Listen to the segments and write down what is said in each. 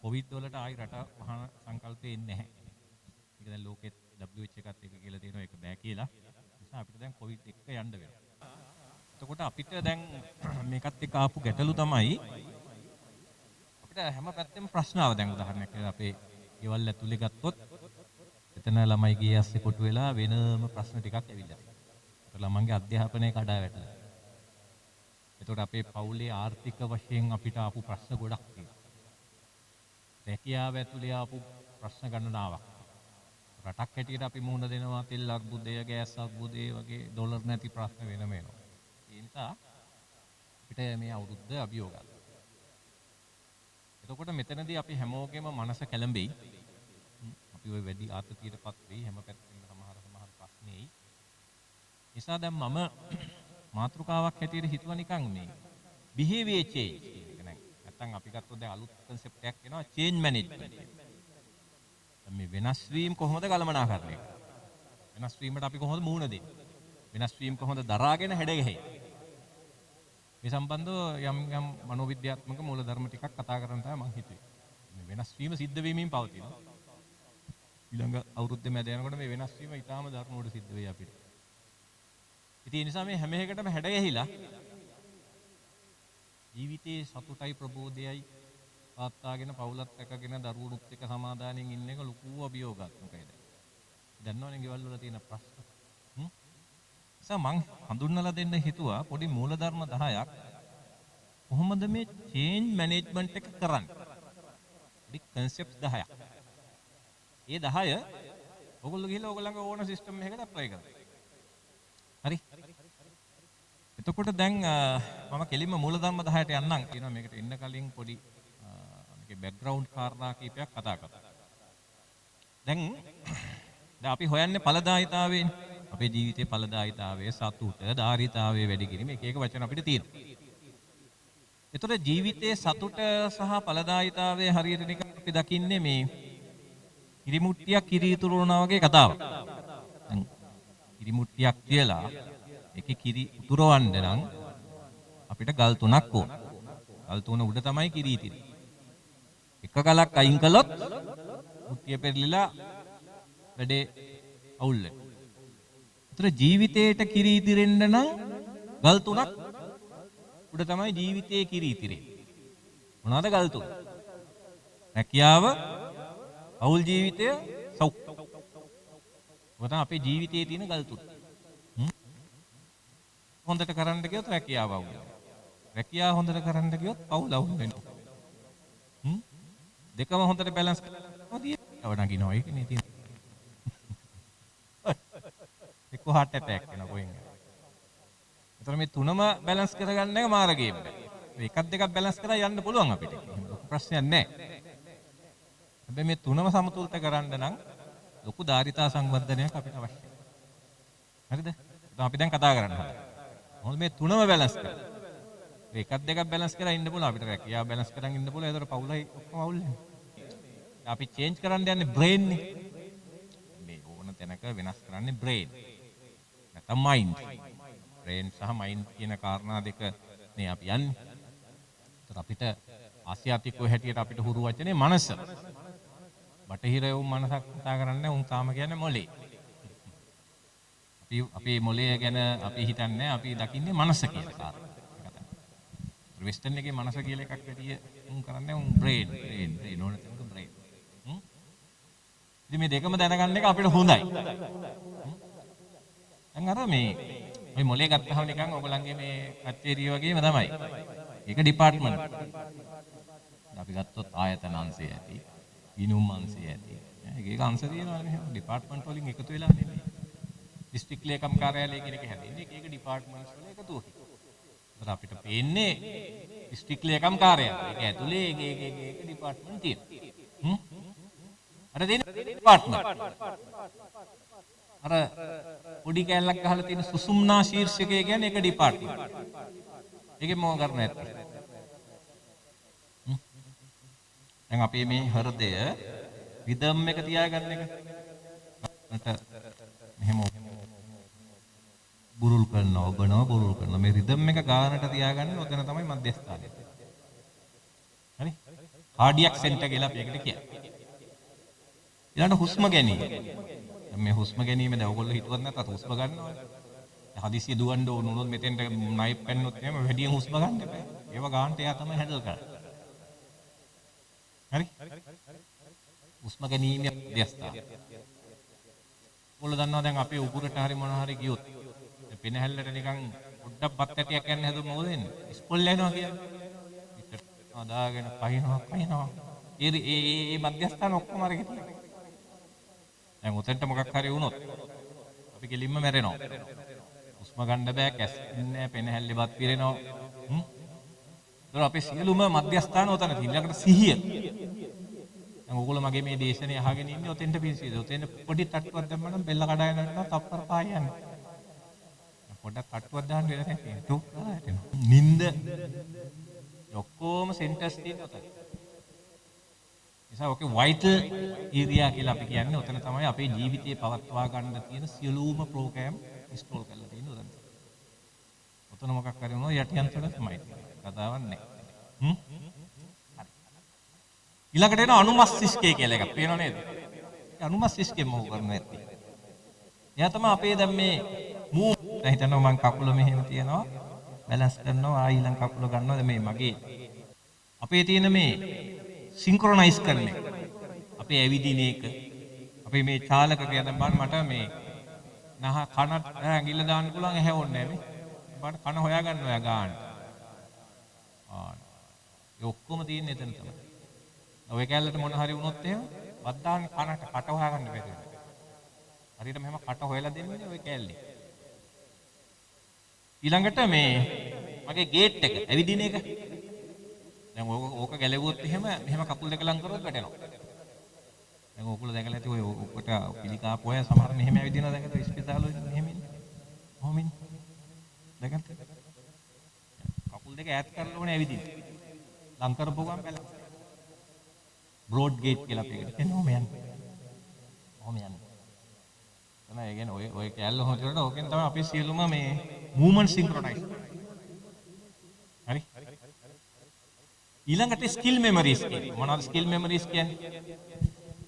Covid වලට ආයි රට වහන සංකල්පේ එන්නේ නැහැ. ඒක දැන් ලෝකෙත් WHO එකත් එක කියලා තියෙනවා ඒක බෑ කියලා. ඒ නිසා අපිට දැන් කොවිඩ් එක යන්න වෙනවා. එතකොට අපිට දැන් මේකත් එක්ක ආපු ගැටලු තමයි අපිට හැම පැත්තෙම ප්‍රශ්න ආව. දැන් උදාහරණයක් කියලා අපේ ගෙවල් ඇතුලේ ගත්තොත් එතන ළමයි ගියේ ඇස්සේ කොටු වෙලා වෙනම ප්‍රශ්න ටිකක් ඇවිල්ලා තියෙනවා. ඒතර ළමන්ගේ අධ්‍යාපනය කඩා වැටලා. එතකොට අපේ පවුලේ ආර්ථික වශයෙන් අපිට ආපු ප්‍රශ්න ගොඩක් තියෙනවා. රැකියාව ඇතුලේ ආපු ප්‍රශ්න ගණනාවක්. රටක් හැටියට අපි මුහුණ දෙනවා තෙල් අර්බුදය, ගෑස් අර්බුදය වගේ ඩොලර් නැති ප්‍රශ්න වෙනම එනවා. ඒ නිසා අපිට මේ අවුරුද්ද අභියෝගයක්. එතකොට මෙතනදී අපි හැමෝගෙම මනස කැළඹෙයි. අපි ওই වැඩි ආතතියටපත් වෙයි හැම පැත්තකින්ම සමහර ප්‍රශ්න එයි. නිසා දැන් මම මාතෘකාවක් හැටියට හිතුවා නිකන් මේ behavior change කියන එක නෑ. නැත්තම් අපි ගත්තොත් දැන් අලුත් concept එකක් එනවා change management. මේ වෙනස් වීම කොහොමද ගලමනාකරණය කරන්නේ? වෙනස් වීමට අපි කොහොමද මුහුණ දෙන්නේ? වෙනස් වීම කොහොමද දරාගෙන හැඩගැහෙන්නේ? මේ සම්බන්ධව යම් මනෝවිද්‍යාත්මක මූලධර්ම ටිකක් කතා කරන්න තමයි මම හිතුවේ. මේ වෙනස් වීම සිද්ධ වෙමින් පවතිනවා. ඊළඟ අවුරුද්දේ මැද යනකොට මේ වෙනස් වීම ඊටාම ධර්මවලට සිද්ධ වෙයි අපිට. ඉතින් ඒ නිසා මේ හැම එකකටම හැඩගැහිලා ජීවිතයේ සතුටයි ප්‍රබෝධයයි පාත්තාගෙන පවුලත් එක්කගෙන දරුවොත් එක්ක සමාදානෙන් ඉන්න එක ලොකු අභියෝගාත්මකයි දැන්. දන්නවනේ ගෙවල් වල තියෙන ප්‍රශ්න. නිසා මං හඳුන්වලා දෙන්න හිතුවා පොඩි මූලධර්ම 10ක් කොහොමද මේ චේන්ජ් මැනේජ්මන්ට් එක කරන්නේ. පොඩි කන්සෙප්ට්ස් 10ක්. මේ 10 ඔයගොල්ලෝ ගිහලා ඔයගොල්ලන්ගේ ඕන සිස්ටම් එකකට ඇප්ලයි කරන්න. හරි. එතකොට දැන් මම කෙලින්ම මූලධර්ම 10ට යන්නම් කියනවා මේකට එන්න කලින් පොඩි මේකේ බෑග්ග්‍රවුන්ඩ් කාරණා කීපයක් කතා කරා. දැන් අපි හොයන්නේ ඵලදායීතාවයෙන්. අපේ ජීවිතයේ ඵලදායීතාවය, සතුට, ධාරිතාවය වැඩි කිරීම එක එක වචන අපිට තියෙනවා. එතකොට ජීවිතයේ සතුට සහ ඵලදායීතාවය හරියට නිකන් අපි දකින්නේ මේ කිරිමුට්ටියක් කිරි ඉතුරු වුණා වගේ කතාවක්. දැන් කිරිමුට්ටියක් කියලා ඒකේ කිරි උතුරවන්න නම් අපිට ගල් තුනක් ඕන. ගල් තුන උඩ තමයි කිරි ඉතිරි. එක ගලක් අයින් කළොත් මුට්ටිය පෙරලිලා වැඩේ අවුල් වෙනවා. ඒතර ජීවිතේට කිරි ඉතිරෙන්න නම් ගල් තුනක් උඩ තමයි ජීවිතයේ කිරි ඉතිරෙන්නේ. මොනවාද ගල් තුන? රැකියාව, අවුල් ජීවිතය, සෞඛ්‍ය. ඔය තමයි අපේ ජීවිතයේ තියෙන ගල් තුන. හොඳට කරන්න ගියොත් රැකියාව අවුල් වෙනවා. රැකියාව හොඳට කරන්න ගියොත් අවුල් වෙනවා. දෙකම හොඳට බැලන්ස් කරනවා තියෙනවා නගිනවා ඒකනේ තියෙන්නේ. එක්ක heart attack වෙනවා කොහෙන්. ඒතර මේ තුනම බැලන්ස් කරගන්න එක මාර ගේම් එකක්. එකක් දෙකක් බැලන්ස් කරලා යන්න පුළුවන් අපිට. එහෙම ලොකු ප්‍රශ්නයක් නැහැ. හැබැයි මේ තුනම සමතුලිත කරන්න නම් ලොකු ධාරිතා සංවර්ධනයක් අපිට අවශ්‍යයි. හරිද? අපි දැන් කතා කරන්න හදන්නේ. මොකද මේ තුනම බැලන්ස් කරලා. එකක් දෙකක් බැලන්ස් කරලා ඉන්න පුළුවන් අපිට රැකියාව බැලන්ස් කරන් ඉන්න පුළුවන්. ඒතර පවුලයි ඔක්කොම අවුල් වෙනවා. අපි චේන්ජ් කරන්න යන්නේ බ්‍රේන් නේ. මේ ඕන තැනක වෙනස් කරන්නේ බ්‍රේන්. නැත්නම් මයින්ඩ්. බ්‍රේන් සහ මයින්ඩ් කියන කාරණා දෙක නේ අපි යන්නේ. ඒතර අපිට ආසියාතිකෝ හැටියට අපිට හුරු වචනේ මනස. බටහිර වුන් මනසක් කතා කරන්නේ උන් තාම කියන්නේ මොලේ. අපි මොලේ ගැන අපි හිතන්නේ අපි දකින්නේ මනස කියලා කාරණා. වෙස්ටර්න් එකේ මනස කියලා එකක් වැඩි උන් කරන්නේ උන් බ්‍රේන් ඕන තැනක බ්‍රේන්. ඉතින් මේ දෙකම දැනගන්න එක අපිට හොඳයි. දැන් අර මේ මොලේ ගත්තාම නිකන් ඔයගලන්ගේ මේ කච්චේරිය වගේම තමයි. ඒක ඩිපාර්ට්මන්ට්. අපි ගත්තොත් ආයතන අංශය ඇති, ගිණුම් අංශය ඇති. ඒක අංශ තියෙනවා නේ. ඩිපාර්ට්මන්ට් වලින් එකතු වෙලා නෙමෙයි. දිස්ත්‍රික් ලේකම් කාර්යාලය කියන එක හැදෙන්නේ. ඒක ඩිපාර්ට්මන්ට්ස් වල එකතුවකින්. ඒතර අපිට පේන්නේ දිස්ත්‍රික් ලේකම් කාර්යාලය. ඒක ඇතුලේ ඒක ඩිපාර්ට්මන්ට් තියෙනවා. අර දෙන ඩිපාර්ට්මන්ට්. අර පොඩි කැලලක් ගහලා තියෙන සුසුම්නා ශීර්ෂකය කියන්නේ ඒක ඩිපාර්ට්මන්ට්. ඒකේ මොකක් කරන්න නැත්තේ. දැන් අපි මේ හෘදය රිද්ම් එක තියාගන්න එක. මට මෙහෙම බුරුල් කරනවා ඔබනවා බුරුල් කරනවා මේ රිද්ම් එක ගානට තියාගන්න ඔතන තමයි මධ්‍යස්ථානය. හරි? කාඩියක් සෙන්ටර් කියලා අපි ඒකට කියනවා. ඊළඟට හුස්ම ගැනීම. දැන් මේ හුස්ම ගැනීම දැන් ඔයගොල්ලෝ හිතුවත් නැත්නම් හුස්ම ගන්නවනේ. හදිසිය දුවන්න ඕන වුණොත් මෙතෙන්ට නයිප් පැන්නොත් එහෙම වැඩියෙන් හුස්ම ගන්න එපා. ඒව ගන්නට එයා තමයි හැන්ඩල් කරන්නේ. හරි? හුස්ම ගැනීම මධ්‍යස්ථාන. ඔයගොල්ලෝ දන්නවා දැන් අපේ උගුරට හරි මොන හරි ගියොත් පෙනහැල්ලට නිකන් පොඩ්ඩක් බත් ඇටියක් යන්න හැදුවම මොකද වෙන්නේ? ඉස්පොල් යනවා කියන්නේ. පිටට දාගෙන පහිනවා. ඒ මධ්‍යස්ථාන ඔක්කොම අරගෙන තියෙනවා. දැන් උතෙන්ට මොකක් හරි වුණොත් අපි කෙලින්ම මැරෙනවා. හුස්ම ගන්න බෑ, කැස් ඉන්නේ, පෙනහැල්ලේ බත් පිරෙනවා. ඒතර අපේ සියලුම මධ්‍යස්ථාන උතන ඊළඟට සිහිය. දැන් ඔයගොල්ලෝ මගේ මේ දේශනේ අහගෙන ඉන්නේ උතෙන්ට පිංසිද. උතෙන්ට පොඩි තට්ටුවක් දැම්මම බෙල්ල කඩාගෙන යනවා, තප්පර පාය යනවා. පොඩ්ඩක් තට්ටුවක් දාන්න වෙලා නැහැ. ටොක් කරලා හිටිනවා. නිින්ද ඔක්කොම සෙන්ටර්ස් තියෙන උතන. නිසා ඔකේ වයිටල් ඒරියා කියලා අපි කියන්නේ උතන තමයි අපේ ජීවිතේ පවත්වා ගන්න තියෙන සියලුම ප්‍රෝග්‍රෑම් ඉන්ස්ටෝල් කරලා තියෙන උතන. උතන මොකක් හරි වුණොත් යටියන්තර තමයි. කතාවක් නැහැ. ඊළඟට එන අනුමස්තිෂ්කය කියලා එකක් පේනව නේද? ඒ අනුමස්තිෂ්කයෙන් මොකද කරන්නේ නැත්තේ? එයා තමයි අපේ දැන් මේ මූව් දැන් හිතනවා මං කකුල මෙහෙම තියනවා බැලන්ස් කරනවා ආ ඊළඟ කකුල ගන්නවා මේ මගේ අපේ තියෙන මේ සින්ක්‍රොනයිස් කරන එක අපේ ඇවිදින එක අපේ මේ චාලකකය දැන් බලන්න මට මේ නහ කන ඇඟිල්ල දාන්න පුළුවන් ඇහැ ඕනේ නැහැ මේ බලන්න කන හොයාගන්න ඔයා ගන්න ඒ ඔක්කොම තියෙන්නේ එතන තමයි ඔය කැලලට මොන හරි වුණොත් එහෙම වත් දාන්න කනට කට හොයාගන්න බැරි වෙනවා හරියට මෙහෙම කට හොයලා දෙන්නේ ඔය කැලේ ඊළඟට මේ මගේ ගේට් එක ඇවිදින එක දැන් ඕක ගැලෙවුවොත් එහෙම මෙහෙම කකුල් දෙක ලං කරොත් වැටෙනවා දැන් ඕගොල්ලෝ දැකලා ඇති ඔය ඔකට පිළිකා පොය සමහර මෙහෙම ඇවිදිනවා දැන් ඒක ස්පිතාල වල මෙහෙම ඉන්නේ කොහොම ඉන්නේ දැකන්ත කකුල් දෙක ඈත් කරලා ඕනේ ඇවිදින්න ලං කරපුව ගමන් බැලන්ස් බ්‍රෝඩ් ගේට් කියලා අපි ඒකට කියනවා ඔහොම යන්නේ තමයි ඒ කියන්නේ ඔය කැල්ල හොදලා ඕකෙන් තමයි අපි සියලුම මේ मूवमेंट सिंक्रोनाइज हरी ඊළඟට ස්කිල් මෙමරිස් කියන්නේ මොනවද ස්කිල් මෙමරිස් කියන්නේ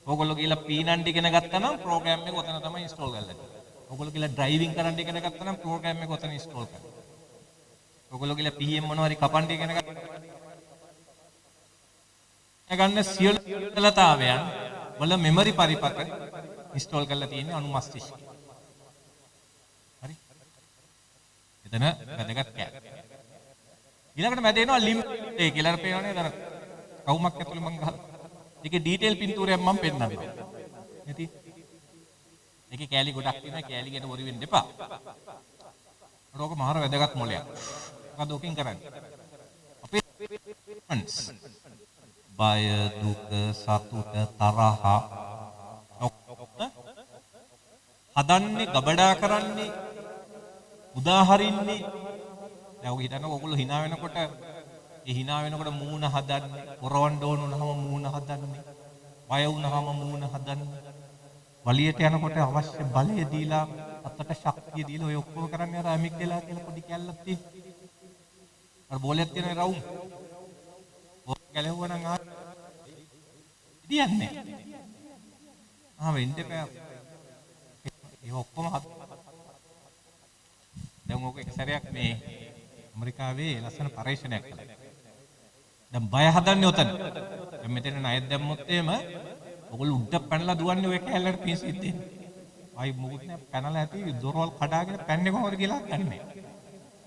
ඕගොල්ලෝ කියලා පීනන්ඩ් ඉගෙන ගත්තා නම් ප්‍රෝග්‍රෑම් එක ඔතන තමයි ඉන්ස්ටෝල් කරලා තියෙන්නේ ඕගොල්ලෝ කියලා ඩ්‍රයිවිං කරන්න ඉගෙන ගත්තා නම් ප්‍රෝග්‍රෑම් එක ඔතන ඉන්ස්ටෝල් කරලා ඕගොල්ලෝ කියලා PM මොනවාරි කපන්න ඉගෙන ගන්න සියලු දලතාවයන් වල මෙමරි පරිපත ඉන්ස්ටෝල් කරලා තියෙන්නේ අනුමස්තිෂ්කය එතන වැදගත් කෑල්ල. ඊළඟට මැද එනවා ලිම්බ් ඒ කියලා පේනවනේ අර කවුමක් ඇතුලේ මම ගහලා. ඒකේ ඩීටේල් පින්තූරයක් මම පෙන්නනවා. නැති. ඒකේ කෑලි ගොඩක් තියෙනවා. කෑලි ගැන වොරි වෙන්න එපා. රෝග මහර වැදගත් මොලයක්. මොකද ඔකින් කරන්නේ? අපේ බය දුක සතුට තරහ හදන්නේ ගබඩා කරන්නේ උදාහරින්නේ දැන් ඔය හිතන්න ඔයගොල්ලෝ hina වෙනකොට ඒ hina වෙනකොට මූණ හදන්නේ පොරවන්න ඕන වුණාම මූණ හදන්නේ බය වුණාම මූණ හදන්නේ වලියට යනකොට අවශ්‍ය බලය දීලා අතට ශක්තිය දීලා ඔය ඔක්කොම කරන්නේ අර ඇමිග්ඩලා කියලා පොඩි කැල්ලක් තියෙන අර බෝලයක් තියෙන රවුම් බෝල ගැලෙවුවා නම් ඉදියන්නේ වෙන්න එපා ඒ ඔක්කොම දැන් ඔක එක සැරයක් මේ ඇමරිකාවේ ලස්සන පරීක්ෂණයක් කළා. දැන් බය හදන්නේ උතන. දැන් මෙතන ණයක් දැම්මොත් එහෙම ඔයගොල්ලෝ උඩ පැනලා දුවන්නේ ඔය කැලලට පිසිත් දෙන්නේ. ආයි මොකුත් නෑ පැනලා ඇති දොරවල් කඩාගෙන පැන්නේ කොහොමද කියලා දන්නේ.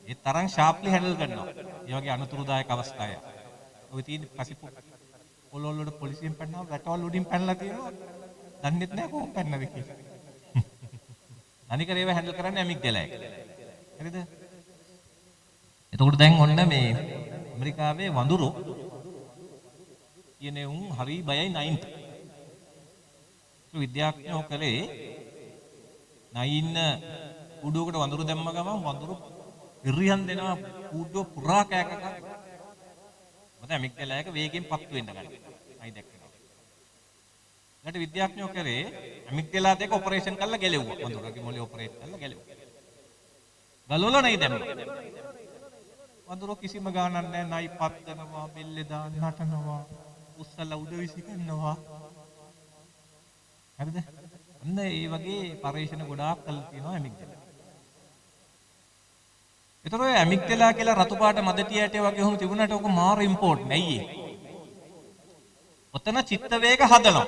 ඒ තරම් ෂාප්ලි හැන්ඩල් කරනවා. ඒ වගේ අනුතුරුදායක අවස්ථාවක්. ඔය තියෙන පසිපු පොළොල් වල පොලිසියෙන් පැනනවා රටවල් උඩින් පැනලා තියෙනවා. දන්නේත් නෑ කොහොම පැන්නද කියලා. අනිකර ඒව හැන්ඩල් කරන්නේ ඇමිග්ඩලා එක. හරිද? එතකොට දැන් ඔන්න මේ ඇමරිකාවේ වඳුරු කියන්නේ උන් හරි බයයි නයින්ට. විද්‍යාඥයෝ කලේ නයින්න කුඩුවකට වඳුරු දැම්ම ගමන් වඳුරු ඉරියන් දෙනවා කුඩුව පුරා කෑකක. මොකද ඇමිග්ඩලා එක වේගෙන් පත්තු වෙන්න ගන්න. අයි දැක්කේ. ඊට විද්‍යාඥයෝ කරේ ඇමිග්ඩලා දෙක ඔපරේෂන් කරලා ගැලෙව්වා. වඳුරගේ මොලේ ඔපරේට් කරලා ගැලෙව්වා. ගලවලා නයි දැම්මා. වඳුර කිසිම ගානක් නැහැ නයි පත් කරනවා බෙල්ලේ දාන නටනවා උස්සලා උඩ විසි කරනවා. හරිද? අන්න ඒ වගේ පරීක්ෂණ ගොඩාක් කරලා තියෙනවා ඇමිග්ඩලා. ඒතර ඔය ඇමිග්ඩලා කියලා රතු පාට මදටියට වගේ ඔහොම තිබුණාට ඔක මාර ඉම්පෝටන්ට් ඇයි ඒ? ඔතන චිත්ත වේග හදනවා.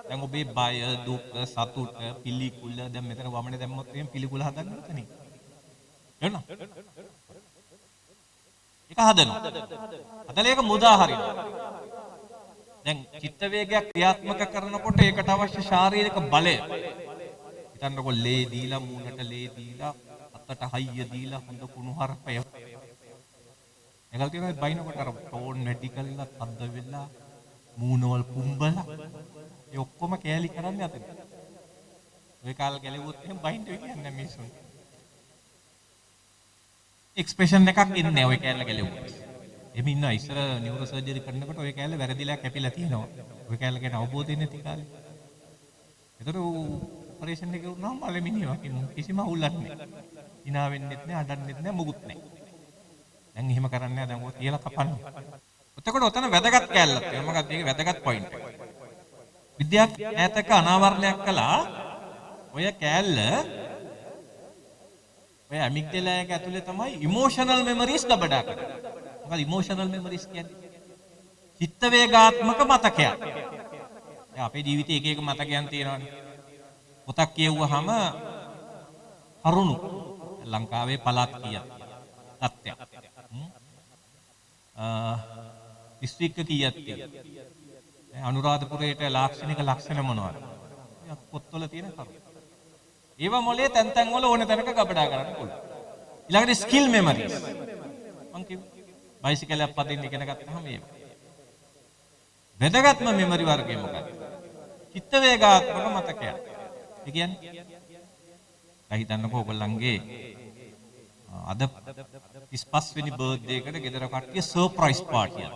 දැන් ඔබේ බය, දුක, සතුට, පිළිකුල දැන් මෙතන වමනේ දැම්මොත් එහෙම පිළිකුල හදන්න උතනින්. එන්න. ඒක හදනවා. හදලා ඒක මුදා හරිනවා. දැන් චිත්ත වේගයක් ක්‍රියාත්මක කරනකොට ඒකට අවශ්‍ය ශාරීරික බලය. හිතන්නකො ලේ දීලා මූණට ලේ දීලා අතට හයිය දීලා හොඳ කුණු හරපය. ඒකල් තියෙනවා බයිනකොට අර ටෝන් වැඩි කරලා අද්ද වෙලා මූණවල පුම්බලා ඒ ඔක්කොම කෑලි කරන්නේ අතන. ඔය කාල ගැලෙවුවොත් එහෙම බයින්ද කියන්නේ මිනිස්සුන්. එක්ස්ප්‍රෙෂන් එකක් ඉන්නේ ඔය කෑල්ල ගැලෙවුවොත්. එමෙ ඉන්නවා ඉස්සර නියුරෝ සර්ජරි කරනකොට ඔය කෑල්ල වැරදිලා කැපිලා තියෙනවා. ඔය කෑල්ල ගැන අවබෝධය නැති කාලේ. ඒතර ඔපරේෂන් එක වුණාම මලමිනියක් කිසිම අවුලක් නැහැ. hina වෙන්නෙත් නැහැ, අඬන්නෙත් නැහැ, මුකුත් නැහැ. දැන් එහෙම කරන්නේ නැහැ. දැන් ඔය කියලා කපන්නේ. එතකොට ඔතන වැදගත් කෑල්ලක් තියෙනවා. මොකක්ද මේකේ වැදගත් පොයින්ට් එක? විද්‍යාඥයෝ ඈතක අනාවරණයක් කළා. ඔය කෑල්ල ඔය ඇමිග්ඩලා එක ඇතුලේ තමයි ඉමෝෂනල් මෙමරිස් ගබඩා කරන්නේ. මොකද ඉමෝෂනල් මෙමරිස් කියන්නේ? චිත්ත වේගාත්මක මතකයක්. දැන් අපේ ජීවිතේ එක එක මතකයන් තියෙනවානේ. පොතක් කියවුවාම කරුණු ලංකාවේ පළාත් කීයක් තත්ත්වයක්. දිස්ත්‍රික්ක කීයක් තියෙනවා. අනුරාධපුරයට ලාක්ෂණික ලක්ෂණ මොනවද? පොත්වල තියෙන කරුණු. ඒවා මොලේ තැන් තැන් වල ඕන තැනක ගබඩා කරන්න පුළුවන්. ඊළඟට ස්කිල් මෙමරිස්. මං කිව්වා බයිසිකලයක් පදින්න ඉගෙන ගත්තාම ඒක. වැදගත්ම මෙමරි වර්ගය මොකක්ද? චිත්ත වේගාත්මක මතකයක්. ඒ කියන්නේ හිතන්නකෝ ඔයගොල්ලන්ගේ අද 35 වෙනි බර්ත්ඩේ එකට ගෙදර කට්ටිය සර්ප්‍රයිස් පාටි එකක්.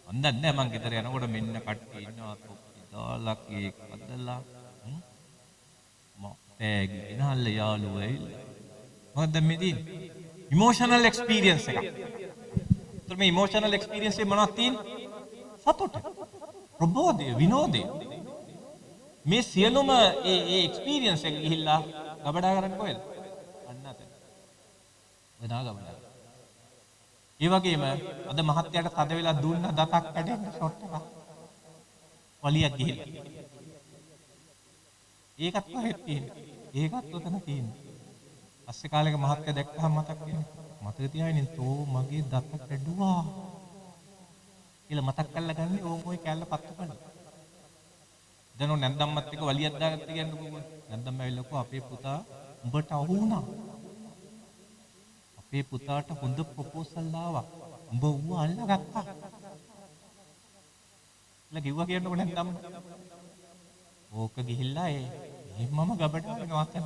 මන් දන්නේ මං ගෙදර යනකොට මෙන්න කට්ටිය ඉන්නවා තොප්පි දාලා කේක් හදලා තෑගි ගෙනල්ල යාළුවෝ ඇවිල්ලා. මොකද මේ තියෙන්නේ? ඉමෝෂනල් එක්ස්පීරියන්ස් එකක්. ඒතර මේ ඉමෝෂනල් එක්ස්පීරියන්ස් එක මොනවද තියෙන්නේ? සතුට, ප්‍රබෝධය, විනෝදය. මේ සියලුම ඒ එක්ස්පීරියන්ස් එක ගිහිල්ලා ගබඩා කරන්නේ කොහෙද? අන්න අතන. වෙනා ගබඩා. ඒ වගේම අද මහත්යට තද වෙලා දුන්න දතක් කැඩෙන්න ෂොට් එකක්. වලියක් ගිහිල්ලා. ඒකත් කොහෙද තියෙන්නේ? ඒකත් උතන තියෙන්නේ. පස්සේ කාලෙක මහත්ය දැක්කහම මතක් වෙන්නේ. මතක තියාගෙන තෝ මගේ දත කැඩුවා. කියලා මතක් කරලා ගන්නේ ඕම් ඔය කැල්ල පත්තු කරලා. දැන් ඔය නැන්දම්මත් එක්ක වලියක් දාගත්ත කියන්නේ කොහොමද? නැන්දම්ම ඇවිල්ලා කිව්වා අපේ පුතා උඹට අහු වුණා. අපේ පුතාට හොඳ ප්‍රොපෝසල් ආවා. උඹ ඌව අල්ලගත්තා. කියලා කිව්වා කියන්නකො නැන්දම්ම. ඕක ගිහිල්ලා එහෙමම ගබඩා වෙනවා අතන.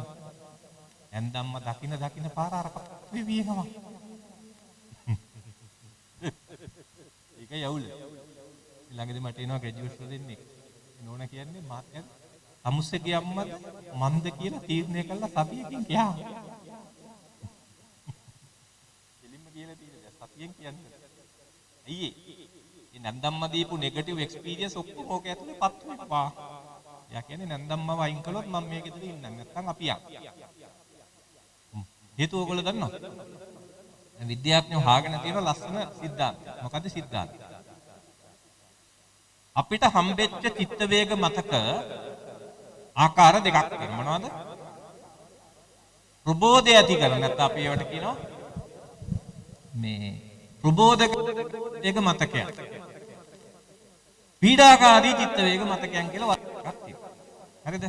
නැන්දම්ම දකින්න පාර අර වෙවිනවා. ඒක යවුල. ළඟදී මට එනවා ග්‍රැජුවේට්ස් දෙන්නෙක්. නෝනා කියන්නේ මාත් අමුස්සගේ අම්මද මන්ද කියලා තීරණය කළා සතියකින් ගියා. දෙලින්ම කියලා තියෙනවා සතියෙන් කියන්නේ. අයියේ මේ නැන්දම්ම දීපු නෙගටිව් එක්ස්පීරියන්ස් ඔක්කොම ඕක ඇතුලේ පත් වෙනවා. එයා කියන්නේ නැන්දම්මව අයින් කළොත් මම මේක ඇතුලේ ඉන්නම් නැත්නම් අපි යන්. හේතුව ඔයගොල්ලෝ දන්නවද? විද්‍යාඥයෝ හාගෙන තියෙන ලස්සන සිද්ධාන්ත. මොකද්ද සිද්ධාන්ත? අපිට හම්බෙච්ච චිත්ත වේග මතක ආකාර දෙකක් තියෙනවා. මොනවද? ප්‍රබෝධය ඇති කරන නැත්නම් අපි ඒවට කියනවා මේ ප්‍රබෝධක වේග මතකයක්. පීඩාකාරී චිත්ත වේග මතකයන් කියලා වර්ගයක් තියෙනවා. හරිද?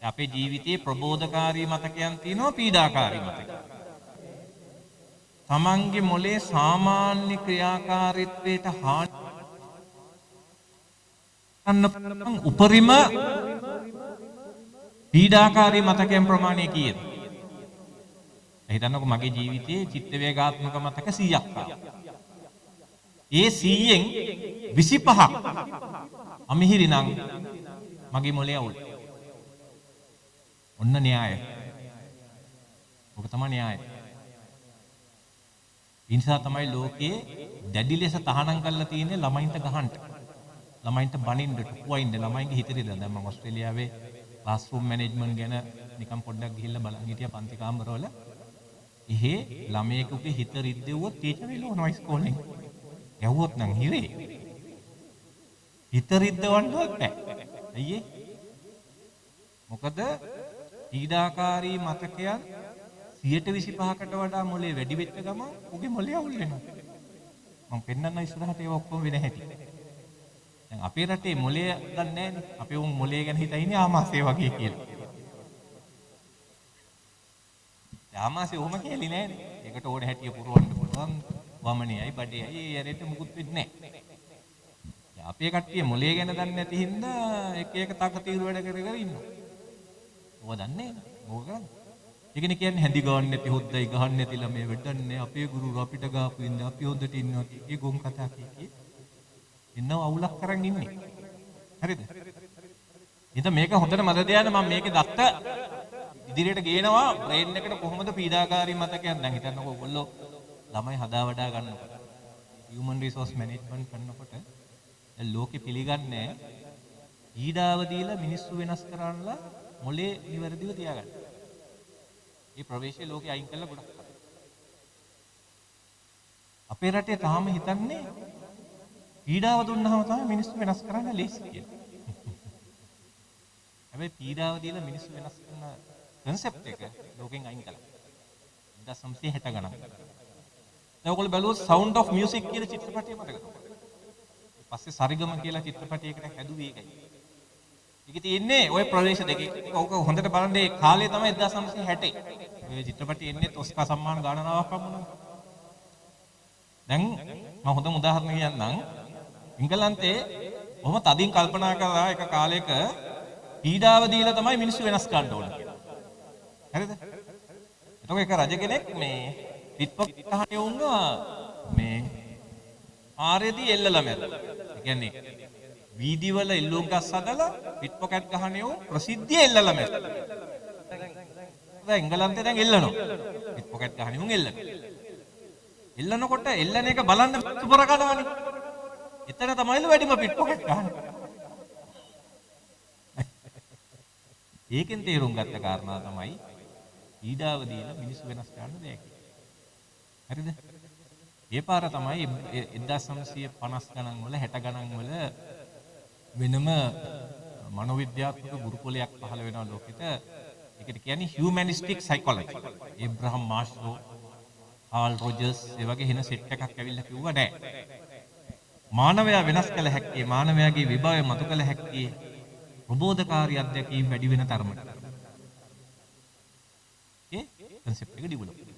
අපේ ජීවිතයේ ප්‍රබෝධකාරී මතකයන් තියෙනවා පීඩාකාරී මතකයන්. තමන්ගේ මොලේ සාමාන්‍ය ක්‍රියාකාරීත්වයට හානි කරන උපරිම පීඩාකාරී මතකයන් ප්‍රමාණය කීයද? හිතන්නකො මගේ ජීවිතයේ චිත්ත වේගාත්මක මතක 100ක් ආවා. ඒ 100න් 25ක් අමිහිරි නම් මගේ මොලේ අවුල්. ඔන්න න්‍යාය. ඔක තමයි න්‍යාය. ඒ නිසා තමයි ලෝකයේ දැඩි ලෙස තහනම් කරලා තියෙන්නේ ළමයින්ට ගහන්න. ළමයින්ට බනින්න, ටුපුවයින්න ළමයින්ගේ හිතේ ඉඳලා. දැන් මම ඕස්ට්‍රේලියාවේ ක්ලාස්රූම් මැනේජ්මන්ට් ගැන නිකන් පොඩ්ඩක් ගිහිල්ලා බලන් හිටියා පන්ති කාමරවල. එහෙ ළමයෙකුගේ හිත රිද්දෙව්වොත් ටීචර් එළවනවා ඉස්කෝලෙන්. ගැව්වොත් නම් හිරේ. හිත රිද්දවන්නවත් බෑ. අයියේ. මොකද පීඩාකාරී මතකයන් 125කට වඩා මොලේ වැඩි වෙච්ච ගමන් උගේ මොලේ අවුල් වෙනවා. මම පෙන්නන්න ඉස්සරහට ඒව ඔක්කොම වෙන හැටි. දැන් අපේ රටේ මොලේ දන්නේ නැහැනේ. අපේ උන් මොලේ ගැන හිතා ඉන්නේ ආමාශය වගේ කියලා. ආමාශය ඔහොම කියලා නෑනේ. ඒකට ඕන හැටිය පුරවන්න පුළුවන්. වමනේයි බඩේයි ඇරෙට මුකුත් වෙන්නේ නෑ. අපේ කට්ටිය මොලේ ගැන දන්නේ නැති හින්දා එක එක තකතිරු වැඩ කර කර ඉන්නවා. ඔය දන්නේ නෑ. මොකද කරන්නේ? ඒකනේ කියන්නේ හැඳි ගන්න නැති හොද්දයි ගහන්න නැති ළමයි වෙඩන්නේ අපේ ගුරු අපිට ගාපු ඉඳ අපි හොද්දට ඉන්නවා කී ගොන් කතා කී ඉන්නව අවුලක් කරන් ඉන්නේ හරිද ඉතින් මේක හොඳට මතක තියාගන්න මම මේකේ දත්ත ඉදිරියට ගේනවා බ්‍රේන් එකට කොහොමද පීඩාකාරී මතකයන් දැන් හිතන්නකෝ ඔයගොල්ලෝ ළමයි හදා වඩා ගන්නකොට human resource management කරනකොට දැන් ලෝකෙ පිළිගන්නේ පීඩාව දීලා මිනිස්සු වෙනස් කරන්නලා මොලේ නිවැරදිව තියාගන්න මේ ප්‍රවේශයේ ලෝකෙ අයින් කළා ගොඩක් අය. අපේ රටේ තාම හිතන්නේ පීඩාව දුන්නාම තමයි මිනිස්සු වෙනස් කරන්න ලේසි කියලා. හැබැයි පීඩාව දීලා මිනිස්සු වෙනස් කරන concept එක ලෝකෙන් අයින් කළා. 1960 ගණන්. දැන් ඔයගොල්ලෝ බැලුවොත් Sound of Music කියලා චිත්‍රපටය මතකද? ඊපස්සේ සරිගම කියලා චිත්‍රපටයකට හැදුවේ ඒකයි. ඒක තියෙන්නේ ওই ප්‍රවේශ දෙකේ. ඔක හොඳට බලන්න ඒ කාලේ තමයි 1960. ඔය චිත්‍රපටය එන්නේ ඔස්කා සම්මාන ගණනාවක් වුණා. දැන් මම හොඳම උදාහරණයක් කියන්නම්. එංගලන්තේ ඔහොම තදින් කල්පනා කරලා එක කාලයක පීඩාව දීලා තමයි මිනිස්සු වෙනස් කරන්න ඕන කියලා. හරිද? එතකොට එක රජ කෙනෙක් මේ පිටපොක් කහේ වුණා මේ ආරේදී එල්ලලා මැද. ඒ කියන්නේ වීදිවල එල්ලුම් ගස් හදලා පිට් පොකට් ගහන්නේ ප්‍රසිද්ධිය එල්ලලා මැද. දැන් එංගලන්තේ දැන් එල්ලනවා. පිට් පොකට් ගහන්නේ උන් එල්ලන. එල්ලනකොට එල්ලන එක බලන්න සුපර කඩවනේ. එතන තමයිලු වැඩිම පිට් පොකට් ගහන්නේ. ඒකෙන් තේරුම් ගත්ත කාරණා තමයි පීඩාව දීලා මිනිස්සු වෙනස් කරන්න දෙයක්. හරිද? ඒ පාර තමයි 1950 ගණන් වල 60 ගණන් වල වෙනම මනෝවිද්‍යාත්මක ගුරුකුලයක් පහළ වෙනවා ලෝකෙට. ඒකට කියන්නේ humanistic psychology. ඒබ්‍රහම් මාස්ලෝ, හාල් රොජර්ස් ඒ වගේ වෙන සෙට් එකක් ඇවිල්ලා කිව්වා නෑ. මානවයා වෙනස් කළ හැක්කේ මානවයාගේ විභවය මතු කළ හැක්කේ ප්‍රබෝධකාරී අධ්‍යක්ීම් වැඩි වෙන තරමට. ඒ concept එක ඩිවලොප් වෙනවා.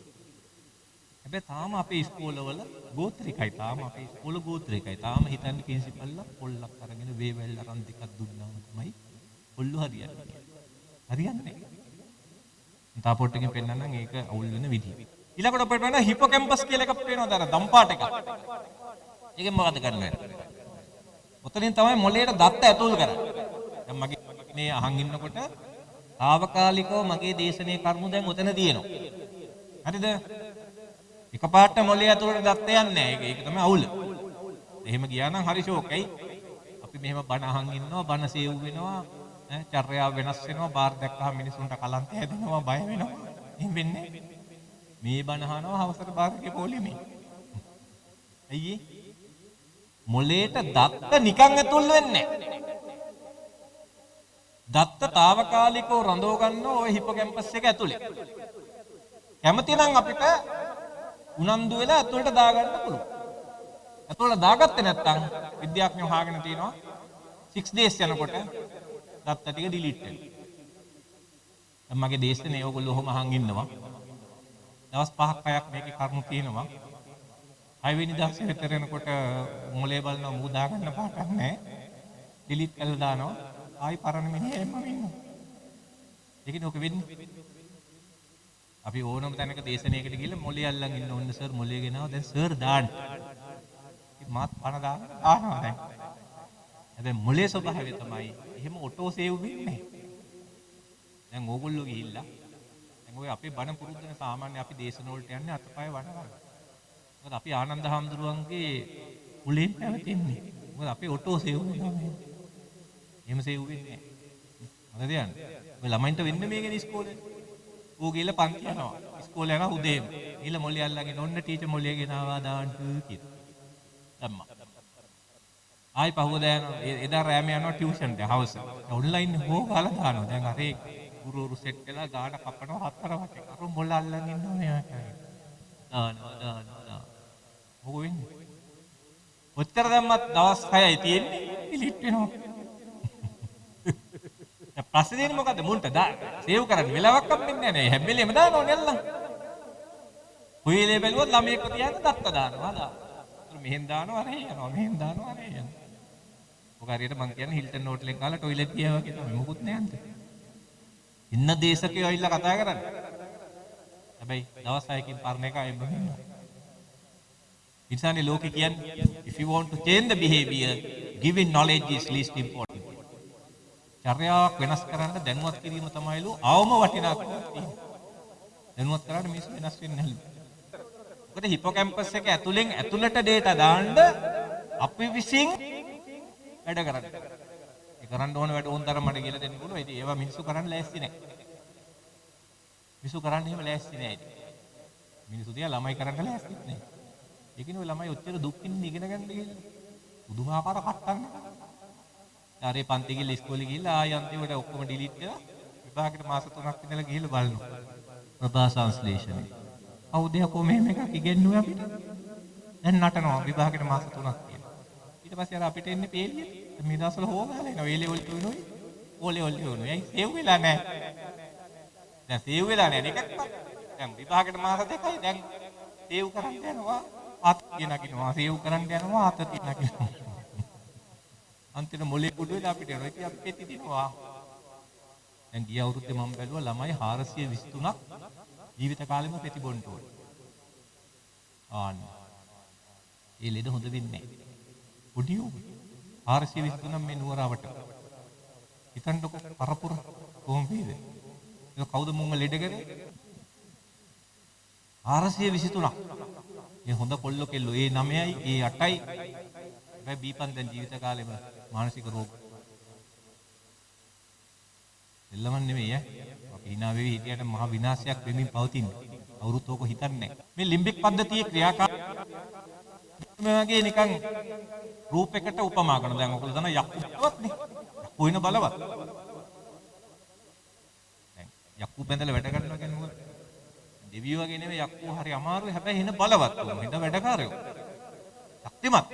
හැබැයි තාම අපේ ඉස්කෝලවල ගෝත්‍රිකයි තාම අපේ ඉස්කෝල ගෝත්‍රිකයි තාම හිතන්නේ ප්‍රින්සිපල්ලා පොල්ලක් අරගෙන වේවැල් අරන් දෙකක් දුන්නාම තමයි පොල්ලු හරියන්නේ. හරියන්නේ නැහැ. තා පොට් එකෙන් පෙන්නන්නම් ඒක අවුල් වෙන විදිහ. ඊළඟට අපිට වෙන හිපෝකැම්පස් කියලා එකක් පේනවා දාන දම්පාට එකක්. ඒකෙන් මොකද කරන්නේ? ඔතනින් තමයි මොළයට දත්ත ඇතුල් කරන්නේ. දැන් මගේ මේ අහන් ඉන්නකොට తాවකාලිකව මගේ දේශනේ කරුණු දැන් ඔතන තියෙනවා. හරිද? එකපාරට මොළේ ඇතුළට දත්ත යන්නේ නැහැ. ඒක තමයි අවුල. එහෙම ගියා නම් හරි ෂෝක්යි. අපි මෙහෙම බණ අහන් ඉන්නවා, බණ සේව් වෙනවා, චර්යාව වෙනස් වෙනවා, බාර් දැක්කම මිනිසුන්ට කලන්ත හැදෙනවා, බය වෙනවා. එහෙම වෙන්නේ මේ බණ අහනවා හවසට බාර්ගේ පොලිමේ. අයියේ මොළේට දත්ත නිකන් ඇතුල් වෙන්නේ නැහැ. දත්ත తాවකාලිකව රඳව ගන්න ඔය හිපෝකැම්පස් එක ඇතුලේ. කැමති නම් අපිට උනන්දු වෙලා ඇතුළට දාගන්න පුළුවන්. ඇතුළට දාගත්තේ නැත්නම් විද්‍යාඥයෝ හොයාගෙන තියෙනවා 6 days යනකොට දත්ත ටික ඩිලීට් වෙනවා. දැන් මගේ දේශනේ ඕගොල්ලෝ ඔහොම අහන් ඉන්නවා. දවස් 5ක් 6ක් මේකේ කරුණු තියෙනවා. 6 වෙනි දවසේ විතර යනකොට මොලේ බලනවා මූ දාගන්න පාටක් නැහැ. ඩිලීට් කරලා දානවා. ආයි පරණ මිනිහා එම්ම ඉන්නවා. ඒකනේ ඔක වෙන්නේ. අපි ඕනම තැනක දේශනයකට ගිහලා මොලේ අල්ලන් ඉන්න ඕන සර් මොලේ ගෙනාවා දැන් සර් දාන්න. ඉතින් මාත් පණ දානවා දැන්. හැබැයි මොලේ ස්වභාවය තමයි එහෙම ඔටෝ සේව් වෙන්නේ. දැන් ඕගොල්ලෝ ගිහිල්ලා දැන් ඔය අපේ බණ පුරුද්දන සාමාන්‍ය අපි දේශන වලට යන්නේ අතපය වනවල. මොකද අපි ආනන්ද හාමුදුරුවන්ගේ කුලෙන් පැවතින්නේ. මොකද අපේ ඔටෝ සේව් වෙනවා මේ. එහෙම සේව් වෙන්නේ නැහැ. මොකද යන්නේ? ඔය ළමයින්ට වෙන්නේ මේකනේ ඉස්කෝලේ. ඌ ගිහලා පන්ති යනවා. ඉස්කෝලේ යනවා උදේම. ගිහලා මොලේ අල්ලගෙන ඔන්න ටීචර් මොලේ ගෙනාවා දාන්න කියලා. අම්මා. ආයි පහුවදා යනවා. එදා රෑම යනවා ටියුෂන් එක හවස. ඔන්ලයින් හෝ ගාලා දානවා. දැන් අර ගුරුවරු සෙට් වෙලා ගාන කපනවා හතර වටේ. අර මොල අල්ලන් ඉන්නවා මෙයා කියන්නේ. දානවා. මොකෝ වෙන්නේ? ඔච්චර දැම්මත් දවස් 6යි තියෙන්නේ. ඩිලීට් වෙනවා. දැන් ප්‍රශ්නේ දෙන්නේ මොකද්ද? මුන්ට සේව් කරන්න වෙලාවක් හම්බෙන්නේ නැහැ නේ. හැම වෙලේම දානවනේ අල්ලන්. කොයි වෙලේ බැලුවත් ළමයෙක්ව තියන්න දත්ත දානවා. මෙහෙන් දානවා අර යනවා. මෙහෙන් දානවා අර යනවා. ඔක හරියට මං කියන්නේ හිල්ටන් හෝටලෙන් කාලා টয়ලට් ගියා වගේ තමයි. මොකුත් නෑ අන්ත. ඉන්න දේශකයෝ ඇවිල්ලා කතා කරන්නේ. හැබැයි දවස් 6කින් පරණ එක අයින් වෙනවා. ඉන්සානේ ලෝකේ කියන්නේ if you want to change the behavior giving knowledge is least important. චර්යාවක් වෙනස් කරන්න දැනුවත් කිරීම තමයිලු අවම වටිනාකම තියෙන්නේ. දැනුවත් කරාට මිනිස්සු වෙනස් වෙන්නේ නැහැලු. මොකද හිපෝකැම්පස් එක ඇතුලෙන් ඇතුළට data දාන්න අපි විසින් වැඩ කරන්න. ඒ කරන්න ඕන වැඩ ඕන තරම් මට කියලා දෙන්න පුළුවන්. ඉතින් ඒවා මිනිස්සු කරන්න ලෑස්ති නැහැ. මිනිස්සු කරන්න එහෙම ලෑස්ති නැහැ ඉතින්. මිනිස්සු දිහා ළමයි කරන්න ලෑස්තිත් නැහැ. ඒකිනේ ඔය ළමයි ඔච්චර දුක්ින් ඉගෙන ගන්න ගිහලා. පුදුමාකාර කට්ටම්. ආරේ පන්ති ගිහලා ඉස්කෝලේ ගිහලා ආය අන්තිමට ඔක්කොම ඩිලීට් කරලා විභාගෙට මාස 3ක් ඉඳලා ගිහලා බලනවා. ප්‍රභා ට්‍රාන්ස්ලේෂන් එක. කවුද යකෝ මෙහෙම එකක් ඉගෙනුවේ අපිට? දැන් නටනවා විභාගෙට මාස 3ක් කියලා. ඊට පස්සේ අර අපිට එන්නේ පේලිය. මේ දවස්වල හොගාලා එනවා. ඒ ලෙවල් තුනෝයි. ඕ ලෙවල් තුනෝයි. ඇයි සේව් වෙලා නැහැ. දැන් සේව් වෙලා නැහැ එකක්වත්. දැන් විභාගෙට මාස 2යි. දැන් සේව් කරන්න යනවා. අත් කියනකිනවා. සේව් කරන්න යනවා. අත තියනකිනවා. අන්තිම මොලේ කුඩු වෙලා අපිට එනවා. ඉතින් අපි පෙති දිනවා. දැන් ගිය අවුරුද්දේ මම බැලුවා ළමයි 423ක් ජීවිත කාලෙම පෙති බොන්න ඕනේ. ආන්න. ඒ ලෙඩ හොඳ වෙන්නේ නැහැ. පොඩි උ 423 මේ නුවරවට. හිතන්නකො පරපුර කොහොම වේද? ඒක කවුද මුංග ලෙඩ කරේ? 423ක්. මේ හොඳ කොල්ල කෙල්ලෝ ඒ 9යි ඒ 8යි. හැබැයි බීපන් දැන් ජීවිත කාලෙම මානසික රෝග. එල්ලමන් නෙමෙයි ඈ. අපි hina වෙවි හිටියට මහ විනාශයක් වෙමින් පවතින්නේ. අවුරුත් ඕක හිතන්නේ නැහැ. මේ ලිම්බික් පද්ධතියේ ක්‍රියාකාරීත්වය මේ වගේ නිකන් රූපයකට උපමා කරනවා. දැන් ඔයගොල්ලෝ දන්නා යක්කුවත් නේ. යක්කු වෙන බලවත්. දැන් යක්කු බැඳලා වැඩ කරනවා කියන්නේ මොකද? දෙවියෝ වගේ නෙමෙයි යක්කු හරි අමාරුයි. හැබැයි එන බලවත් උන්. හිත වැඩකාරයෝ. ශක්තිමත්.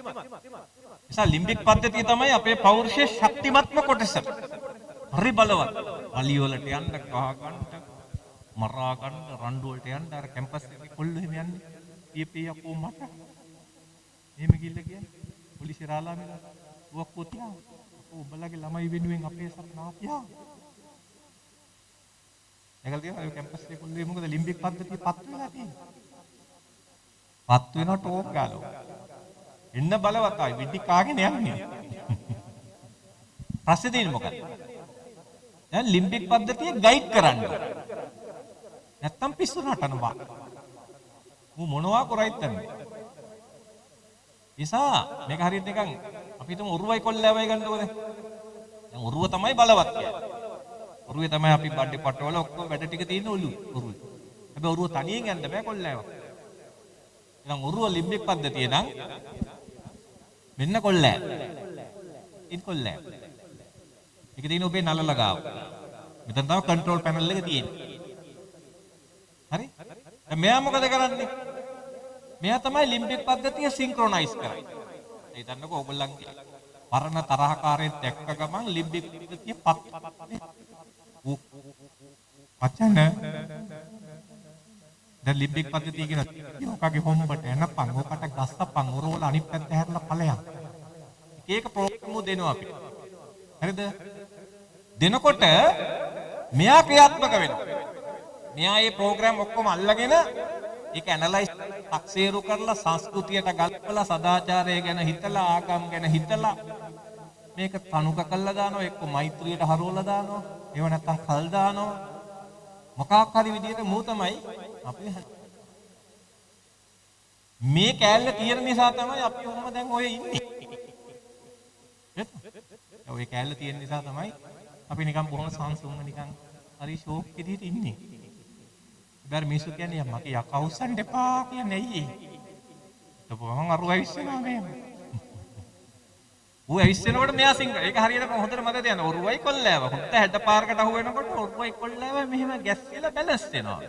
නිසා ලිම්බික් පද්ධතිය තමයි අපේ පෞරුෂයේ ශක්තිමත්ම කොටස. හරි බලවත්. අලිය වලට යන්න, කහ ගන්න, මරා ගන්න, රණ්ඩු වලට යන්න අර කැම්පස් එකේ කොල්ලෝ එහෙම යන්නේ. පීපී යකෝ මට. එහෙම ගිල්ල කියන්නේ. පොලිසිය රාලා මෙලා. ඔක්කො තියා. ඔබලගේ ළමයි වෙනුවෙන් අපේ සත්නාතියා. ඒකල් තියෙනවා ඒ කැම්පස් එකේ කොල්ලෝ මොකද ලිම්බික් පද්ධතිය පත් වෙලා තියෙන්නේ. පත් වෙනවා ටෝක් ගාලා. එන්න බලවතයි විදි කාගෙන යන්නේ. ප්‍රශ්නේ තියෙන්නේ මොකක්ද? දැන් ලිම්බික් පද්ධතිය ගයිඩ් කරන්න. නැත්තම් පිස්සු නටනවා. මු මොනවා කරයිද තන්නේ? නිසා මේක හරියට නිකන් අපි හිතමු ඔරුවයි කොල්ලෑවයි ගන්නකො දැන්. දැන් ඔරුව තමයි බලවත් කියන්නේ. ඔරුවේ තමයි අපි බඩේ පටවල ඔක්කොම වැඩ ටික තියෙන ඔරුවේ. හැබැයි ඔරුව තනියෙන් යන්න බෑ කොල්ලෑවක්. එහෙනම් ඔරුව ලිම්බික් පද්ධතිය නම් මෙන්න කොල්ලෑ. ඉන් කොල්ලෑ. ඒක තියෙන ඔබේ නලල ගාව. මෙතන තමයි කන්ට්‍රෝල් පැනල් එක තියෙන්නේ. හරි? දැන් මෙයා මොකද කරන්නේ? මෙයා තමයි ලිම්බික් පද්ධතිය සින්ක්‍රොනයිස් කරන්නේ. ඒ හිතන්නකෝ ඕගොල්ලන්ගේ පරණ තරහකාරයෙන් දැක්ක ගමන් ලිම්බික් පද්ධතිය පචන දැන් ලිම්බික් පද්ධතිය කියන යෝකාගේ හොම්බට එනපන් ඕකට ගස්සපන් ඔරවල අනිත් පැත්ත හැරලා ඵලයක්. එක ප්‍රෝග්‍රෑම් දෙනවා අපිට. හරිද? දෙනකොට මෙයා ක්‍රියාත්මක වෙනවා. මෙයා මේ ප්‍රෝග්‍රෑම් ඔක්කොම අල්ලගෙන ඒක ඇනලයිස් අක්සේරු කරලා සංස්කෘතියට ගල්පලා සදාචාරය ගැන හිතලා ආගම් ගැන හිතලා මේක තනුක කළා දානවා එක්ක මෛත්‍රියට හරවලා දානවා ඒව නැත්තම් කල් දානවා මොකක් හරි විදියට මූ තමයි අපි මේ කෑල්ල තියෙන නිසා තමයි අපි ඔහොම දැන් ඔය ඉන්නේ. ඔය කෑල්ල තියෙන නිසා තමයි අපි නිකන් බොහොම සංසුන්ව නිකන් හරි ෂෝක් විදිහට ඉන්නේ. ඉතින් මිනිස්සු කියන්නේ මගේ යකා උස්සන්න එපා කියන්නේ ඇයි ඒ? තපුවම අරුවයි ඉස්සනවා මේ. ඌ ඇවිස්සෙනකොට මෙයා සිංග. ඒක හරියට හොඳට මතක තියන්න. ඔරුවයි කොල්ලෑව. හොඳ හැඩ පාරකට අහු වෙනකොට ඔරුවයි කොල්ලෑව මෙහෙම ගැස්සෙලා බැලන්ස් වෙනවා.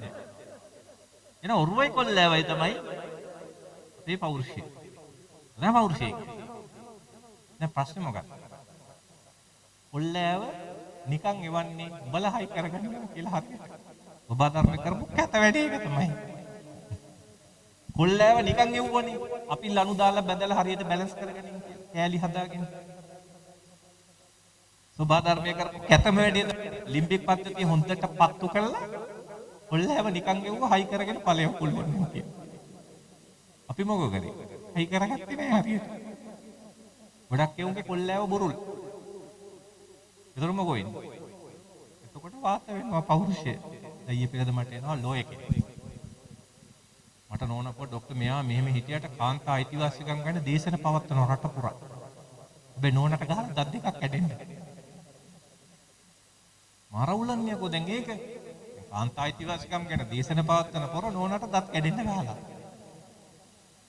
එන ඔරුවයි කොල්ලෑවයි තමයි මේ පෞරුෂය. නෑ පෞරුෂය. දැන් ප්‍රශ්නේ මොකක්ද? කොල්ලෑව නිකන් එවන්නේ උඹලා හයි කරගන්නවා කියලා හරියට. ඔබ ධර්ම කරපු කැත වැඩේ එක තමයි. කොල්ලෑව නිකන් එව්වනේ. අපි ලනු දාලා බැදලා හරියට බැලන්ස් කරගෙන ඉන්න කියලා. කෑලි හදාගෙන. සෝබා ධර්මයේ කරපු කැතම වැඩේ ලිම්බික් පද්ධතිය හොඳට පත්තු කරලා කොල්ලෑව නිකන් එව්ව හයි කරගෙන ඵලය පුළුවන් කියලා. අපි මොකෝ කරේ? හයි කරගත්තේ නෑ හරියට. ගොඩක් එවුන්ගේ කොල්ලෑව බොරුල්. ඒතර මොකෝ වෙන්නේ? එතකොට වාත වෙනවා පෞරුෂය. අයියේ පෙරද මට එනවා ලෝ එකේ. මට නෝනකෝ ડોක්ටර් මෙයා මෙහෙම හිටියට කාන්තා අයිතිවාසිකම් ගැන දේශන පවත්වන රට පුරා. හැබැයි නෝනට ගහලා දත් දෙකක් කැඩෙන්න. මාරවුලන්නේ කො දැන් ඒක. කාන්තා අයිතිවාසිකම් ගැන දේශන පවත්වන පොර නෝනට දත් කැඩෙන්න ගහලා.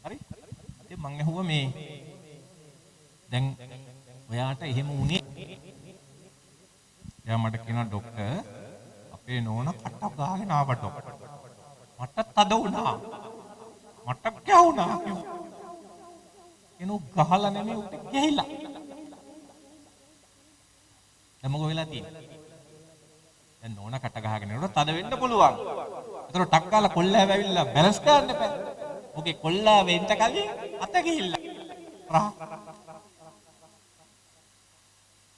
හරි? ඉතින් මං ඇහුවා මේ දැන් ඔයාට එහෙම වුණේ. එයා මට කියනවා ડોක්ටර් අපේ නෝන කට්ටක් ගහගෙන ආවා ડોක්ටර්. මට තද වුණා. මට ගැහුණා කිව්වා. එනු ගහලා නෙමෙයි උට ගැහිලා. දැන් මොකෝ වෙලා තියෙන්නේ? දැන් නෝනා කට ගහගෙන යනකොට තද වෙන්න පුළුවන්. ඒතර ටක් කාලා කොල්ලෑව ඇවිල්ලා බැලන්ස් ගන්න එපා. ඔගේ කොල්ලෑව එන්න කලින් අත ගිහිල්ලා.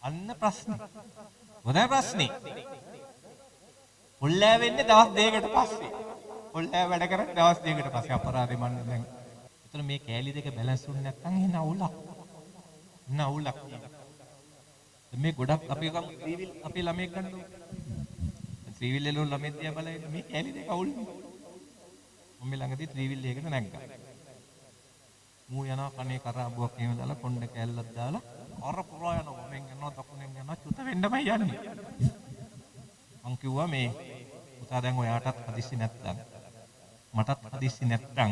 අන්න ප්‍රශ්නේ. මොකද ප්‍රශ්නේ? කොල්ලෑව වෙන්නේ දවස් දෙකකට පස්සේ. කොල්ලෑව වැඩ කරන්නේ දවස් දෙකකට පස්සේ අපරාධේ මන්න දැන්. ඒතර මේ කෑලි දෙක බැලන්ස් වුනේ නැත්නම් එන අවුලක්. එන අවුලක්. මේ ගොඩක් අපි ගමු ත්‍රිවිල් අපේ ළමයෙක් ගන්නකො. ත්‍රිවිල් වල ළමෙක් දිහා බලලා මේ කෑලි දෙක අවුල්නේ. මම ළඟදී ත්‍රිවිල් එකකට නැග්ගා. මූ යනවා කනේ කරාබුවක් එහෙම දාලා කොණ්ඩ කෑල්ලක් දාලා අර පුරා යනවා. මෙන් යනවා දකුණෙන් යනවා චුත වෙන්නමයි යන්නේ. මං කිව්වා මේ පුතා දැන් ඔයාටත් හදිස්සි නැත්තම් මටත් හදිස්සි නැත්තම්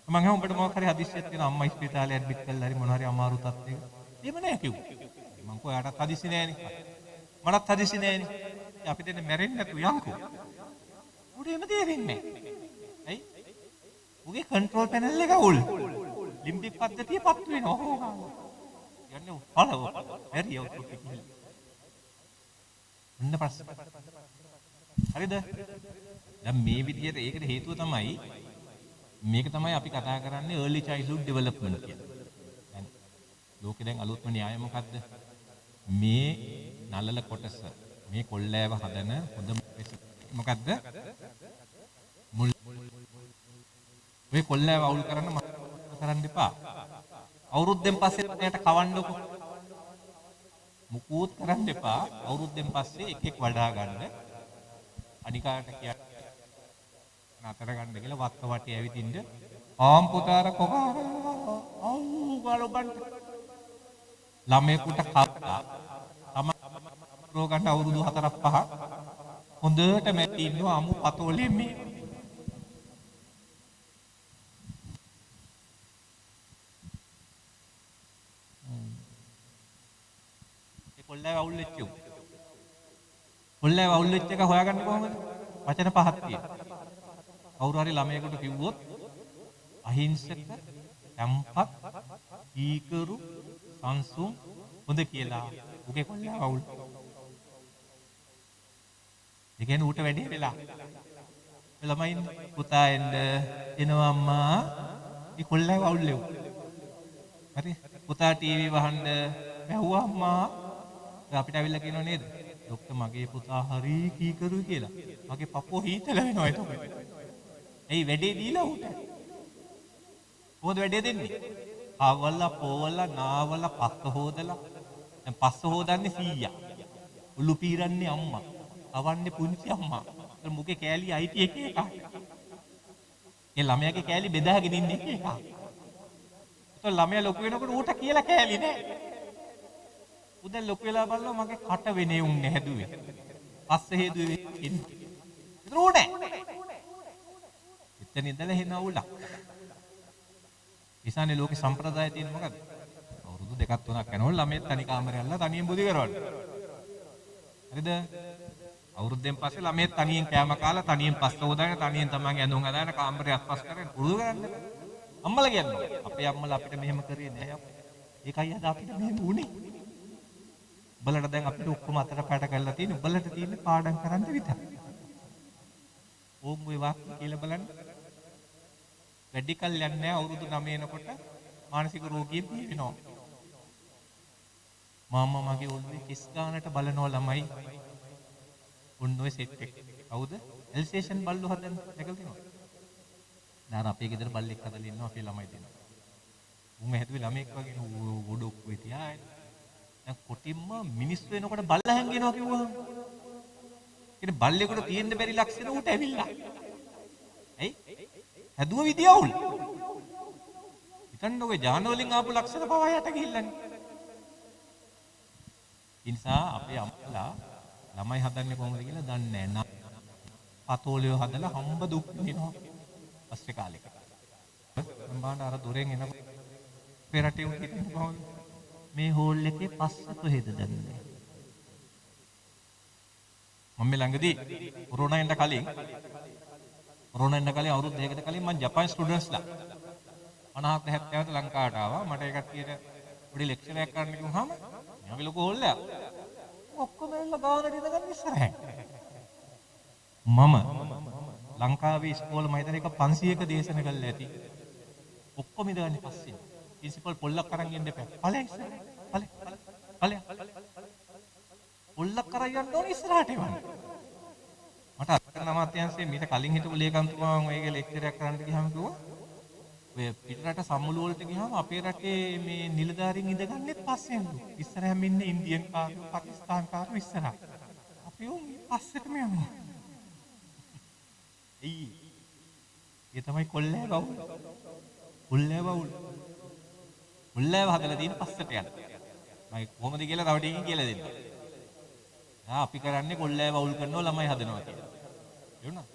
මම ගහ උඹට මොකක් හරි හදිස්සියක් තියෙන අම්මා ස්පිතාලේ ඇඩ්මිට් කරලා හරි මොන හරි අමාරු තත්ත්වයක එහෙම නෑ කිව්වා. මං කෝ ඔයාටත් හදිස්සි නෑනේ. මටත් හදිස්සි නෑනේ. අපි දෙන්න මැරෙන්නේ නැතු යන්කෝ. උඩ එහෙම තේරෙන්නේ නෑ. ඇයි? උගේ කන්ට්‍රෝල් පැනල් එක උල්. ලිම්බික් පද්ධතිය පත් වෙනවා. ඕක. යන්නේ පළව. හරි යවුත් කිව්වා. මොන ප්‍රශ්න? හරිද? දැන් මේ විදිහට ඒකට හේතුව තමයි මේක තමයි අපි කතා කරන්නේ early childhood development කියලා. දැන් ලෝකේ දැන් අලුත්ම න්‍යාය මොකද්ද? මේ නලල කොටස මේ කොල්ලෑව හදන හොඳම මොකද්ද? මුල් මේ කොල්ලෑව අවුල් කරන්න එපා. අවුරුද්දෙන් පස්සේ එයාට කවන්නකො. මුකුත් කරන්න එපා. අවුරුද්දෙන් පස්සේ එකෙක් වඩා ගන්න. අනිකාට කියන්න නතර ගන්න කියලා වත්ත වටේ ඇවිදින්න. ආම් පුතාර කොහා ආව් ගලබන් ළමයෙකුට කප්පා. ගන්න අවුරුදු 4-5 හොඳට මැටි ඉන්නවා අමු පතෝලේ මේ. ඒ කොල්ලෑව අවුල් වෙච්ච උ. කොල්ලෑව අවුල් වෙච්ච එක හොයාගන්නේ කොහොමද? වචන පහක් තියෙනවා. කවුරු හරි ළමයෙකුට කිව්වොත් අහිංසක, සම්පත්, ඊකරු, සංසුන් හොඳ කියලා උගේ කොල්ලෑව අවුල්. ඒ කියන්නේ ඌට වැඩි වෙලා. ළමයි පුතා එනවා අම්මා. ඒ කොල්ලෑව අවුල් ලෙව්. හරි පුතා ටීවී වහන්න බැව්වා අම්මා. අපිට අවිල්ල කියනව නේද? ડોක්ටර් මගේ පුතා හරි කීකරුයි කියලා. මගේ පපුව හීතල වෙනවා එතකොට. එයි වැඩේ දීලා ඌට. කොහොමද වැඩේ දෙන්නේ? ආවල්ලා පොවල්ලා නාවල්ලා පස්ස හොදලා. දැන් පස්ස හොදන්නේ 100. උළු පීරන්නේ අම්මා. අවන්නේ පුංචි අම්මා. මුගේ කෑලි අයිති එක එක. ඒ ළමයාගේ කෑලි බෙදාගෙන ඉන්නේ එක. ඒතකොට ළමයා ලොකු වෙනකොට ඌට කියලා කෑලි නෑ. ඌ දැන් ලොකු වෙලා බලනවා මගේ කට වෙනේ උන්නේ හැදුවේ. පස්සේ හේදුවේ ඉන්නේ. ඒතර ඌ නෑ. එතන ඉඳලා එන අවුලක්. ඉස්සන්නේ ලෝකේ සම්ප්‍රදාය තියෙන මොකද්ද? අවුරුදු 2ක් 3ක් යනකොට ළමයි තනි කාමරේ අල්ලලා තනියෙන් බුදි කරවන්න. හරිද? අවුරුද්දෙන් පස්සේ ළමයි තනියෙන් කෑම කාලා තනියෙන් පස්ස හොදාගෙන තනියෙන් තමන්ගේ ඇඳුම් හදාගෙන කාමරේ අස්පස් කරගෙන පුරුදු කරන්න. අම්මලා කියන්නේ. අපේ අම්මලා අපිට මෙහෙම කරේ නෑ අප්පා. ඒකයි අද අපිට මෙහෙම උනේ. උඹලට දැන් අපිට ඔක්කොම අතට පැට කරලා තියෙන උඹලට තියෙන්නේ පාඩම් කරන්න විතරයි. ඕම් ඔය වාක්‍ය කියලා බලන්න. වැඩි කල් යන්නේ නැහැ අවුරුදු 9 එනකොට මානසික රෝගියෙක් වෙනවා. මාමා මගේ ඔළුවේ කිස් ගන්නට බලනවා ළමයි. ඔන්න ඔය සෙට් එක. කවුද? එල්සේෂන් බල්ලෝ හදන්න දැකලා තියෙනවද? නාර අපේ ගෙදර බල්ලෙක් හදලා ඉන්නවා අපේ ළමයි දෙනවා. උන් හැදුවේ ළමෙක් වගේ ගොඩක් තියාගෙන. දැන් කොටින්ම මිනිස්සු වෙනකොට බල්ලා හැංගෙනවා කිව්වහම. ඉතින් බල්ලෙකුට තියෙන්න බැරි ලක්ෂණ උට ඇවිල්ලා. ඇයි? හැදුව විදිය අවුල්. හිතන්න ඔය ජාන වලින් ආපු ලක්ෂණ පවා යට ගිහිල්ලානේ. ඒ නිසා අපේ අම්මලා ළමයි හදන්නේ කොහොමද කියලා දන්නේ නැහැ. පතෝලිය හදලා හම්බ දුක් විඳිනවා. පස්සේ කාලෙක. මම බාන අර දොරෙන් එනකොට පෙරටේ උන් හිටින්නේ කොහොමද? මේ හෝල් එකේ පස්ස කොහෙද දන්නේ? මම ළඟදී කොරෝනා එන්න කලින් අවුරුදු දෙකකට කලින් මම ජපාන් ස්ටුඩන්ට්ස්ලා 50ක් 70කට ලංකාවට ආවා. මට ඒ කට්ටියට පොඩි ලෙක්චර් එකක් කරන්න කිව්වහම මගේ ලොකු හෝල් එකක්. ඔක්කොම එල්ල ගානට ඉඳගෙන ඉස්සරහින්. මම ලංකාවේ ඉස්කෝලේ මම හිතන එක 500ක දේශන කළා ඇති. ඔක්කොම ඉඳගන්නේ පස්සේ. ප්‍රින්සිපල් පොල්ලක් අරන් ඉන්න එපා. ඵලයක් ඉස්සරහ. ඵලයක්. පොල්ලක් අරන් යන්න ඕනේ ඉස්සරහට එවන්න. මට අත්කරන අමාත්‍යාංශයේ මීට කලින් හිටපු ලේකම්තුමා මම ඔයගේ ලෙක්චර් එකක් කරන්න ගියාම කිව්වා ඔය පිටරට සම්මුළු වලට ගියාම අපේ රටේ මේ නිලධාරීන් ඉඳගන්නෙත් පස්සෙන්ලු. ඉස්සරහම ඉන්නේ ඉන්දියන් කාරයෝ, පාකිස්තාන් කාරයෝ ඉස්සරහ. අපි උන් පස්සෙටම යනවා. ඒ තමයි කොල්ලෑ බවුල්. කොල්ලෑව හදලා තියෙන පස්සට යන්න. මම කොහොමද කියලා තව ටිකකින් කියලා දෙන්න. අපි කරන්නේ කොල්ලෑව වවුල් කරනවා ළමයි හදනවා කියලා. එවුණා.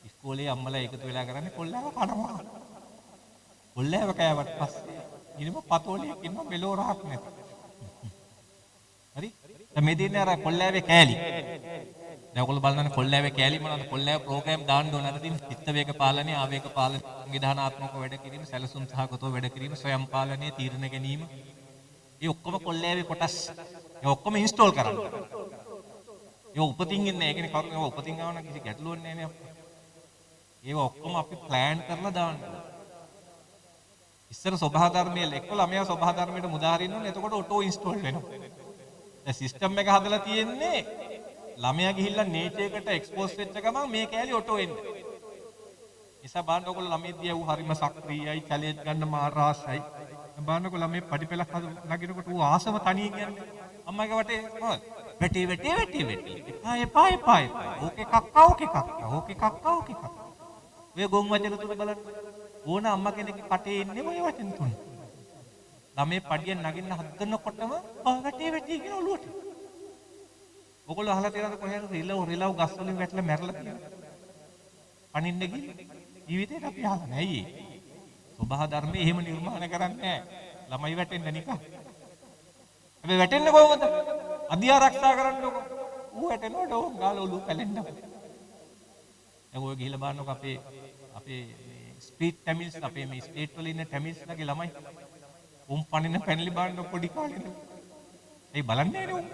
ඉස්කෝලේ අම්මලා එකතු වෙලා කරන්නේ කොල්ලෑව කනවා. කොල්ලෑව කෑවට පස්සේ ඉනිම පතෝලියක් ඉන්නවා මෙලෝ රහක් නැති. හරි? දැන් මේ දින්නේ අර කොල්ලෑවේ කෑලි. දැන් ඔයගොල්ලෝ බලන්න කොල්ලෑවේ කෑලි මොනවද? කොල්ලෑව ප්‍රෝග්‍රෑම් දාන්න ඕන අර තියෙන චිත්ත වේග පාලනය, ආවේග පාලනය, සංවිධානාත්මක වැඩ කිරීම, සැලසුම් සහගතව වැඩ කිරීම, ස්වයං පාලනය, තීරණ ගැනීම. මේ ඔක්කොම කොල්ලෑවේ කොටස්. ඒ ඔක්කොම ඉන්ස්ටෝල් කරන්න. ඒ උපතින් ඉන්නේ. ඒ කියන්නේ කවුරු ඒවා උපතින් ආවම කිසි ගැටලුවක් නැහැ නේ අප්පා. ඒවා ඔක්කොම අපි ප්ලෑන් කරලා දාන්න. ඉස්සර සබහා ධර්මයේ එක්ක ළමයා සබහා ධර්මයට මුදා හරින්න ඕනේ. එතකොට ඔටෝ ඉන්ස්ටෝල් වෙනවා. දැන් සිස්ටම් එක හදලා තියෙන්නේ ළමයා ගිහිල්ලා නේචර් එකට එක්ස්පෝස් වෙච්ච ගමන් මේ කෑලි ඔටෝ එන්නේ. නිසා බලන්න ඔයගොල්ලෝ ළමයිදී ඌ හරිම සක්‍රීයයි, චැලෙන්ජ් ගන්න මාරාසයි. බලන්නකො ළමයි පඩිපෙලක් නගිනකොට ඌ ආසම තනියෙන් යන්නේ. අම්මගේ වටේ මොකද? වැටි. එපා. ඕකේ කක්කා. ඔය ගොන් වචන තුන බලන්න. ඕන අම්මා කෙනෙක්ගේ කටේ ඉන්නේ ඔය වචන තුන. ළමයි පඩියෙන් නගින්න හදනකොටම වැටි කියන ඔළුවට. ඔයගොල්ලෝ අහලා තියෙනවද කොහෙද රිලව් ගස් වලින් වැටලා මැරලා තියෙනවා. අනින්න ගිහින් ජීවිතේට අපි අහලා නැහැ. සබහා ධර්මයේ එහෙම නිර්මාණය කරන්නේ නැහැ. ළමයි වැටෙන්න නිකන්. හැබැයි වැටෙන්නේ කොහොමද? අධි ආරක්ෂා කරන්නකො. ඌ වැටෙනකොට ඕම් ගාලා ඔළුව පැලෙන්න. දැන් ඔය ගිහිල්ලා බලන්නකො අපේ මේ ස්ට්‍රීට් ටැමිල්ස් අපේ මේ ස්ටේට් වල ඉන්න ටැමිල්ස්ලාගේ ළමයි. උන් පණින පැනලි බලන්න පොඩි කාලේ ඉඳන්. ඒ බලන්නේ නේ උන්.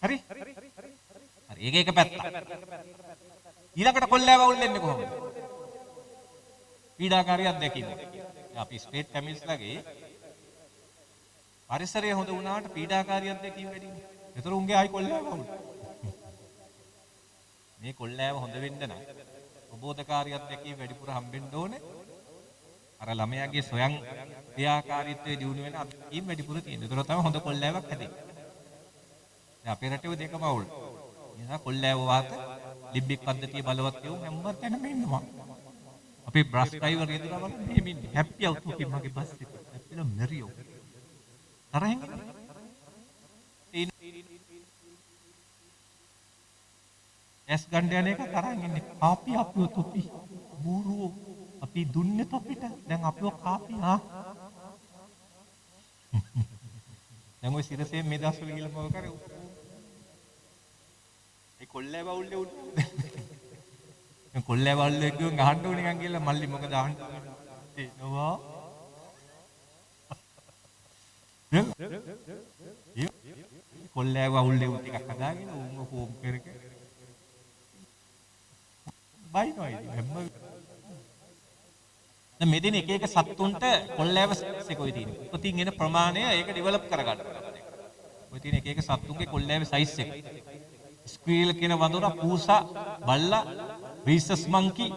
හරි? ඒක පැත්තක්. ඊළඟට කොල්ලෑව වුල් වෙන්නේ කොහොමද? පීඩාකාරී අත්දැකීම. අපි ස්ටේට් ටැමිල්ස්ලාගේ පරිසරය හොඳ වුණාට පීඩාකාරී අත්දැකීම් වැඩි වෙනවා. ඒතර උන්ගේ ආයි කොල්ලෑව වුල්. මේ කොල්ලෑව හොඳ වෙන්න නම් ප්‍රබෝධකාරී අත්දැකීම් වැඩිපුර හම්බෙන්න ඕනේ. අර ළමයාගේ සොයන් ක්‍රියාකාරීත්වයේ දියුණු වෙන අත්දැකීම් වැඩිපුර තියෙනවා. ඒතර තමයි හොඳ කොල්ලෑවක් හැදෙන්නේ. දැන් අපේ රටේ ඔය දෙකම අවුල්. ඒ නිසා කොල්ලෑව වාත ලිබ්බික් පද්ධතිය බලවත් කියමු හැමතැනම ඉන්නවා. අපේ බස් ඩ්‍රයිවර් රියදුරා බලන්න මෙහෙම ඉන්නේ. හැප්පි අවුට් එකේ මගේ බස් එක. හැප්පිලා මෙරියෝ. තරහින් ඇස් ගන්න යන එක තරහින් ඉන්නේ. කාපි අපිව තොපි. බූරුවෝ අපි දුන්නේ තොපිට. දැන් අපිව කාපි දැන් ඔය සිරසේ මේ දවස්වල ගිහලා මොකද කරේ? ඒ කොල්ලෑ බවුල්ලේ උන්නේ. දැන් කොල්ලෑ බවුල්ලේ ගියන් අහන්න ඕනේ නිකන් කියලා මල්ලි මොකද අහන්න එනවා. කොල්ලෑ බවුල්ලේ උත් ටිකක් හදාගෙන උන්ව ෆෝම් කරක බයි නෝ ඉතින් හැම දැන් මේ දින එක එක සත්තුන්ට කොල්ලෑව සෙකෝයි තියෙන්නේ. උපතින් එන ප්‍රමාණය ඒක ඩෙවලොප් කරගන්න ඕනේ. ඔය තියෙන එක එක සත්තුන්ගේ කොල්ලෑවේ සයිස් එක. ස්ක්වීල් කියන වඳුර, පූසා, බල්ලා, රීසස් මංකි,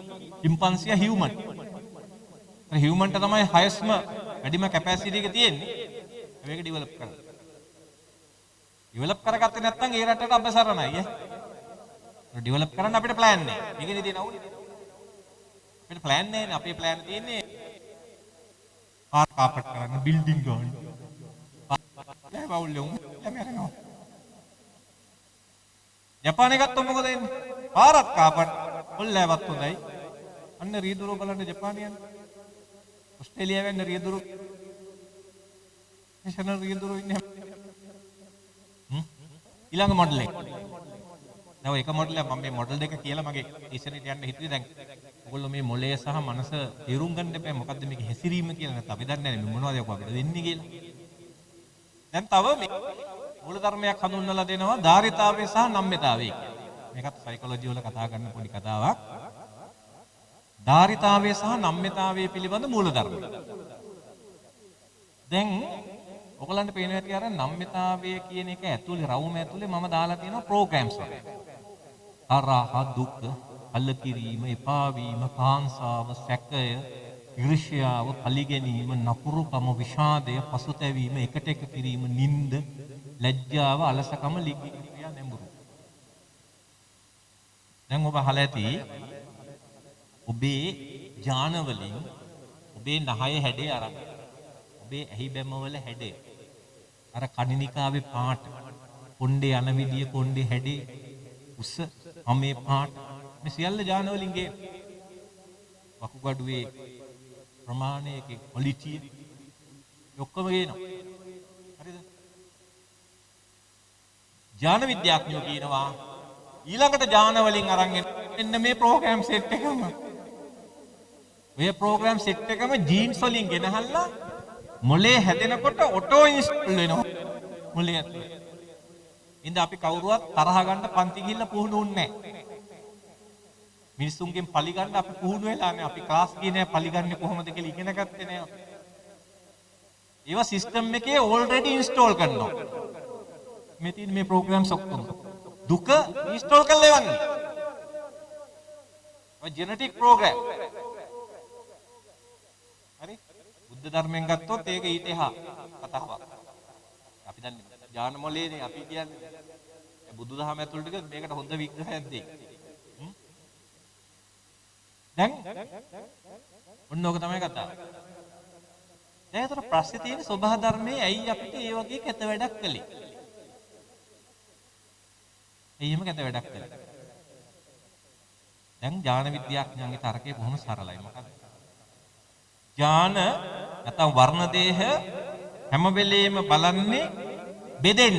චිම්පන්සියා, හියුමන්. අර හියුමන්ට තමයි හයස්ම වැඩිම කැපැසිටි එක තියෙන්නේ. මේක ඩෙවලොප් කරන්න. ඩෙවලොප් කරගත්තේ නැත්නම් ඒ රටට අබසරණයි ඈ. ඩෙවලොප් කරන්න අපිට ප්ලෑන් නැහැ. මේකනේ තියෙන අවුල. අපිට ප්ලෑන් නැහැ නේ. අපේ ප්ලෑන් තියෙන්නේ පාර කාපට් කරන්න, බිල්ඩින් ගන්න. ලෑ බවුල් උන් ලැමරනවා. ජපානයේ ගත්තොත් මොකද වෙන්නේ? පාරත් කාපට්, කොල්ලෑවත් හොඳයි. අන්න රියදුරෝ බලන්න ජපානියන්. ඕස්ට්‍රේලියාවෙන් වෙන්න රියදුරෝ. නැෂනල් රියදුරෝ ඉන්නේ. ඊළඟ මොඩල් එක. දැන් එක මොඩල් එක මම මේ මොඩල් දෙක කියලා මගේ ඉස්සරහට යන්න හිතුවේ දැන් ඔයගොල්ලෝ මේ මොලේ සහ මනස තේරුම් ගන්න එපා මොකද්ද මේක හැසිරීම කියලා නැත්නම් අපි දන්නේ නැහැ මොනවද ඔක අපිට දෙන්නේ කියලා. දැන් තව මේ මූල ධර්මයක් හඳුන්වලා දෙනවා ධාරිතාවය සහ නම්‍යතාවය කියලා. මේකත් සයිකොලොජි වල කතා කරන පොඩි කතාවක්. ධාරිතාවය සහ නම්‍යතාවය පිළිබඳ මූල ධර්ම. දැන් ඔයගලන්ට පේනවා ඇති අර නම්‍යතාවය කියන එක ඇතුලේ රවුම ඇතුලේ මම දාලා තියෙනවා ප්‍රෝග්‍රෑම්ස් වල. තරහ, දුක, අලකිරීම, එපා වීම, කාංසාව, සැකය, ඊර්ෂ්‍යාව, පලිගැනීම, නපුරුකම, විෂාදය, පසුතැවීම, එකට එක කිරීම, නිନ୍ଦ, ලැජ්ජාව, අලසකම, ලිංගික නැඹුරු. දැන් ඔබ අහලා ඇති ඔබේ ඥාන වලින් ඔබේ නහය හැඩය අරන් ඔබේ ඇහි බැම වල හැඩය අර කණිනිකාවේ පාට කොණ්ඩේ යන විදිය කොණ්ඩේ හැඩේ උස අමේ පාට මේ සියල්ල ඥාන වලින් ගේ වකුගඩුවේ ප්‍රමාණයේ ක්වොලිටි ඔක්කොම ගේනවා. හරිද? ඥාන විද්‍යාඥයෝ කියනවා ඊළඟට ඥාන වලින් අරන් එන්න මේ ප්‍රෝග්‍රෑම් සෙට් එකම. ඔය ප්‍රෝග්‍රෑම් සෙට් එකම ජීන්ස් වලින් ගෙනහල්ලා මොලේ හැදෙනකොට ඔටෝ ඉන්ස්ටෝල් වෙනවා. මොලේ ඇතුලේ. ඉතින් අපි කවුරුවත් තරහ ගන්න පන්ති ගිහිල්ලා පුහුණු වෙන්නේ නැහැ. මිනිස්සුන්ගෙන් පලි ගන්න අපි පුහුණු වෙලා නැහැ. අපි ක්ලාස් ගියේ නැහැ පලි ගන්න කොහොමද කියලා ඉගෙන ගත්තේ නැහැ. ඒවා සිස්ටම් එකේ ඕල්රෙඩි ඉන්ස්ටෝල් කරනවා. මේ තියෙන මේ ප්‍රෝග්‍රෑම්ස් ඔක්කොම දුක ඉන්ස්ටෝල් කරලා එවන්නේ. ඔය ජෙනටික් ප්‍රෝග්‍රෑම්. හරි? බුද්ධ ධර්මයෙන් ගත්තොත් ඒක ඊට එහා කතාවක්. අපි දන්නේ ඥාන මොලේනේ අපි කියන්නේ. ඒ බුදුදහම ඇතුළට ගියොත් මේකට හොඳ විග්‍රහයක් දෙයි. දැන් ඔන්න ඕක තමයි කතාව. දැන් ඒතර ප්‍රශ්නේ තියෙන්නේ සබහා ධර්මයේ ඇයි අපිට ඒ වගේ කැත වැඩක් කළේ? එයිම කැත වැඩක් කළේ. දැන් ඥාන විද්‍යාඥයන්ගේ තර්කය බොහොම සරලයි. මොකක්ද? ඥාන නැත්නම් වර්ණ දේහ හැම වෙලෙම බලන්නේ බෙදෙන්න.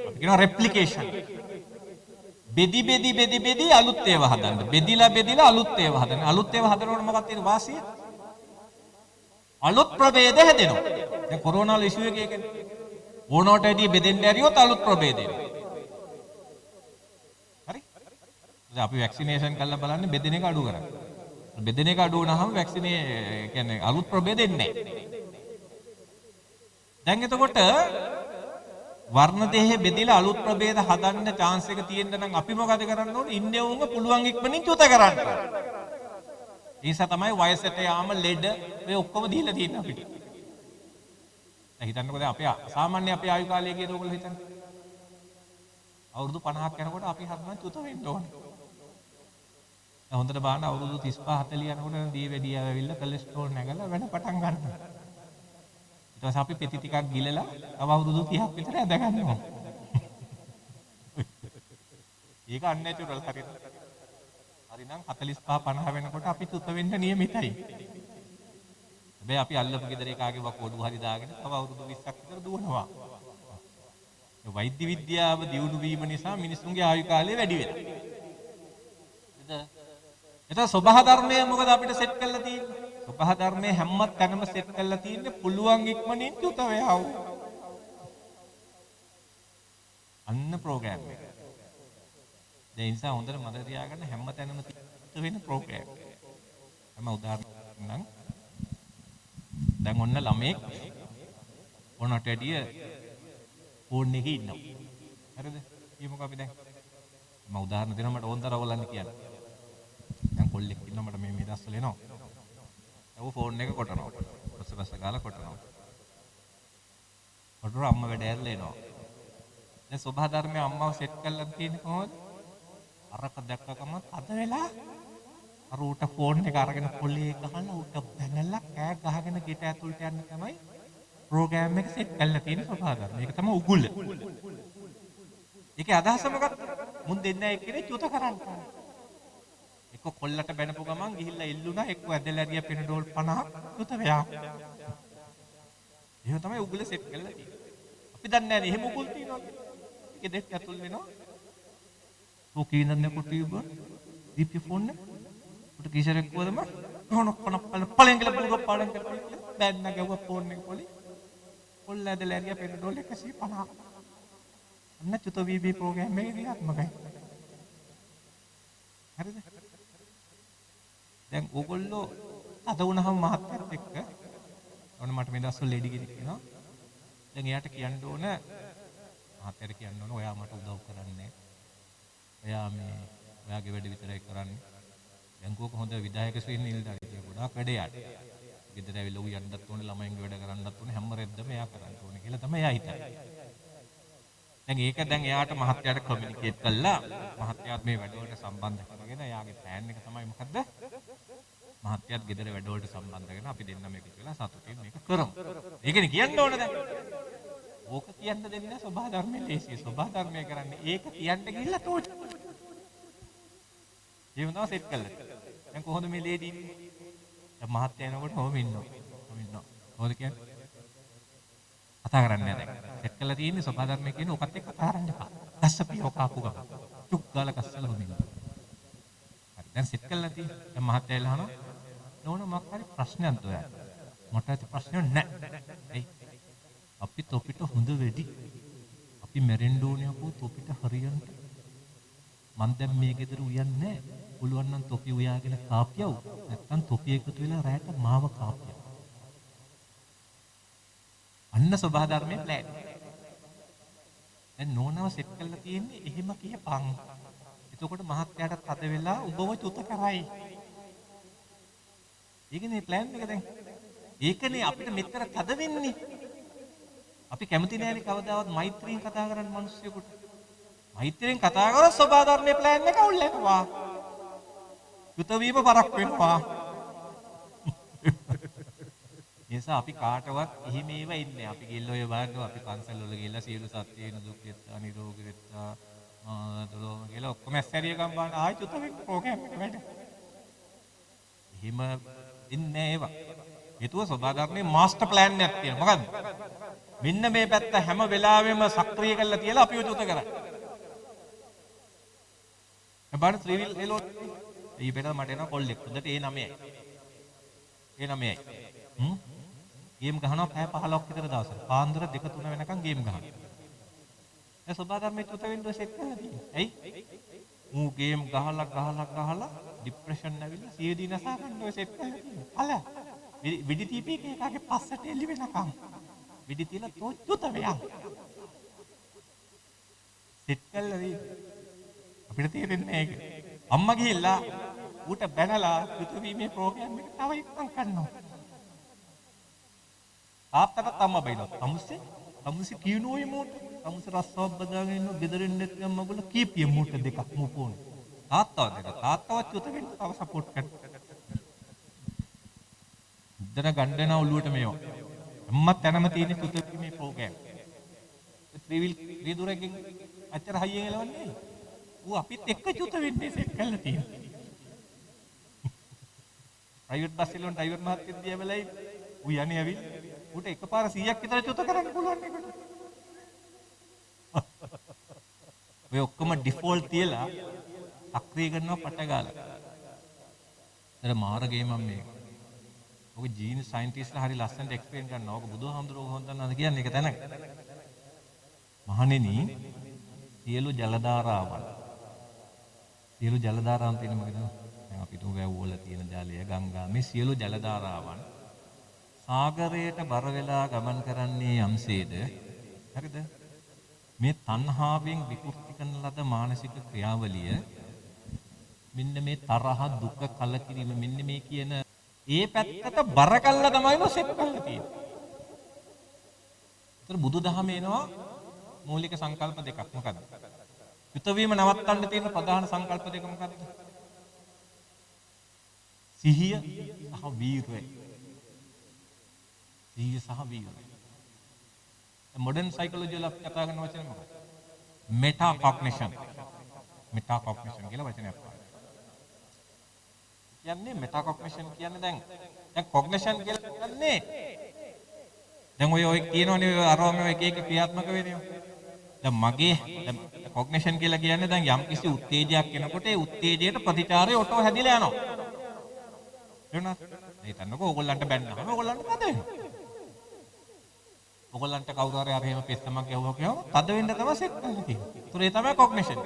අපි කියනවා රෙප්ලිකේෂන්. බෙදි අලුත් ඒවා හදන්න. බෙදිලා අලුත් ඒවා හදන්න. අලුත් ඒවා හදනකොට මොකක්ද තියෙන වාසිය? අලුත් ප්‍රභේද හැදෙනවා. දැන් කොරෝනා වල ඉෂුව එක ඒකනේ. ඕනෝට ඇදී බෙදෙන්න ඇරියොත් අලුත් ප්‍රභේද එනවා. හරි? දැන් අපි වැක්සිනේෂන් කරලා බලන්නේ බෙදෙන එක අඩු කරන්න. බෙදෙන එක අඩු වුණාම වැක්සිනේ කියන්නේ අලුත් ප්‍රභේද එන්නේ නැහැ. දැන් එතකොට වර්ණ දේහ බෙදලා අලුත් ප්‍රභේද හදන්න chance එක තියෙන්න නම් අපි මොකද කරන්න ඕනේ? ඉන්නේ උන්ව පුළුවන් ඉක්මනින් චුත කරන්න. ඒ නිසා තමයි වයසට යාම ලෙඩ මේ ඔක්කොම දීලා තියෙන්නේ අපිට. දැන් හිතන්නකෝ දැන් අපේ සාමාන්‍ය අපේ ආයු කාලය කියද ඔයගොල්ලෝ හිතන්නේ? අවුරුදු 50ක් යනකොට අපි හදන චුත වෙන්න ඕනේ. දැන් හොඳට බලන්න අවුරුදු 35 40 යනකොට දියවැඩිය ඇවිල්ලා කොලෙස්ටරෝල් නැගලා වෙන පටන් ගන්නවා. ඊට පස්සේ අපි පෙති ටිකක් ගිලලා තව අවුරුදු 30ක් විතර ඇද ගන්නවා. ඒක අන්නැචුරල් හරියට. හරිනම් 45 50 වෙනකොට අපි චුත වෙන්න නියමිතයි. හැබැයි අපි අල්ලපු ගෙදර එකාගේ වකෝඩු හරි දාගෙන තව අවුරුදු 20ක් විතර දුවනවා. ඒ වෛද්‍ය විද්‍යාව දියුණු වීම නිසා මිනිසුන්ගේ ආයු කාලය වැඩි වෙනවා. එතන සබහා ධර්මය මොකද අපිට සෙට් කරලා තියෙන්නේ? සබහා ධර්මයේ හැම තැනම සෙට් කරලා තියෙන්නේ පුළුවන් ඉක්මනින් චුත වෙයව. අන්න ප්‍රෝග්‍රෑම් එක. ඒ නිසා හොඳට මතක තියාගන්න හැම තැනම තියෙන වෙන ප්‍රෝග්‍රෑම්. හැම උදාහරණයක් නම් දැන් ඔන්න ළමෙක් ඕනට වැඩිය ෆෝන් එකේ ඉන්නවා. හරිද? කියමුකෝ අපි දැන්. මම උදාහරණ දෙනවා මට ඕන තරම් ඔයගලන්ට කියන්න. දැන් කොල්ලෙක් ඉන්නවා මට මේ දවස්වල එනවා. ඌ ෆෝන් එක කොටනවා. පස්ස ගාලා කොටනවා. කොටුර අම්මා වැඩ ඇරලා එනවා. දැන් සබහා ධර්මයේ අම්මව සෙට් කරලා තියෙන්නේ කොහොමද? අරක දැක්කකම අද වෙලා අර ඌට ෆෝන් එක අරගෙන පොලේ ගහලා ඌට බැනලා කෑ ගහගෙන ගෙට ඇතුළට යන්න තමයි ප්‍රෝග්‍රෑම් එක සෙට් කරලා තියෙන සබහා ධර්ම. මේක තමයි උගුල. ඒකේ අදහස මොකක්ද? මුන් දෙන්නයි එක්කනේ චුත කරන්න. එක්ක කොල්ලට බැනපු ගමන් ගිහිල්ලා ඉල්ලුණා එක්ක ඇදලා ඇරියා පෙනඩෝල් 50ක් චුත වෙයා. එහෙම තමයි උගුල සෙට් කරලා තියෙන්නේ. අපි දන්නේ නැහැ නේ එහෙම උගුල් තියනවාද? ඒකේ දෙක් ඇතුල් වෙනවා. तो कीनन्ने को ट्यूब दीप्य फोन ने उठ किसरे को दमा कोन कोन पलेंगे पूरा पलेंगे बैन ना गया फोन ने बोली बोल ले दे लेरिया पे डोले कसी पना अन्ना चुतो वीबी प्रोग्राम में दिया मगई हरे දැන් ඕගොල්ලෝ අද වුණාම මහත්යත් එක්ක ඔන්න මට මේ දවස්වල ලේඩි කෙනෙක් ඉන්නවා. දැන් එයාට කියන්න ඕන මහත්යට කියන්න ඕන ඔයා මට උදව් කරන්නේ. ඔයා මේ ඔයාගේ වැඩ විතරයි කරන්නේ. බැංකුවක හොඳ විධායක ශ්‍රේණි නිලධාරියෙක් ගොඩාක් වැඩ යාට. ගෙදර ඇවිල්ලා ඌ යන්නත් ඕනේ ළමයින්ගේ වැඩ කරන්නත් ඕනේ හැම රෙද්දම එයා කරන්න ඕනේ කියලා තමයි එයා හිතන්නේ. දැන් ඒක දැන් එයාට මහත්යට කොමියුනිකේට් කළා. මහත්යාත් මේ වැඩවලට සම්බන්ධ කරගෙන එයාගේ ප්ලෑන් එක තමයි මොකද්ද? මහත්යත් ගෙදර වැඩවලට සම්බන්ධ කරගෙන අපි දෙන්න මේක කියලා සතුටින් මේක කරමු. ඒකනේ කියන්න ඕන දැන්. ඕක කියන්න දෙන්නේ සබහා ධර්මයේ ලේසිය. සබහා ධර්මයේ කරන්නේ ඒක කියන්න ගිහිල්ලා තෝච. ඒ වුණා සෙට් කළා. දැන් කොහොමද මේ ලේඩි ඉන්නේ? දැන් මහත්ය එනකොට කොහොම ඉන්නවා? කොහොම ඉන්නවා? කොහොමද කියන්නේ? කතා කරන්නේ නැහැ දැන්. සෙට් කළා තියෙන්නේ සබහා ධර්මයේ කියන ඔකත් එක්ක කතා කරන්න එපා. දැස්සපියෝ කාපු ගම. චුක් ගාලා කස්සලා හොමින්න. හරි දැන් සෙට් කළා තියෙන්නේ. දැන් මහත්ය එළහනවා. නෝන මොකක් හරි ප්‍රශ්නයක්ද ඔයාලට? මට ඇති ප්‍රශ්නයක් නැහැ. එයි අපි තොපිට හොඳ වෙඩි. අපි මැරෙන්න ඕනේ අපෝ තොපිට හරියන්ට. මන් දැන් මේ ගෙදර උයන්නේ නැහැ. පුළුවන් නම් තොපි උයාගෙන කාපියව. නැත්තම් තොපි එකතු වෙලා රැයට මාව කාපියව. අන්න සබහා ධර්මයේ ප්ලෑන්. දැන් නෝනව සෙට් කරලා තියෙන්නේ එහෙම කියපන්. එතකොට මහත්යාට තද වෙලා උඹව චුත කරයි. ඒකනේ ප්ලෑන් එක දැන්. ඒකනේ අපිට මෙතර තද වෙන්නේ. අපි කැමති නෑනේ කවදාවත් මෛත්‍රියෙන් කතා කරන්න මිනිස්සුෙකුට. මෛත්‍රියෙන් කතා කරලා සබහා ධර්මයේ ප්ලෑන් එක අවුල් වෙනවා. චුත වීම පරක් වෙනවා. නිසා අපි කාටවත් එහෙම ඒව ඉන්නේ. අපි ගිල්ල ඔය බලන්න අපි පන්සල් වල ගිහලා සියලු සත්‍යයන් දුක් වෙත්තා නිරෝගී වෙත්තා දලෝම කියලා ඔක්කොම ඇස්සරිය ගම් බලන්න ආයි චුත වෙන්න ප්‍රෝග්‍රෑම් එක වැඩ. එහෙම ඉන්නේ ඒව. හේතුව සබහා ධර්මයේ මාස්ටර් ප්ලෑන් එකක් තියෙනවා. මොකද්ද? මෙන්න මේ පැත්ත හැම වෙලාවෙම සක්‍රිය කරලා තියලා අපිව චුත කරා. බලන්න ත්‍රිවිල් එලෝ ඊ පෙරද මට එනවා කොල්ලෙක්. හොඳට ඒ 9යි. ඒ 9යි. ගේම් ගහනවා පැය 15ක් විතර දවසට. පාන්දර 2 3 වෙනකන් ගේම් ගහනවා. ඒ සබහා ධර්මයේ චුත වෙන්න සෙට් කරලා තියෙනවා. ඇයි? ඌ ගේම් ගහලා ડિප්‍රෙෂන් ඇවිල්ලා සිය දිනසා ගන්න ඔය සෙට් කරලා තියෙනවා. අල විඩි ටීපී එකේ පස්සට එළි වෙනකන්. විඩි තියලා තොච්චුත වෙයන්. සෙට් කළා නේ. අපිට තේරෙන්නේ ඒක. අම්මා ගිහිල්ලා ඌට බැනලා චුත වීමේ ප්‍රෝග්‍රෑම් එක තව එකක් කරනවා. තාත්තට අම්මා බයිනවා. අමුසේ කියනෝයි මෝට. අමුසේ රස්සාවක් බදාගෙන ඉන්න ගෙදරින් නැත්නම් මගුල කීපිය මෝට දෙකක් මෝපෝන. තාත්තවත් දෙන්න. තාත්තවත් චුත වෙන්න තව සපෝට් කරන්න. ඉතන ගණ්ඩන ඔළුවට මේවා. අම්මත් තැනම තියෙන චුත වීමේ ප්‍රෝග්‍රෑම්. ත්‍රිදුරකින් අච්චර හයියෙන් එලවන්නේ. ඌ අපිත් එක්ක චුත වෙන්නේ සෙට් කරලා තියෙනවා. ප්‍රයිවට් බස් වලින් ඩ්‍රයිවර් මහත්තයෙක් දිහා බලයි ඌ යන්නේ ඇවිත් ඌට එකපාර 100ක් විතර චුත කරන්න පුළුවන් එකට. ඔය ඔක්කොම ඩිෆෝල්ට් තියලා සක්‍රිය කරනවා පට ගාලා. ඒතර මාර ගේමක් මේක. ඔක ජීන් සයන්ටිස්ට්ලා හරි ලස්සනට එක්ස්ප්ලেইন කරනවා. ඔක බුදුහාමුදුරුවෝ හොඳනවාද කියන්නේ ඒක තැනක. මහණෙනි සියලු ජල ධාරාවන් තියෙන මොකද? දැන් අපි තුන් වැව් වල තියෙන ජලය ගංගා මේ සියලු ජල ධාරාවන් සාගරයට බර වෙලා ගමන් කරන්නේ යම්සේද හරිද? මේ තණ්හාවෙන් විකෘති කරන ලද මානසික ක්‍රියාවලිය මෙන්න මේ තරහ දුක කලකිරීම මෙන්න මේ කියන ඒ පැත්තට බර කළා තමයි සෙට් කරලා තියෙන්නේ. ඒතර බුදුදහම එනවා මූලික සංකල්ප දෙකක් මොකද්ද? යුත වීම නවත්තන්න තියෙන ප්‍රධාන සංකල්ප දෙක මොකද්ද? සිහිය සහ වීරය. සිහිය සහ වීරය. මොඩර්න් සයිකොලොජි වල අපි කතා කරන වචනේ මොකක්ද? මෙටා කොග්නිෂන්. මෙටා කොග්නිෂන් කියලා වචනයක් කියන්නේ මෙටා කොග්නිෂන් කියන්නේ දැන් කොග්නිෂන් කියලා කියන්නේ දැන් ඔය කියනෝනේ අරවම එක එක ක්‍රියාත්මක වෙනවා. දැන් මගේ කොග්නිෂන් කියලා කියන්නේ දැන් යම් කිසි උත්තේජයක් එනකොට ඒ උත්තේජයට ප්‍රතිචාරය ඔටෝ හැදිලා යනවා. එනවා. හිතන්නකෝ ඕගොල්ලන්ට බැන්නාම ඕගොල්ලන්ට තද වෙනවා. ඕගොල්ලන්ට කවුරු හරි අර එහෙම පෙස්සමක් ගැහුවා කියවම තද වෙන්න තමයි සෙට් කරලා තියෙන්නේ. ඒතර ඒ තමයි කොග්නිෂන්.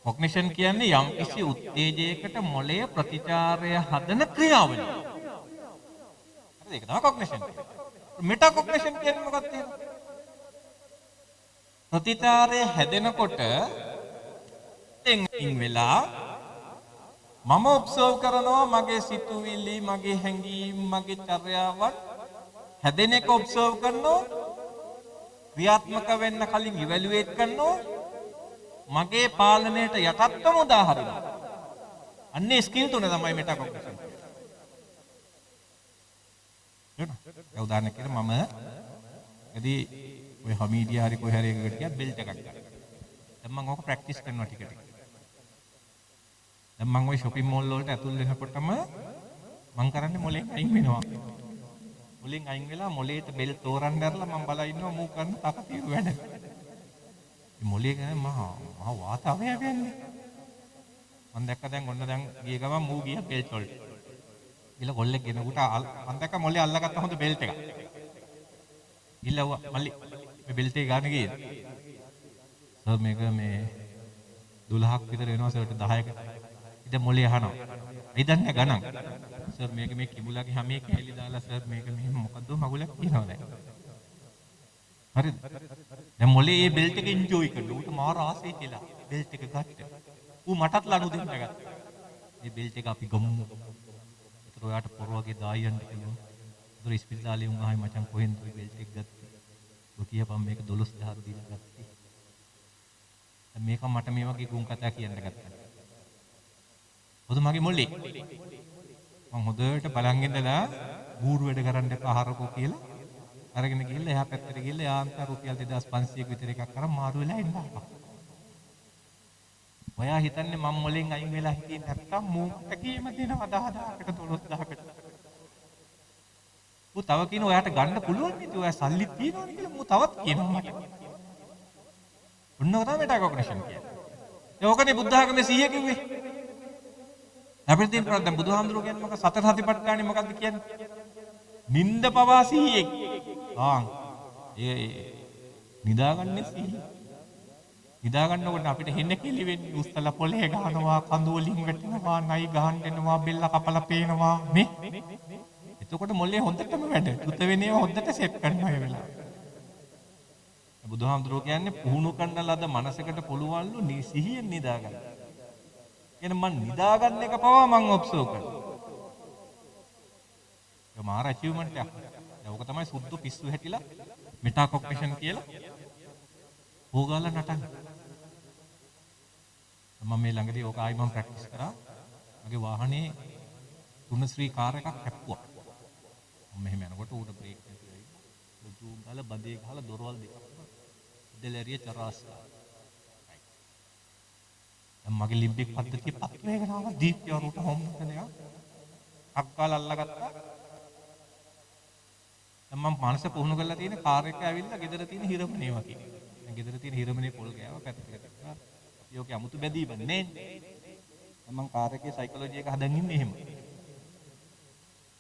කොග්නිෂන් කියන්නේ යම් කිසි උත්තේජයකට මොළයේ ප්‍රතිචාරය හදන ක්‍රියාවලිය. හරිද? ඒක තමයි කොග්නිෂන්. මෙටා කොග්නිෂන් කියන්නේ මොකක්ද? ප්‍රතිචාරය හැදෙනකොට එන් වෙලා මම ඔබ්සර්ව් කරනවා මගේ සිතුවිලි මගේ හැඟීම් මගේ චර්යාවන් හැදෙන එක ඔබ්සර්ව් කරනවා ක්‍රියාත්මක වෙන්න කලින් ඉවැලුවේට් කරනවා මගේ පාලනයට යටත්වම උදාහරිනවා. අන්නේ ස්කිල් තුන තමයි මෙටා කොග්නිෂන්. නේද? උදාහරණයක් කියලා මම එදී ඔය හමීඩියා හරි කොහේ හරි එකකට ගියා බෙල්ට් එකක් ගන්න. දැන් මම ඕක ප්‍රැක්ටිස් කරනවා ටික ටික. දැන් මම ওই shopping mall වලට ඇතුල් වෙනකොටම මම කරන්නේ මොලෙන් අයින් වෙනවා. මොලෙන් අයින් වෙලා මොලේට බෙල් තෝරන්න ඇරලා මම බලා ඉන්නවා මූ කරන තකතිරු වැඩ. මේ මොලේ ගෑ මහා වාතාවය වෙන්නේ. මම දැක්ක දැන් ඔන්න දැන් ගිය ගමන් මූ ගියා බෙල්ට් වලට. ගිහලා කොල්ලෙක් ගෙනකොට මම දැක්ක මොලේ අල්ලගත්ත හොඳ බෙල්ට් එකක්. ගිහලා මල්ලි මේ බෙල්ට් එක ගන්න ගියේ. සර් මේක මේ 12ක් විතර වෙනවා සර්ට 10කට. ඉතින් මොලේ අහනවා. "ඇයි දන්නේ ගණන්?" "සර් මේක මේ කිඹුලාගේ හැමේ කැලි දාලා සර් මේක මෙහෙම මොකද්ද මගුලක් කියනවා දැන්." හරිද? දැන් මොලේ මේ බෙල්ට් එක එන්ජොයි කරනවා. ඌට මාර ආසයි කියලා. බෙල්ට් එක ගත්තා. ඌ මටත් ලනු දෙන්න ගත්තා. මේ බෙල්ට් එක අපි ගමු. ඒතර ඔයාට පොර වගේ දායන්න පුළුවන්. ඒතර ඉස්පිරිතාලේ උන් ආයි මචං කොහෙන්ද ඔය බෙල්ට් එක ගත්තේ? ඔය කියපම් මේක 12000 දීලා ගත්තේ. දැන් මේක මට මේ වගේ ගුණ කතා කියන්න ගත්තා. මොකද මගේ මොලේ මම හොඳට බලන් ඉඳලා බූරු වැඩ කරන්න එපා හරකෝ කියලා අරගෙන ගිහිල්ලා එහා පැත්තට ගිහිල්ලා යාන්ත රුපියල් 2500ක විතර එකක් අරන් මාරු වෙලා එන්න ආවා. ඔයා හිතන්නේ මම මොලෙන් අයින් වෙලා හිටියේ නැත්තම් මූට කීම දෙනවා 10000කට 12000කට. ඌ තව කියන ඔයාට ගන්න පුළුවන් නේද? ඔයා සල්ලි තියනවනේ කියලා ඌ තවත් කියනවා මට. ඔන්න ඔතන මෙටා කොග්නිෂන් කියන්නේ. ඒ ඕකනේ බුද්ධ ආගමේ 100 කිව්වේ. අපිට තියෙන ප්‍රශ්න දැන් බුදුහාමුදුරුවෝ කියන්නේ මොකක්ද? සතර සතිපට්ඨානෙ මොකක්ද කියන්නේ? නිନ୍ଦ පවා 100ක්. ඒ නිදාගන්නේ 100. නිදා ගන්නකොට අපිට හෙන්න කෙලි වෙන්නේ උස්සලා පොලේ ගහනවා කඳු වලින් වැටෙනවා නයි ගහන්න එනවා බෙල්ල කපලා පේනවා මේ එතකොට මොලේ හොඳටම වැඩ චුත වෙනේව හොඳට සෙට් කරනවා ඒ වෙලාවට බුදුහාමුදුරුවෝ කියන්නේ පුහුණු කරන ලද මනසකට පුළුවන්ලු සිහියෙන් නිදා ගන්න. කියන්නේ මං නිදා ගන්න එක පවා මං ඔබ්සර්ව් කරනවා. ඒ මාර අචීව්මන්ට් එකක්. ඒක තමයි සුද්ධ පිස්සු හැටිලා මෙටා කොග්නිෂන් කියලා ඕගාලා නටන. මම මේ ළඟදී ඕක ආයි මම ප්‍රැක්ටිස් කරා. මගේ වාහනේ තුනශ්‍රී කාර් එකක් හැප්පුවා. මම මෙහෙම යනකොට ඌට බ්‍රේක් නැති වෙයි. ලොකු ගාලා බඳේ ගහලා දොරවල් දෙකක්ම දෙලරිය චරාස්ලා. දැන් මගේ ලිම්බික් පද්ධතිය පත් වේගෙන ආවා දීප්තිය වරුට හොම් කරනවා. අක්කාල අල්ලගත්තා. දැන් මම මානස පුහුණු කරලා තියෙන කාර් එක ඇවිල්ලා ගෙදර තියෙන හිරමනේ වගේ. දැන් ගෙදර තියෙන හිරමනේ පොල් ගෑවා පැත්තකට කරා. යෝකේ 아무තු බැදීම නේ. මම කාර් එකේ සයිකොලොජි එක හදන් ඉන්නේ එහෙම.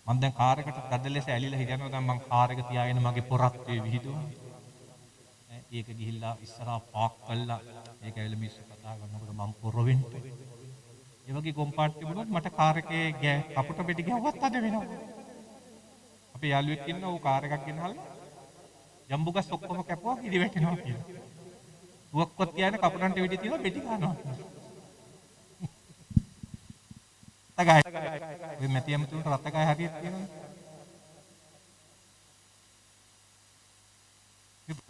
මම දැන් කාර් එකට තද ලෙස ඇලිලා හිටියනවා. දැන් මම කාර් එක තියාගෙන මගේ පොරක්කේ විහිදුවා. ඒක ගිහිල්ලා ඉස්සරහා පාක් කළා. ඒක ඇවිල්ලා මිනිස්සු කතා කරනකොට මම පොරවෙන්න. ඒ වගේ කොම්පාර්ට් තිබුණොත් මට කාර් එකේ කපුට පිටි ගහුවත් අද වෙනවා. අපේ යාළුවෙක් ඉන්නවා ඌ කාර් එකක් ගෙනහල්ලා ජම්බු ගස් ඔක්කොම කැපුවා ඉදි වැටෙනවා කියලා. රුවක්වත් තියාගෙන කපුටන්ට වෙඩි තියලා පිටි ගන්නවා. රතගාය. ඔය මැතියම් තුනට රතගාය හරියට තියෙනවා.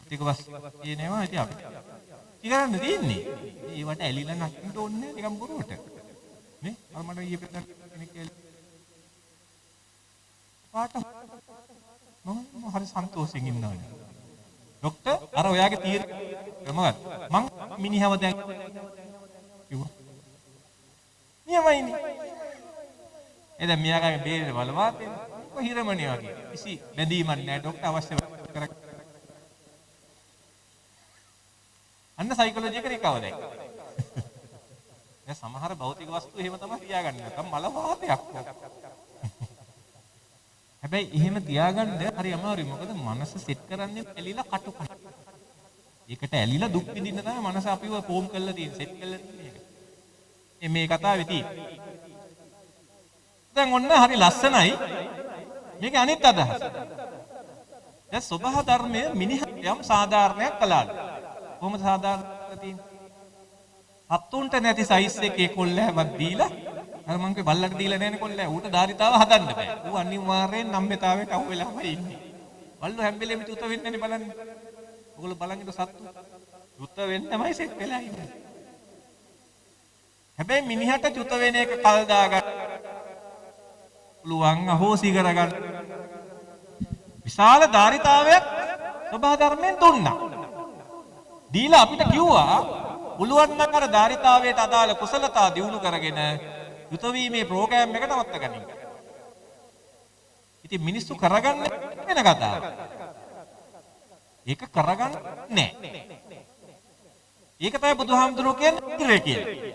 ටික වස් කියනවා ඉතින් අපි. ඉතින් තියෙන්නේ. ඒවට ඇලිලා නැක්කිට ඕනේ නිකන් බොරුවට. නේ? අර මට ඊයේ පෙරේද කෙනෙක් පාට මම හරි සන්තෝෂෙන් ඉන්නවනේ. ડોක්ටර් අර ඔයාගේ තීරණය මොකක්ද? මං මිනිහව දැන් කිව්වා. නියමයිනේ. එදා මියාගේ බේරේ බලවා තියෙන. කොහිරමණිය වගේ. කිසි බැඳීමක් නැහැ. ડોක්ටර් අවශ්‍ය කර අන්න සයිකොලොජි එක රිකවර් දැන්. දැන් සමහර භෞතික වස්තු එහෙම තමයි තියාගන්නේ. නැත්නම් මල වාතයක්. හැබැයි එහෙම තියාගන්න හරි අමාරුයි. මොකද මනස සෙට් කරන්නේ ඇලිලා කටු කටු. ඒකට ඇලිලා දුක් විඳින්න තමයි මනස අපිව ෆෝම් කරලා තියෙන්නේ, සෙට් කරලා තියෙන්නේ. මේ කතාවේ තියෙන්නේ. දැන් ඔන්න හරි ලස්සනයි. මේක අනිත් අදහස. දැන් සබහා ධර්මයේ මිනිහ යම් සාධාරණයක් කළාද? කොහොමද සාධාරණ තියෙන්නේ? හත්තුන්ට නැති සයිස් එකේ කොල්ලෑවක් දීලා අර මංගේ බල්ලට දීලා නැහැනේ කොල්ලෑ. ඌට ධාරිතාව හදන්න බෑ. ඌ අනිවාර්යෙන් නම්බෙතාවයට අහු වෙලාම ඉන්නේ. බල්ලෝ හැම වෙලේම චුත වෙන්නනේ බලන්නේ. ඔයගොල්ලෝ බලන් ඉන්න සත්තු. චුත වෙන්නමයි සෙට් වෙලා ඉන්නේ. හැබැයි මිනිහට චුත වෙන එක කල් දාගන්න පුළුවන් අහෝසි කරගන්න. විශාල ධාරිතාවයක් සබහා ධර්මයෙන් දුන්නා. දීලා අපිට කිව්වා පුළුවන් නම් අර ධාරිතාවයට අදාළ කුසලතා දියුණු කරගෙන යුත වීමේ ප්‍රෝග්‍රෑම් එක නවත්ත ගනින්න. ඉතින් මිනිස්සු කරගන්නේ වෙන කතාවක්. ඒක කරගන්නේ නැහැ. ඒක තමයි බුදුහාමුදුරුවෝ කියන්නේ ඉතිරේ කියලා.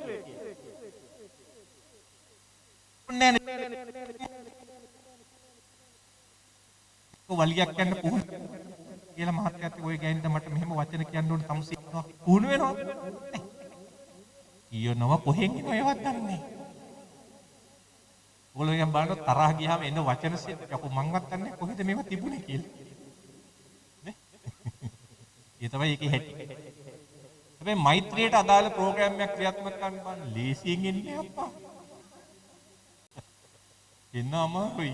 වලියක් යන්න පුහුණු කියලා මහත්යත් ඔය ගෑනිට මට මෙහෙම වචන කියන්න ඕන තමුසි පුහුණු වෙනවා. කියනවා කොහෙන් එනව ඒවත් දන්නේ. ඔයගොල්ලෝ යම් බලන්න තරහ ගියාම එන වචන සෙට් යකෝ මංවත් දන්නේ කොහෙද මේව තිබුණේ කියලා. නේ? ඒ තමයි ඒකේ හැටි. හැබැයි මෛත්‍රියට අදාළ ප්‍රෝග්‍රෑම් එකක් ක්‍රියාත්මක කරන්න බෑ. ලේසියෙන් එන්නේ අප්පා. එන්නමයි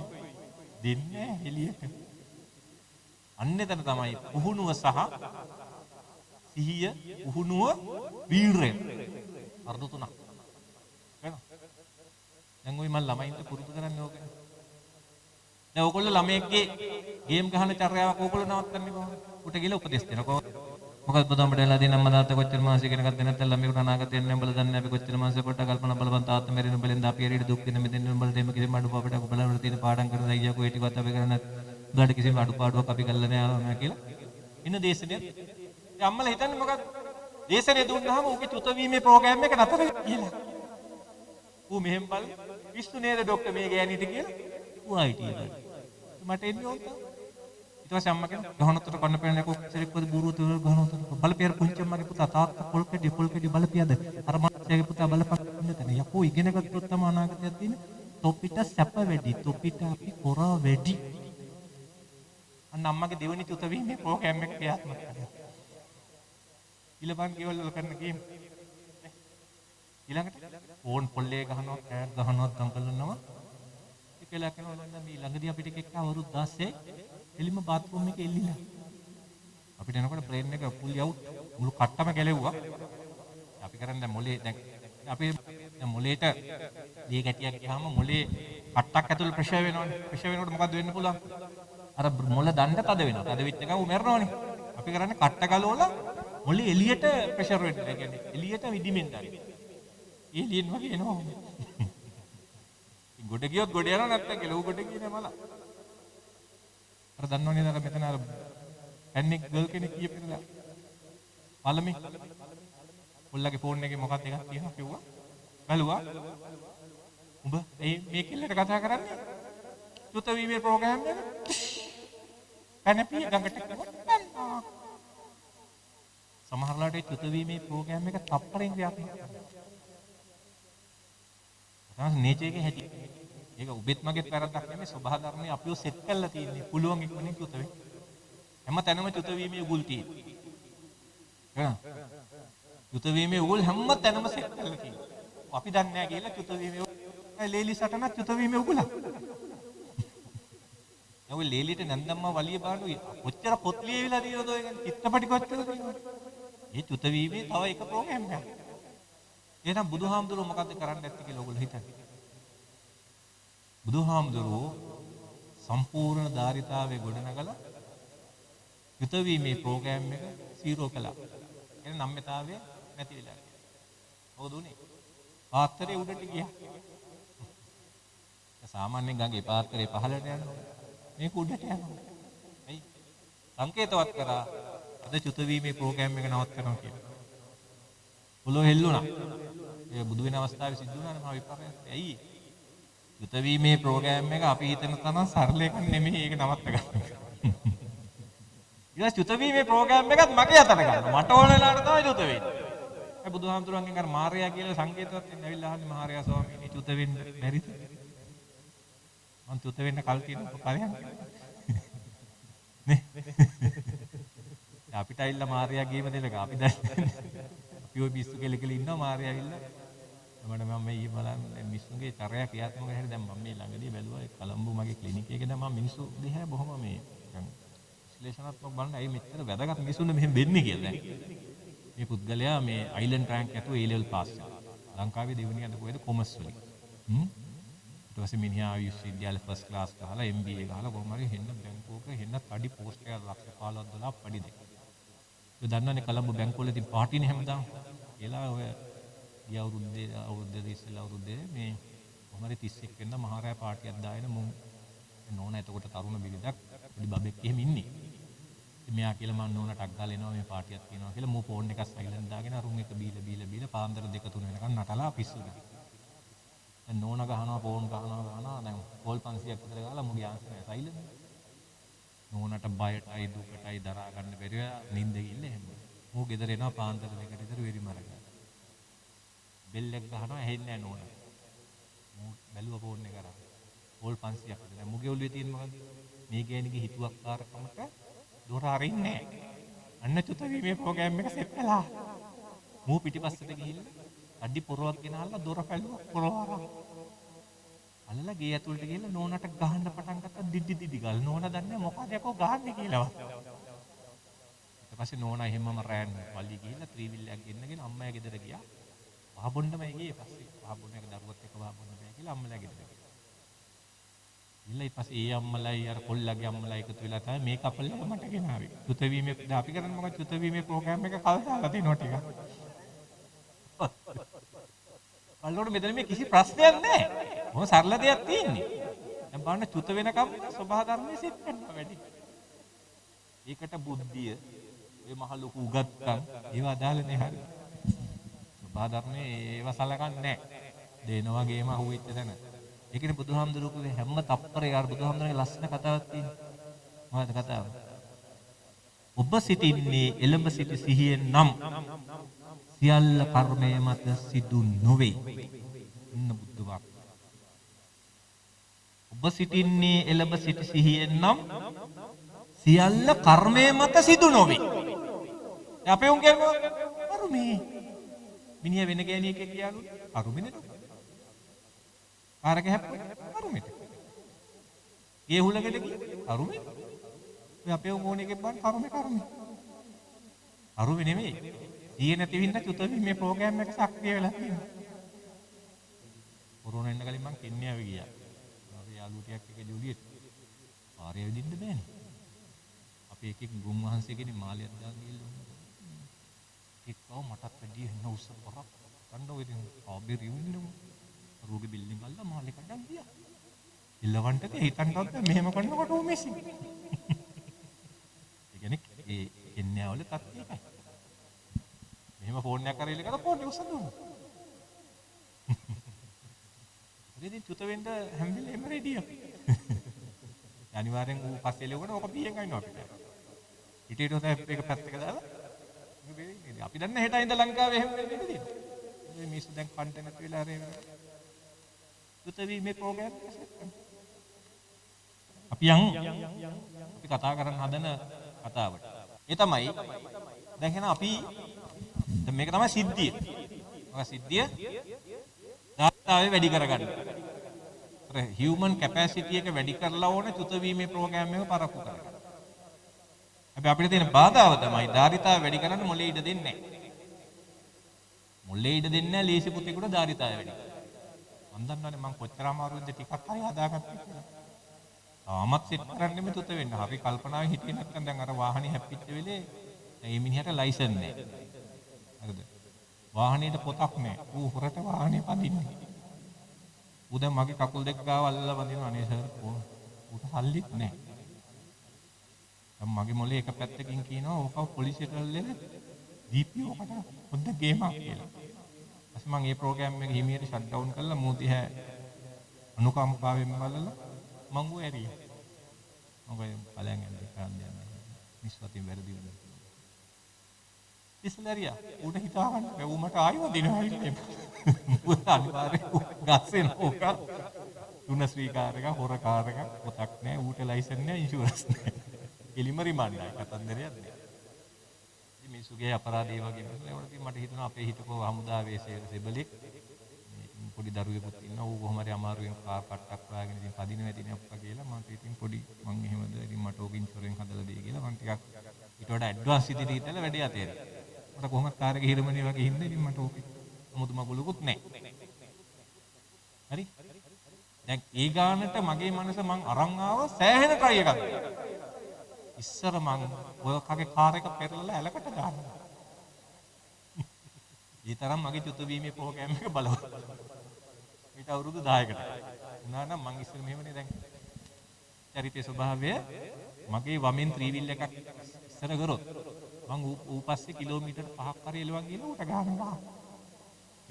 දෙන්නේ එළියට. අන්නේතන තමයි පුහුණුව සහ සිහිය, පුහුණුව, වීරය. අර්ධ තුනක්. නේද? දැන් ওই මම ළමයින්ට පුරුදු කරන්නේ ඕකනේ. දැන් ඕගොල්ලෝ ළමයෙක්ගේ ගේම් ගහන චර්යාවක් ඕගොල්ලෝ නවත්තන්නේ කොහොමද? උට ගිහලා උපදෙස් දෙනවා. මොකද බුදුන් වහන්සේලා දෙන අම්මා තාත්තා කොච්චර මාසෙ කෙනෙක්ද නැත්නම් ළමයෙකුට අනාගතේ යන්නේ උඹලා දන්නේ අපි කොච්චර මාසෙ පොඩ්ඩක් කල්පනා බලපන් තාත්තා මෙරින උඹලෙන් අපි ඇරියට දුක් දෙන මෙතෙන් උඹලා දෙම කිසිම අඩුපාඩුවක් අපිට උඹලා වල තියෙන පාඩම් කරන අයියා කොහෙ ටිකවත් අපි කරන්නේ උඹලට කිසිම අඩුපාඩුවක් අපි කරලා නෑ කියලා. ඉන්න දේශනේ. ඒ අම්මලා හිතන්නේ මොකක්ද? දේශනේ දුන්නාම ඌගේ චුත වීමේ ප්‍රෝග්‍රෑම් එක නතර කියලා. ඌ මෙහෙම බල විශ්තු නේද ડોක්ටර් මේ ගෑණිට කියලා. ඌ ආයිටි එක. මට එන්නේ ඕක. ඊට පස්සේ අම්මා කියන ගහනතර කන්න පෙන්නක කොච්චරක්වද බూరు තුර ගහනතර බලපියර පුංචි අම්මගේ පුතා තාත්තා පොල්කෙඩි බලපියද අර මාසයේ පුතා බලපක් ඉන්න තැන යකෝ ඉගෙන ගත්තොත් තමයි අනාගතයක් තියෙන්නේ. තොපිට සැප වැඩි තොපිට අපි කොරා වැඩි. අන්න අම්මගේ දෙවෙනි චුත වීමේ ප්‍රෝග්‍රෑම් එක ක්‍රියාත්මක කරනවා. ඊළඟට ගෙවල් වල කරන ගේම්. ඊළඟට ෆෝන් පොල්ලේ ගහනවා, කෑට් ගහනවා, දඟලනවා. ඒකලා කරනවා නම් මේ ළඟදී අපිට එක්ක අවුරුදු 16 එලිම බාත්රූම් එකේ එල්ලිලා. අපිට එනකොට බ්‍රේන් එක ෆුල් අවුට් මුළු කට්ටම ගැලෙව්වා. අපි කරන්නේ දැන් මොලේ දැන් අපි දැන් මොලේට දී ගැටියක් ගියාම මොලේ කට්ටක් ඇතුළේ ප්‍රෙෂර් වෙනවනේ. ප්‍රෙෂර් වෙනකොට මොකද්ද වෙන්න පුළුවන්? අර මොළ දණ්ඩ තද වෙනවා. තද වෙච්ච ගමන් මැරෙනවනේ. අපි කරන්නේ කට්ට ගලවලා මොලේ එළියට ප්‍රෙෂර් වෙන්න. ඒ කියන්නේ එළියට විදිමින් දාන්න. ඒ එළියෙන් වගේ එනවා. ගොඩ ගියොත් ගොඩ යනවා නැත්නම් කෙලව ගොඩ ගියේ නෑ මල. අර දන්නවනේ අර මෙතන අර පැනික් ගර්ල් කෙනෙක් කියපේද? පළමි. මුල්ලගේ ෆෝන් එකේ මොකක්ද එකක් තියෙනවා කිව්වා. බැලුවා. උඹ මේ කෙල්ලට කතා කරන්නේ? චුත වීමේ ප්‍රෝග්‍රෑම් එක. පැනපිය ගඟට ගියා. සමහරලාට ඒ චුත වීමේ ප්‍රෝග්‍රෑම් එක තප්පරෙන් ක්‍රියාත්මක කරනවා. තමයි නේචර් එකේ හැටි. ඒක උබෙත් මගෙත් වැරද්දක් නෙමෙයි සබහා ධර්මයේ අපිව සෙට් කරලා තියෙන්නේ. පුළුවන් ඉක්මනින් චුත වෙන්න. හැම තැනම චුත වීමේ උගුල් තියෙනවා. චුත වීමේ උගුල් හැම තැනම සෙට් කරලා තියෙනවා. අපි දන්නේ නැහැ කියලා චුත වීමේ ලේලි සටනක් චුත වීමේ උගුලක්. ඔය ලේලිට නන්දම්මා වලිය බානු කොච්චර පොත් ලියවිලා තියෙනවද ඔය ගැන චිත්‍රපටි කොච්චර තියෙනවද? මේ චුත වීමේ තව එක ප්‍රෝග්‍රෑම් එකක්. එහෙනම් බුදුහාමුදුරුවෝ මොකද්ද කරන්න ඇත්තේ කියලා ඔයගොල්ලෝ හිතන්නේ? බුදුහාමුදුරුවෝ සම්පූර්ණ ධාරිතාවේ ගොඩනගලා චුත වීමේ ප්‍රෝග්‍රෑම් එක සීරෝ කළා. එහෙනම් නම්‍යතාවය නැති වෙලා ගියා. මොකද උනේ? පාත්‍රයේ උඩට ගියා. සාමාන්‍යයෙන් ගඟේ පාත්‍රයේ පහළට යනවා. මේක උඩට යනවා. ඇයි? සංකේතවත් කරා අද චුත වීමේ ප්‍රෝග්‍රෑම් එක නවත්තනවා කියලා. පොළොව හෙල්ලුණා. ඒ බුදු වෙන අවස්ථාවේ සිද්ධ වුණානේ මහා විපර්යාසය. ඇයි? චුත වීමේ ප්‍රෝග්‍රෑම් එක අපි හිතන තරම් සරල එකක් නෙමෙයි ඒක නවත්ත ගන්න. ඊට චුත වීමේ ප්‍රෝග්‍රෑම් එකත් මගේ අතට ගන්න. මට ඕන වෙලාවට තමයි චුත වෙන්නේ. ඒ බුදුහාමුදුරන්ගෙන් අර මාර්යා කියලා සංකේතවත් වෙන්න ඇවිල්ලා අහන්නේ මාර්යා ස්වාමීනි චුත වෙන්න බැරිද? මං චුත වෙන්න කල් තියෙනවා පරයන්. නේ? අපිට ඇවිල්ලා මාර්යා ගේම දෙලක අපි දැන් අපි ওই පිස්සු කෙලකෙල ඉන්නවා මාර්යා ඇවිල්ලා මම මේ ඊ බලන්න මිනිස්සුන්ගේ චර්යා ක්‍රියාත්මක හැටි දැන් මම මේ ළඟදී බැලුවා ඒ කොළඹ මගේ ක්ලිනික් එකේ දැන් මම මිනිස්සු දිහා බොහොම මේ නිකන් විශ්ලේෂණාත්මක බලන්න ඇයි මෙච්චර වැදගත් මිනිස්සුන්ට මෙහෙම වෙන්නේ කියලා දැන් මේ පුද්ගලයා මේ අයිලන්ඩ් රෑන්ක් ඇතුව A level පාස් කරා ලංකාවේ දෙවෙනි අද කොහෙද කොමර්ස් වලින් ඊට පස්සේ මිනිහා විශ්වවිද්‍යාල ෆස්ට් ක්ලාස් ගහලා MBA ගහලා කොහොම හරි හෙන්න බැංකුවක හෙන්න පඩි පෝස්ට් එකක් ලක්ෂ 15 දොලාර් පඩි දෙක. ඒ දන්නවනේ කොළඹ බැංකුවල ඉතින් පාටිනේ හැමදාම කියලා ඔය ගිය අවුරුද්දේ ඉස්සෙල්ලා අවුරුද්දේ මේ කොහොම හරි 31 වෙනිදා මහාරය පාටියක් දාගෙන මුන් නෝනා එතකොට තරුණ බිරිඳක් පොඩි බබෙක් එහෙම ඉන්නේ. ඉතින් මෙයා කියලා මම නෝනාට අක් ගාලා එනවා මේ පාටියක් තියෙනවා කියලා මූ ෆෝන් එක සයිලන්ට් දාගෙන අරුන් එක බීලා පාන්දර 2-3 වෙනකන් නටලා පිස්සු ගහනවා. දැන් නෝනා ගහනවා ෆෝන් ගහනවා දැන් කෝල් 500ක් විතර ගාලා මුගේ ආන්සර් නැහැ සයිලන්ට්. නෝනාට බයටයි දුකටයි දරා ගන්න බැරිව නිින්ද ගිල්ල එහෙම. මූ ගෙදර එනවා පාන්දර 2කට විතර වෙරි මරගන්න. බෙල් එක ගහනවා ඇහෙන්නේ නැහැ නෝනා. මූ බැලුවා ෆෝන් එක කරා. කෝල් 500ක් විතර. දැන් මුගේ ඔළුවේ තියෙන මොකද්ද? මේ ගෑණිගේ හිතුවක්කාරකමට දොර අරින්නේ නැහැ. අන්න චුත වීමේ ප්‍රෝග්‍රෑම් එක සෙට් කළා. මූ පිටිපස්සට ගිහිල්ලා අඩි පොරවක් ගෙනල්ලා දොර පැලුවා පොරවරක්. අල්ලලා ගේ ඇතුළට ගිහිල්ලා නෝනාට ගහන්න පටන් ගත්තා දිඩි ගල්. නෝනා දන්නේ මොකද යකෝ ගහන්නේ කියලාවත්. ඊට පස්සේ නෝනා එහෙමම රෑන් වලි ගිහිල්ලා ත්‍රිවිල් එකක් ගෙන්නගෙන අම්මයා ගෙදර ගියා. වහබොන්නමයි ගියේ පස්සේ වහබොන්න එක දරුවත් එක්ක වහබොන්න බෑ කියලා අම්මලා ගෙදර ගියා. ඊළඟ ඊපස්සේ ඒ අම්මලයි අර කොල්ලගේ අම්මලා එකතු වෙලා තමයි මේ කපල් එක මට ගෙනාවේ. චුත වීමේ අපි කරන්නේ මොකක්ද චුත වීමේ ප්‍රෝග්‍රෑම් එක කල්දාලා තියෙනවා ටික. බලනකොට මෙතන මේ කිසි ප්‍රශ්නයක් නැහැ. මොකද සරල දෙයක් තියෙන්නේ. දැන් බලන්න චුත වෙනකම් සබහා ධර්මයේ සෙට් කරනවා වැඩි. ඒකට බුද්ධිය, ඒ මහ ලොකු උගත්කම් ඒව අදාළ නැහැ. සබහා ධර්මයේ ඒව සලකන්නේ නැහැ. දෙන වගේම අහුවෙච්ච තැන. ඒකනේ බුදුහාමුදුරුවෝ හැම තප්පරේ අර බුදුහාමුදුරන්ගේ ලස්සන කතාවක් තියෙනවා. මොකද කතාව? ඔබ සිටින්නේ එළඹ සිටි සිහියෙන් නම් සියල්ල කර්මය මත සිදු නොවේ. ඉන්න බුද්ධ වාක්‍ය. ඔබ සිටින්නේ එළඹ සිටි සිහියෙන් නම් සියල්ල කර්මය මත සිදු නොවේ. අපේ උන් කියනවා කර්මේ. මිනිහා වෙන ගෑණියෙක් කියලාලු කර්මෙනේ. කාරක හැප්පුවා කර්මෙට. ඒ හුලකට ගියේ කර්මෙ. ඔය අපේ උන් ඕනේ එකක් බලන්න කර්මෙ. කර්මෙ නෙමෙයි. ඊයේ නැති වින්න චුත වීමේ ප්‍රෝග්‍රෑම් එක සක්‍රිය වෙලා තියෙනවා. කොරෝනා එන්න කලින් මං කෙන්යාවේ ගියා. අපේ යාළුවෝ ටිකක් එක ජොලියට. පාරේ ඇවිදින්න බෑනේ. අපි එකෙක් ගුම් වහන්සේ කෙනෙක් මාලියක් දාන් ගිහලා එක්කව මටත් වැඩි එන්න උස්ස පරක් කණ්ඩෝ ඉතින් ආබේ රිවින්නම රෝගේ බිල්ඩින් ගල්ලා මාලේ කඩන් ගියා. ඉල්ලවන්ටද හිතන්නවත් මෙහෙම කරනකොට ඌ මිසින්. ඒ කියන්නේ ඒ කෙන්යාවල තත්ත්වය එකයි. මෙහෙම ෆෝන් එකක් කරලා ඉලකලා ෆෝන් එක උස්ස දුන්නා. ඉතින් චුත වෙන්න හැම වෙලේම රෙඩි අපි. අනිවාර්යෙන් ඌ පස්සේ එළවගෙන ඔක පීයෙන් ගන්නවා අපිට. හිටියට හොඳ එක පැත්තක දාලා අපි දන්න හෙට ඉඳ ලංකාවේ එහෙම වෙන්නේ නේද? මේ මිනිස්සු දැන් කන්ටෙන්ට් නැති වෙලා රේ. චුත වීමේ ප්‍රෝග්‍රෑම් එක සෙට් කරනවා. අපි කතා කරන්න හදන කතාවට. ඒ තමයි දැන් එහෙනම් අපි දැන් මේක තමයි සිද්ධිය. ඔය සිද්ධිය දාතාවේ වැඩි කරගන්න. අර හියුමන් කැපැසිටි එක වැඩි කරලා ඕන චුත වීමේ ප්‍රෝග්‍රෑම් එක පරක්කු කරගන්න. හැබැයි අපිට තියෙන බාධාව තමයි ධාරිතාව වැඩි කරන්න මොලේ ඉඩ දෙන්නේ නැහැ. මොලේ ඉඩ දෙන්නේ නැහැ ලේසි පුතේකට ධාරිතාව වැඩි කරන්න. මම දන්නවනේ මම කොච්චර අමාරුද ටිකක් හරි හදාගත්තා කියලා. තාමත් සෙට් කරන්නෙම තුත වෙන්න. හරි කල්පනාවෙන් හිටියේ නැත්නම් දැන් අර වාහනේ හැප්පිච්ච වෙලේ මේ මිනිහට ලයිසන් නැහැ. හරිද? වාහනේට පොතක් නැහැ. ඌ හොරට වාහනේ පදින්නේ. ඌ දැන් මගේ කකුල් දෙක ගාව අල්ලලා පදිනවා අනේ සර්. ඌට සල්ලිත් නැහැ. දැන් මගේ මොලේ එක පැත්තකින් කියනවා ඕකව පොලිසියට අල්ලගෙන දීපියෝ කට පොඩ්ඩ ගේමක් කියලා. ඊපස්සේ මම මේ ප්‍රෝග්‍රෑම් එක හිමියට ෂට් ඩවුන් කරලා මූ දිහා අනුකම්පාවෙන් බලලා මං ඌ ඇරියා. මම බලයන් යන්නේ කරන්නේ මිස්වතින් වැරදි වුණා. ඉස්ලරියා ඌට හිතා ගන්න බැ ඌ මට ආයෙ වදිනවා ඉන්නේ. ඌ අනිවාර්යෙන් ගස්සෙන ඕක. තුන ස්වීකාර එක හොර කාර් එක පොතක් නැහැ ඌට ලයිසන් නැහැ ඉන්ෂුරන්ස් නැහැ. එලිම රිමාන්ඩ් එකක් කතන්දරයක් නෑ. ඉතින් මිනිස්සුගේ අපරාධය වගේ නේද? ඒකට මට හිතුණා අපේ හිටපො හමුදාවේ සෙබලෙක් පොඩි දරුවෙකුත් ඉන්නවා. ඌ කොහොම හරි අමාරුවෙන් කාර් පට්ටක් හොයාගෙන ඉතින් පදිනවා ඇතිනේ අප්පා කියලා මට ඉතින් පොඩි මං එහෙමද ඉතින් මට ඕක ඉන්ෂුරන්ස් හදලා දෙයි කියලා මං ටිකක් ඊට වඩා ඇඩ්වාන්ස් ඉදිරියට හිටලා වැඩේ අතේරෙයි. මට කොහොමද කාර් එකේ හිරමනේ වගේ හින්දා ඉතින් මට ඕක 아무තු මගුලකුත් නැහැ. හරි? දැන් ඒ ගානට මගේ මනස මං අරන් ආව සෑහෙන try එකක්. ඉස්සර මං ඔය කගේ කාර් එක පෙරලලා ඇලකට දානවා. ඒ තරම් මගේ චුත වීමේ ප්‍රෝග්‍රෑම් එක බලවත්. ඊට අවුරුදු 10කට. උනා නම් මං ඉස්සර මෙහෙමනේ දැන් චරිතයේ ස්වභාවය මගේ වමෙන් ත්‍රිවිල් එකක් ඉස්සර කරොත් මං ඌ පස්සේ කිලෝමීටර් 5ක් හරි එලවන් ගිහලා ඌට ගහනවා.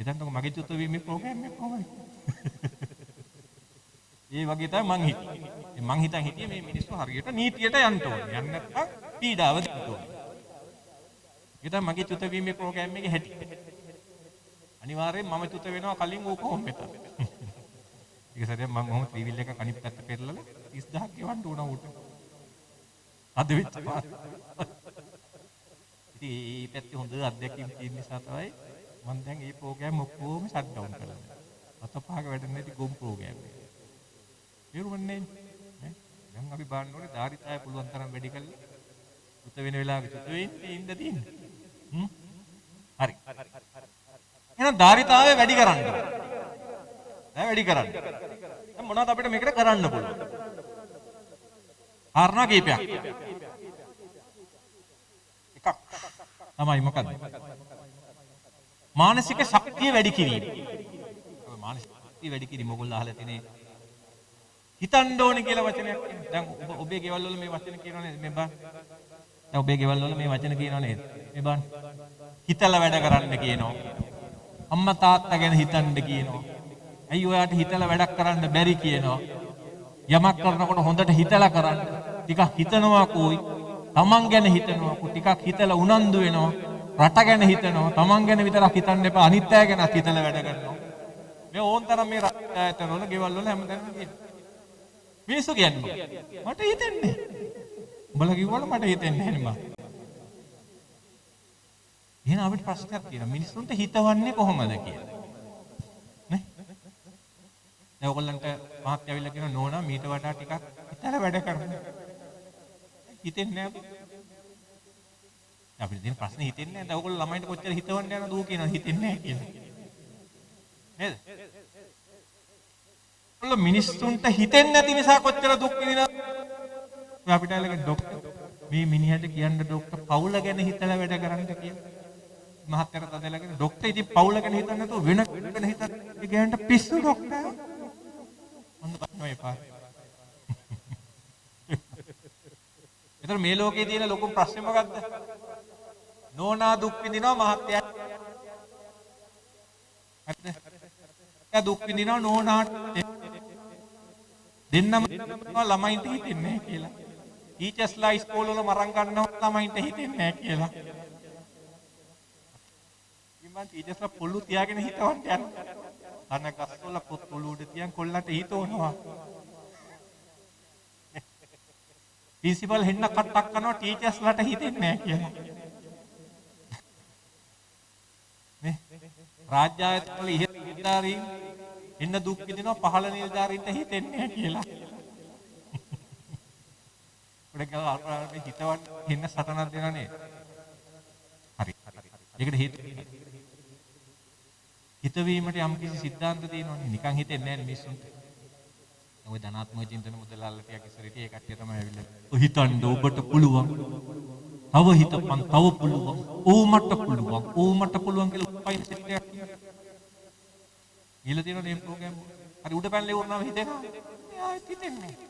ඉතින්තක මගේ චුත වීමේ ප්‍රෝග්‍රෑම් එක කොහොමද? ඒ වගේ තමයි මං හිටියේ. මං හිතන් හිටියේ මේ මිනිස්සු හරියට නීතියට යන්න ඕනේ. යන්න නැත්නම් පීඩාව දෙන්න ඕනේ. ඒක තමයි මගේ චුත වීමේ ප්‍රෝග්‍රෑම් එකේ හැටි. අනිවාර්යෙන් මම චුත වෙනවා කලින් ඌ කොහොම වෙතත්. ඒක සැරයක් මං ඔහොම ත්‍රිවිල් එක කණිත් පැත්ත පෙරලලා 30000ක් ගෙවන්න උනා ඌට. අද වෙච්ච පාර. ඉතින් මේ පැත්තේ හොඳ අත්දැකීම් තියෙන නිසා තමයි මම දැන් මේ ප්‍රෝග්‍රෑම් ඔක්කොම ෂට් ඩවුන් කරලා. අතපහක වැඩ නැති ගොම් ප්‍රෝග්‍රෑම් එක. ඉරුවන්නේ නේ දැන් අපි බලන්න ඕනේ ධාරිතාවය පුළුවන් තරම් වැඩි කරලා උත වෙන වෙලාවක චුත වෙන්නේ ඉඳ තියෙන්නේ හරි එහෙනම් ධාරිතාවය වැඩි කරන්න දැන් වැඩි කරන්න දැන් මොනවද අපිට මේකට කරන්න පුළුවන් කාරණා කීපයක් එකක් තමයි මොකද්ද මානසික ශක්තිය වැඩි කිරීම මානසික ශක්තිය වැඩි කිරීම මොකද අහලා තියෙන්නේ හිතන්න ඕනේ කියලා වචනයක් කියනවා. දැන් ඔබේ ගෙවල් වල මේ වචන කියනවා නේද? මේ බං. දැන් ඔබේ ගෙවල් වල මේ වචන කියනවා නේද? මේ බං. හිතලා වැඩ කරන්න කියනවා. අම්මා තාත්තා ගැන හිතන්න කියනවා. ඇයි ඔයාට හිතලා වැඩක් කරන්න බැරි කියනවා. යමක් කරනකොට හොඳට හිතලා කරන්න. ටිකක් හිතනවා කෝයි. තමන් ගැන හිතනවා කෝ ටිකක් හිතලා උනන්දු වෙනවා. රට ගැන හිතනවා. තමන් ගැන විතරක් හිතන්න එපා. අනිත් අය ගැනත් හිතලා වැඩ කරනවා. මේ ඕන්තරම් මේ රට ඇතන වල ගෙවල් වල හැමදාම කියනවා. මිනිස්සු කියන්නේ මට හිතෙන්නේ උඹලා කිව්වල මට හිතෙන්නේ නැහැ නේ මම. එහෙනම් අපිට ප්‍රශ්නයක් තියෙනවා මිනිස්සුන්ට හිතවන්නේ කොහොමද කියලා. නේ? දැන් ඔයගොල්ලන්ට මහත් ඇවිල්ලා කියනවා නෝනා මීට වඩා ටිකක් හිතලා වැඩ කරන්න. හිතෙන්නේ නැහැ අපිට තියෙන ප්‍රශ්නේ හිතෙන්නේ නැහැ. දැන් ඔයගොල්ලෝ ළමයින්ට කොච්චර හිතවන්න යනවද ඌ කියනවා හිතෙන්නේ නැහැ කියලා. නේද? ඔල්ල මිනිස්සුන්ට හිතෙන්නේ නැති නිසා කොච්චර දුක් විඳිනවද? අපිට ඇලගෙන ડોක්ටර් මේ මිනිහට කියන්න ડોක්ටර් පවුල ගැන හිතලා වැඩ කරන්න කියලා. මහත්තයාට තදලගෙන ડોක්ටර් ඉතින් පවුල ගැන හිතන්නේ නැතුව වෙන ගැන හිතන්නේ. ඒ ගෑනට පිස්සු ડોක්ටර්. මොන්න බන්නේ එපා. ඒතර මේ ලෝකේ තියෙන ලොකු ප්‍රශ්නේ මොකද්ද? නෝනා දුක් විඳිනවා මහත්තයා. හරිද? එයා දුක් විඳිනවා නෝනාට. දෙන්නම ළමයින්ට හිතෙන්නේ නැහැ කියලා. ටීචර්ස්ලා ඉස්කෝලේ වල මරන් ගන්නවා ළමයින්ට හිතෙන්නේ නැහැ කියලා. ඉතින් ටීචර්ස්ලා පොල්ලු තියාගෙන හිටවන්න යනවා. අන ගස්වල පොත් පොළු උඩ තියන් කොල්ලන්ට හිතවනවා. ප්‍රින්සිපල් හෙන්න කට්ටක් කරනවා ටීචර්ස්ලාට හිතෙන්නේ නැහැ කියලා. නේ රාජ්‍ය ආයතන වල ඉහළ නිලධාරීන් එන්න දුක් විඳිනවා පහළ නිලධාරීන්ට හිතෙන්නේ නැහැ කියලා. උඩ ගාව අපරාධේ හිතවන්න එන්න සටනක් දෙනවා නේද? හරි. ඒකට හේතුව හිතවීමට යම් කිසි සිද්ධාන්ත තියෙනවනේ. නිකන් හිතෙන්නේ නැහැ මිනිස්සුන්ට. ඔය ධනාත්මක චින්තන මුදලාල ටිකක් ඉස්සරහිට ඒ කට්ටිය තමයි ඇවිල්ලා. ඔය හිතන්න ඔබට පුළුවන්. තව හිතපන් තව පුළුවන්. ඕමට පුළුවන්. ඕමට පුළුවන් කියලා උපයින් සෙට් එකක් ගිහලා තියෙනවා මේ ප්‍රෝග්‍රෑම් එක. හරි උඩ පැනලා ඉවරනම හිතෙනවා. ආයෙත් හිතෙන්නේ නැහැ.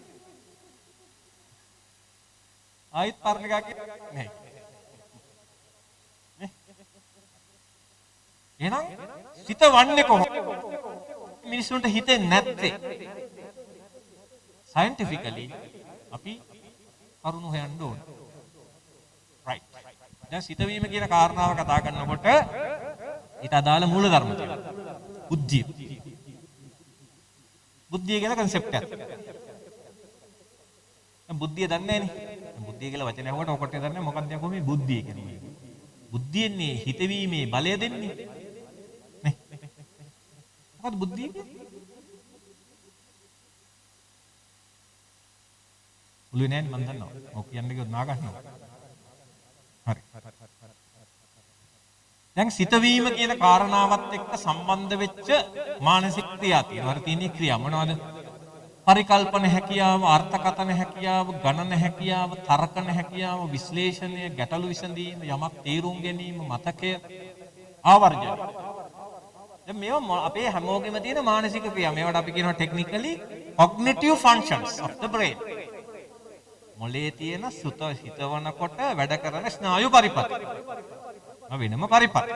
ආයෙත් පරණ එකක් නැහැ. නේ? එහෙනම් සිත වන්නේ කොහොමද? මිනිස්සුන්ට හිතෙන්නේ නැත්තේ. scientifically අපි කරුණු හොයන්න ඕන. right. දැන් සිත වීම කියන කාරණාව කතා කරනකොට ඊට අදාළ මූල ධර්ම තියෙනවා. බුද්ධිය. බුද්ධිය කියලා concept එකක්. දැන් බුද්ධිය දන්නේ නැහනේ. බුද්ධිය කියලා වචනය අහුවට ඔකට දන්නේ මොකක්ද යකෝ මේ බුද්ධිය කියන්නේ. බුද්ධියන්නේ හිතවීමේ බලය දෙන්නේ. නේ. මොකක්ද බුද්ධිය කියන්නේ? ඔළුවේ නෑනේ මම දන්නවා. ඔක කියන්නේ කිව්වොත් නා ගන්නවා. හරි. දැන් සිතවීම කියන කාරණාවත් එක්ක සම්බන්ධ වෙච්ච මානසික ක්‍රියා තියෙනවා. අර තියෙන ක්‍රියා මොනවද? පරිකල්පන හැකියාව, අර්ථකථන හැකියාව, ගණන හැකියාව, තර්කන හැකියාව, විශ්ලේෂණය, ගැටලු විසඳීම, යමක් තේරුම් ගැනීම, මතකය, ආවර්ජන. දැන් මේවා අපේ හැමෝගෙම තියෙන මානසික ක්‍රියා. මේවට අපි කියනවා technically cognitive functions of the brain. මොලේ තියෙන සුත හිතවනකොට වැඩ කරන ස්නායු පරිපථ. වෙනම පරිපථ.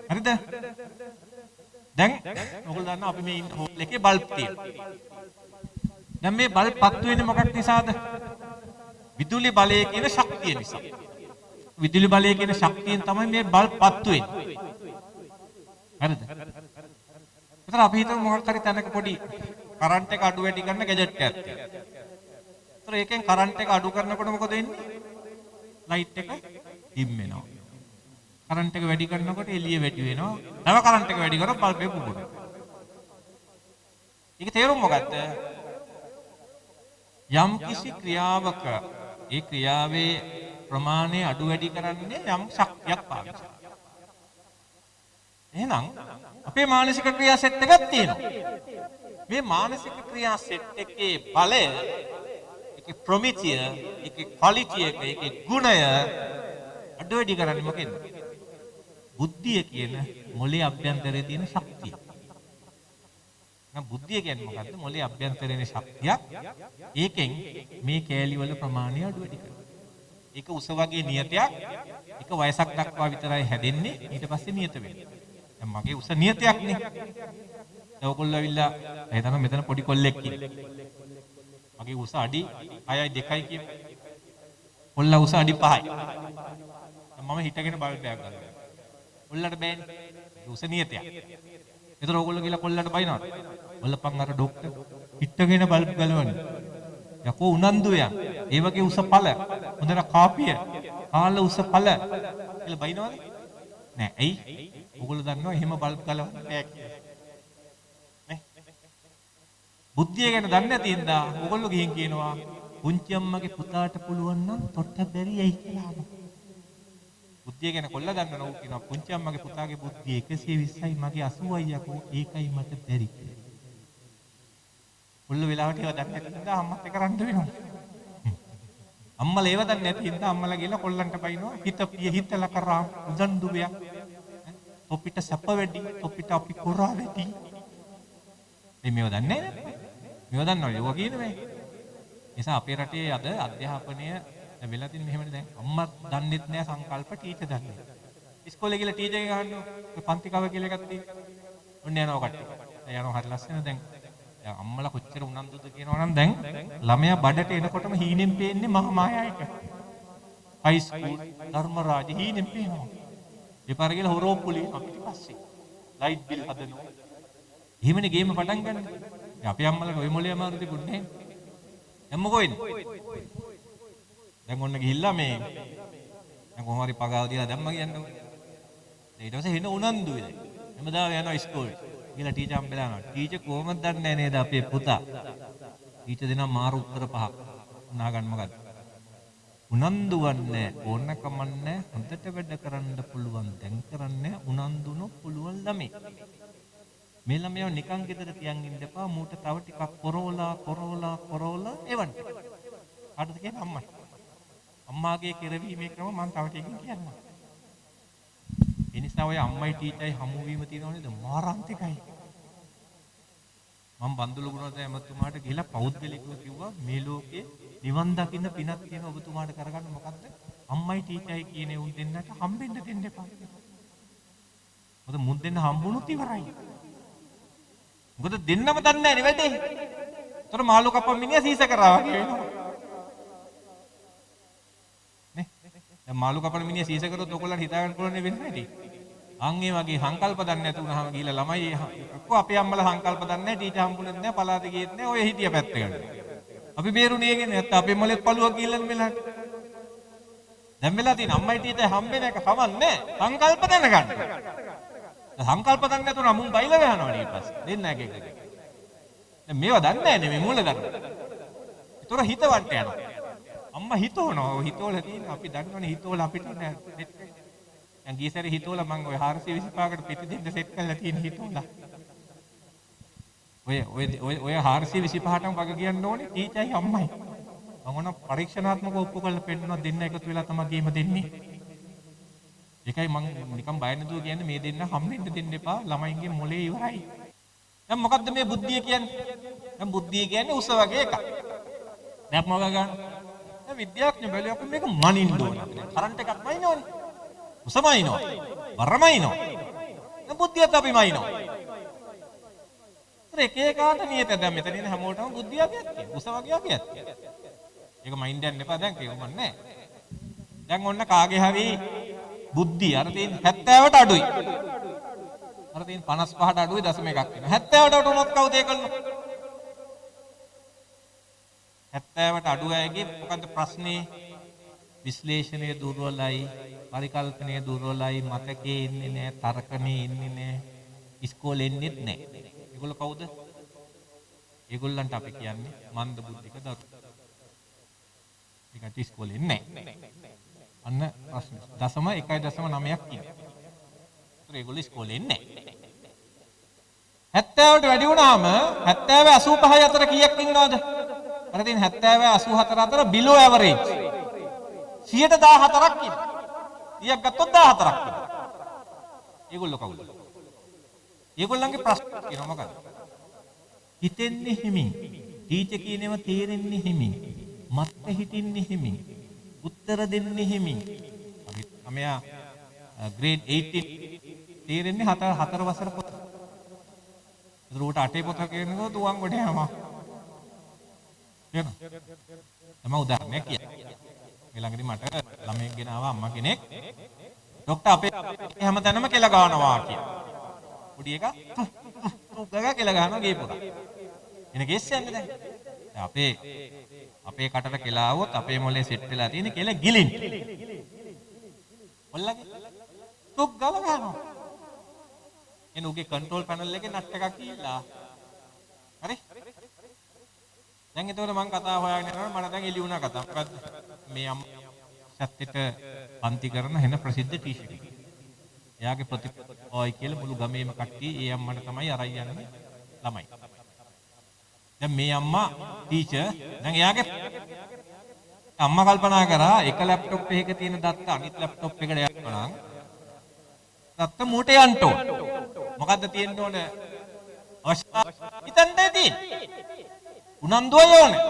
හරිද? දැන් ඔයගොල්ලෝ දන්නවා අපි මේ ඉන්න හෝල් එකේ බල්බ් තියෙනවා. දැන් මේ බල්බ් පත්තු වෙන්නේ මොකක් නිසාද? විදුලි බලය කියන ශක්තිය නිසා. විදුලි බලය කියන ශක්තියෙන් තමයි මේ බල්බ් පත්තු වෙන්නේ. හරිද? ඒතර අපි හිතමු මොකක් හරි තැනක පොඩි කරන්ට් එක අඩු වැඩි කරන ගැජට් එකක් තියෙනවා. ඒතර ඒකෙන් කරන්ට් එක අඩු කරනකොට මොකද වෙන්නේ? ලයිට් එක ඩිම් වෙනවා. කරන්ට් එක වැඩි කරනකොට එළිය වැඩි වෙනවා. තව කරන්ට් එක වැඩි කරොත් බල්බ් එක පුපුරනවා. ඒක තේරුම මොකද්ද? යම් කිසි ක්‍රියාවක ඒ ක්‍රියාවේ ප්‍රමාණය අඩු වැඩි කරන්නේ යම් ශක්තියක් පාවිච්චි කරලා. එහෙනම් අපේ මානසික ක්‍රියා සෙට් එකක් තියෙනවා. මේ මානසික ක්‍රියා සෙට් එකේ බලය, ඒකේ ප්‍රමිතිය, ඒකේ ක්වලිටි එක, ඒකේ ගුණය අඩු වැඩි කරන්නේ මොකෙන්ද? බුද්ධිය කියන මොලේ අභ්‍යන්තරයේ තියෙන ශක්තිය. නම් බුද්ධිය කියන්නේ මොකද්ද? මොලේ අභ්‍යන්තරයේ ශක්තියක්. ඒකෙන් මේ කෑලි වල ප්‍රමාණය අඩු වැඩි කරනවා. ඒක උස වගේ නියතයක්. ඒක වයසක් දක්වා විතරයි හැදෙන්නේ. ඊට පස්සේ නියත වෙනවා. දැන් මගේ උස නියතයක් නේ. දැන් ඔයගොල්ලෝ ඇවිල්ලා හිතන්න මෙතන පොඩි කොල්ලෙක් ඉන්නේ. මගේ උස අඩි 6යි 2යි කියමු. කොල්ලා උස අඩි 5යි. දැන් මම හිටගෙන බල්බ් එකක් ගන්නවා. කොල්ලට බෑනේ. උස නියතයක්. ඒතර ඕගොල්ලෝ ගිහලා කොල්ලට බයිනවද? ඔල්ලපන් අර ડોක්ටර් පිටගෙන බල්බ් ගලවන්නේ. යකෝ උනන්දුයන්. ඒ වගේ උස පළ. හොඳට කාපිය. කාල උස පළ කියලා බයිනවද? නෑ. ඇයි? ඕගොල්ලෝ දන්නවා එහෙම බල්බ් ගලවන්න බෑ කියලා. නේ? බුද්ධිය ගැන දන්නේ නැති ඉඳා ඕගොල්ලෝ ගිහින් කියනවා පුංචි අම්මගේ පුතාට පුළුවන් නම් තොට බැරියයි කියලා. බුද්ධිය ගැන කොල්ල දන්නව නෝ කියනවා පුංචි අම්මගේ පුතාගේ බුද්ධිය 120යි මගේ 80යි යකෝ ඒකයි මට බැරි කියලා. මුළු වෙලාවට ඒවා දන්නේ නැති නිසා අම්මත් එක්ක රණ්ඩු වෙනවා. අම්මලා ඒව දන්නේ නැති හින්දා අම්මලා ගිහලා කොල්ලන්ට බයිනවා හිත පිය හිතලා කරා උදන් දුවයක්. තොපිට සැප වැඩි තොපිට අපි කොරා වැඩි. මේ මේව දන්නේ නැහැ. මේව දන්නවද? ඒවා කියන්නේ. නිසා අපේ රටේ අද අධ්‍යාපනය වෙලා තියෙන මෙහෙමනේ දැන් අම්මා දන්නෙත් නෑ සංකල්ප ටීචර් දන්නේ. ඉස්කෝලේ ගිහලා ටීචර් එක අහනවා පන්ති කව කියලා එකක් තියෙනවා. ඔන්න යනවා කට්ටිය. යනවා හරි ලස්සන දැන් අම්මලා කොච්චර උනන්දුද කියනවනම් දැන් ළමයා බඩට එනකොටම හීනෙන් පේන්නේ මහා මායාවට. හයි ස්කූල් ධර්මරාජ හීනෙන් පේනවා. ඒ පාර ගිහලා හොරෝ පුලි අපිට පස්සේ ලයිට් බිල් හදනවා. එහෙමනේ ගේම පටන් ගන්න. අපේ අම්මලාට ওই මොලේ අමාරු තිබුණේ නැහැ. දැන් මොකෝ වෙන්නේ? දැන් ඔන්න ගිහිල්ලා මේ දැන් කොහොම හරි පගාව දීලා දැම්මා කියන්නේ. ඊට පස්සේ එන උනන්දු වෙලා. හැමදාම යනවා ඉස්කෝලේ. ගිහලා ටීචර් හම්බෙලා යනවා. ටීචර් කොහොමද දන්නේ නේද අපේ පුතා? ටීචර් දෙනා මාරු උත්තර පහක්. උනා ගන්න මොකද්ද? උනන්දු වන්නේ ඕනකමන්නේ හොඳට වැඩ කරන්න පුළුවන්. දැන් කරන්නේ උනන්දුන පුළුවන් ළමයි. මේ ළමයා නිකන් ගෙදර තියන් ඉන්න එපා. මූට තව ටිකක් කොරෝලා එවන්න. කාටද කියන්නේ අම්මයි. අම්මාගේ කෙරවීමේ ක්‍රම මම තව ටිකකින් කියන්නම්. ඒ නිසා ඔය අම්මයි ටීචර්යි හමු වීම තියෙනව නේද? මාරාන්තිකයි. මම බන්දුල ගුණවර්ධන ඇමතුමාට ගිහිල්ලා පෞද්ගලිකව කිව්වා මේ ලෝකේ නිවන් දකින්න පිනක් තියෙන ඔබතුමාට කරගන්න මොකද්ද? අම්මයි ටීචර්යි කියන උන් දෙන්නට හම්බෙන්න දෙන්න එපා. මොකද මුන් දෙන්න හම්බුනොත් ඉවරයි. මොකද දෙන්නම දන්නේ නැහැ වැඩේ. ඒතර මාළු කපන් මිනිහා සීස කරා වගේ වෙනවා. නේ? දැන් මාළු කපන මිනිහා සීස කරොත් ඔයගොල්ලන්ට හිතා ගන්න පුළුවන් වෙන්නේ නැටි. අන් ඒ වගේ සංකල්ප දන්නේ නැතු වුනහම ගිහිල්ලා ළමයි එක්කෝ අපේ අම්මලා සංකල්ප දන්නේ නැහැ ටීචර් හම්බුනේ නැහැ පලාත ගියෙත් නැහැ ඔය හිටිය පැත්තකට. අපි බේරුණේ කියන්නේ නැත්නම් අපේ මොලෙත් පළුවක් ගිහිල්ලා මෙලහට. දැන් වෙලා තියෙන අම්මයි ටීචර් හම්බෙන එක කමන්නේ සංකල්ප දැනගන්න. සංකල්ප දන්නේ නැතුව නම් මුන් බයිලා ගහනවා ඊට පස්සේ. දෙන්න එක එක. දැන් මේවා දන්නේ නැහැ නේ මේ මූල ධර්ම. ඒතොර හිතවන්ට යනවා. අම්මා හිතවනවා. ඔය හිතවල තියෙන අපි දන්නවනේ හිතවල අපිට නෑ. දැන් ගිය සැරේ හිතවල මම ඔය 425කට පිටි දෙන්න සෙට් කරලා තියෙන හිතවල. ඔය 425ටම වග කියන්න ඕනේ ටීචර්යි අම්මයි. මම ඕන පරීක්ෂණාත්මකව ඔප්පු කරලා පෙන්නනවා දෙන්න එකතු වෙලා තමයි ගේම දෙන්නේ. ඒකයි මම නිකන් බය නැතුව කියන්නේ මේ දෙන්න හම්බෙන්න දෙන්න එපා ළමයින්ගේ මොලේ ඉවරයි. දැන් මොකද්ද මේ බුද්ධිය කියන්නේ? දැන් බුද්ධිය කියන්නේ උස වගේ එකක්. දැන් මොකද ගන්න? දැන් විද්‍යාඥයෝ බැලුවා අපි මේක මනින්න ඕන. කරන්ට් එකක් මනිනවනේ. උසමයිනෝ. වරමයිනෝ. දැන් බුද්ධියත් අපි මනිනවා. ඒක ඒකාන්ත නියත දැන් මෙතන ඉන්න හැමෝටම බුද්ධියක් තියෙනවා. උස වගේ වගේක් තියෙනවා. ඒක මයින්ඩ් යන්න එපා දැන් ඒක මන්නේ. දැන් ඔන්න කාගේ හරි බුද්ධිය අර තියෙන 70ට අඩුයි. අර තියෙන 55ට අඩුයි දශම එකක් වෙනවා. 70ට උනොත් කවුද ඒ කළා? 70ට අඩු අයගේ මොකද්ද ප්‍රශ්නේ? විශ්ලේෂණය දුර්වලයි, පරිකල්පනය දුර්වලයි, මතකේ ඉන්නේ නැහැ, තර්කනේ ඉන්නේ නැහැ, ඉස්කෝලේ ඉන්නෙත් නැහැ. ඒගොල්ලෝ කවුද? ඒගොල්ලන්ට අපි කියන්නේ මන්ද බුද්ධික දරුවෝ. ඒකට ඉස්කෝලේ නැහැ. අන්න ප්‍රශ්න. දශම 1.9ක් ඉන්නේ. ඒතර ඒගොල්ලෝ ඉස්කෝලේ නැහැ. 70ට වැඩි වුණාම 70 85 අතර කීයක් ඉන්නවද? අර තියෙන 70 84 අතර below average. 114ක් ඉන්නවා. ඊයක් ගත්තොත් 14ක් ඉන්නවා. ඒගොල්ලෝ කවුද? ඒගොල්ලන්ගේ ප්‍රශ්න කියනවා මොකද? හිතෙන්නේ හිමින්. ටීචර් කියනේම තේරෙන්නේ හිමින්. මත්ත හිටින්නේ හිමින්. උත්තර දෙන්නේ හිමින්. අපි අමයා grade 18 තේරෙන්නේ 4 වසර පොත. ඒකට 8 පොත කියනකොට උවන් කොට යනවා. එහෙනම් තම උදාහරණයක් කියන්නේ. මේ ළඟදී මට ළමයෙක් ගෙනාවා අම්මා කෙනෙක්. ડોක්ටර් අපේ හැමතැනම කෙල ගන්නවා කියලා. පොඩි එකා උගගා කෙල ගන්නවා ගේ පොත. එන කේස් යන්නේ දැන්. අපේ කටට කෙල ආවොත් අපේ මොලේ සෙට් වෙලා තියෙන කෙල ගිලින්. ඔල්ලගේ තුක් ගාව ගන්නවා. එන උගේ කන්ට්‍රෝල් පැනල් එකේ නට් එකක් කියලා. හරි? දැන් ඒතකොට මම කතාව හොයාගෙන යනකොට මට දැන් එළි වුණා කතාව. මොකද්ද? මේ සත්‍යෙට පන්ති කරන වෙන ප්‍රසිද්ධ ටීචර් කෙනෙක්. එයාගේ ප්‍රතිපෝයි කියලා මුළු ගමේම කට්ටිය ඒ අම්මට තමයි අරයි යන්නේ ළමයි. දැන් මේ අම්මා ටීචර් දැන් එයාගේ අම්මා කල්පනා කරා එක ලැප්ටොප් එකක තියෙන දත්ත අනිත් ලැප්ටොප් එකට යනවා නම් දත්ත මූට යන්න ඕන. මොකද්ද තියෙන්න ඕන? අවශ්‍යතාව හිතන්නේ තියෙන්නේ. උනන්දුව ඕනේ.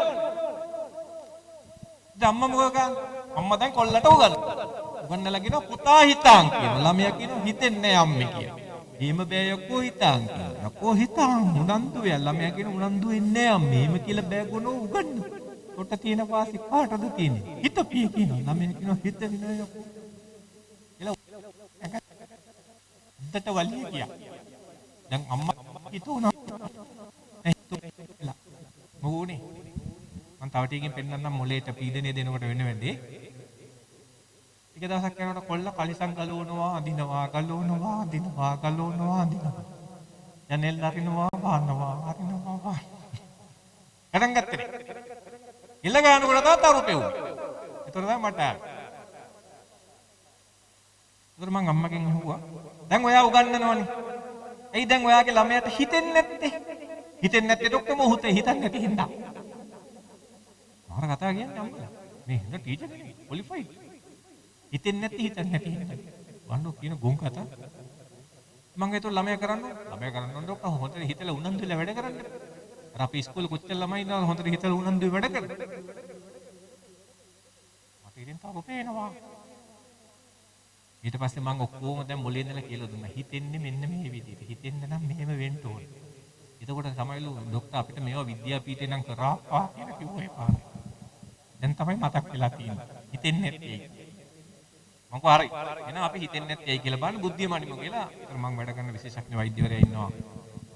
දැන් අම්මා මොකද කරන්නේ? අම්මා දැන් කොල්ලට උගන්වලා කියනවා පුතා හිතාන් කියනවා. ළමයා කියනවා හිතෙන්නේ නැහැ අම්මේ කියලා. එහෙම බෑ යකෝ හිතාන් කියනවා. යකෝ හිතාන් උනන්දුවේ ළමයා කියන උනන්දුවේ ඉන්නේ අම්මේ. එහෙම කියලා බෑ ගොනෝ උගන්වන්න. කොට තියෙන වාසි කාටද තියෙන්නේ? හිතපිය කියනවා. ළමයා කියනවා හිතෙන්නේ යකෝ. එලා ඇත්තට වලිය කියා. දැන් අම්මා හිතුණා. මොකෝනේ? මම තව ටිකකින් පෙන්නන්නම් මොලේට පීඩනය දෙනකොට වෙන වැඩේ. ටික දවසක් යනකොට කොල්ල කලිසම් ගලවනවා, අදිනවා, අදිනවා. ජනෙල් අරිනවා, වහනවා. ගණන් ගත්තේ. ඉල්ල ගන්නකොට තවත් අරු පෙවුනා. ඒතර තමයි මට ආවේ. ඒතර මං අම්මගෙන් අහුවා. දැන් ඔයා උගන්වනවනේ. ඇයි දැන් ඔයාගේ ළමයාට හිතෙන්නේ නැත්තේ? හිතෙන්නේ නැත්තේ ડોක්ටර් මොහොතේ හිතන්නේ නැති හින්දා. මම කතා කියන්නේ අම්මලා. මේ හින්දා ටීචර් කෙනෙක් ක්වොලිෆයිඩ්. හිතෙන්නේ හිතන්නේ නැති හින්දා. වන්නෝ කියන ගොන් කතා. මම ඒතකොට ළමයා කරන්න ડોක්ටර් හොඳට හිතලා උනන්දු වෙලා වැඩ කරන්න. අර අපි ඉස්කෝලේ කොච්චර ළමයි ඉන්නවද හොඳට හිතලා උනන්දු වැඩ කරන්න. මට ඉතින් තාම පේනවා. ඊට පස්සේ මම ඔක්කොම දැන් මොලේ ඉඳලා කියලා දුන්නා. හිතෙන්නේ මෙන්න මේ විදිහට. හිතෙන්න නම් මෙහෙම වෙන්න ඕනේ. එතකොට තමයිලු ડોක්ටර් අපිට මේවා විද්‍යාපීඨේ නම් කරාපා කියලා කිව්වා ඒ පාර. දැන් තමයි මතක් වෙලා තියෙන්නේ. හිතෙන්නේ නැත්තේ. මම කිව්වා හරි. එහෙනම් අපි හිතෙන්නේ නැත්තේ ඇයි කියලා බලන්න බුද්ධියමනිමු කියලා. ඒතර මම වැඩ කරන විශේෂඥ වෛද්‍යවරයා ඉන්නවා.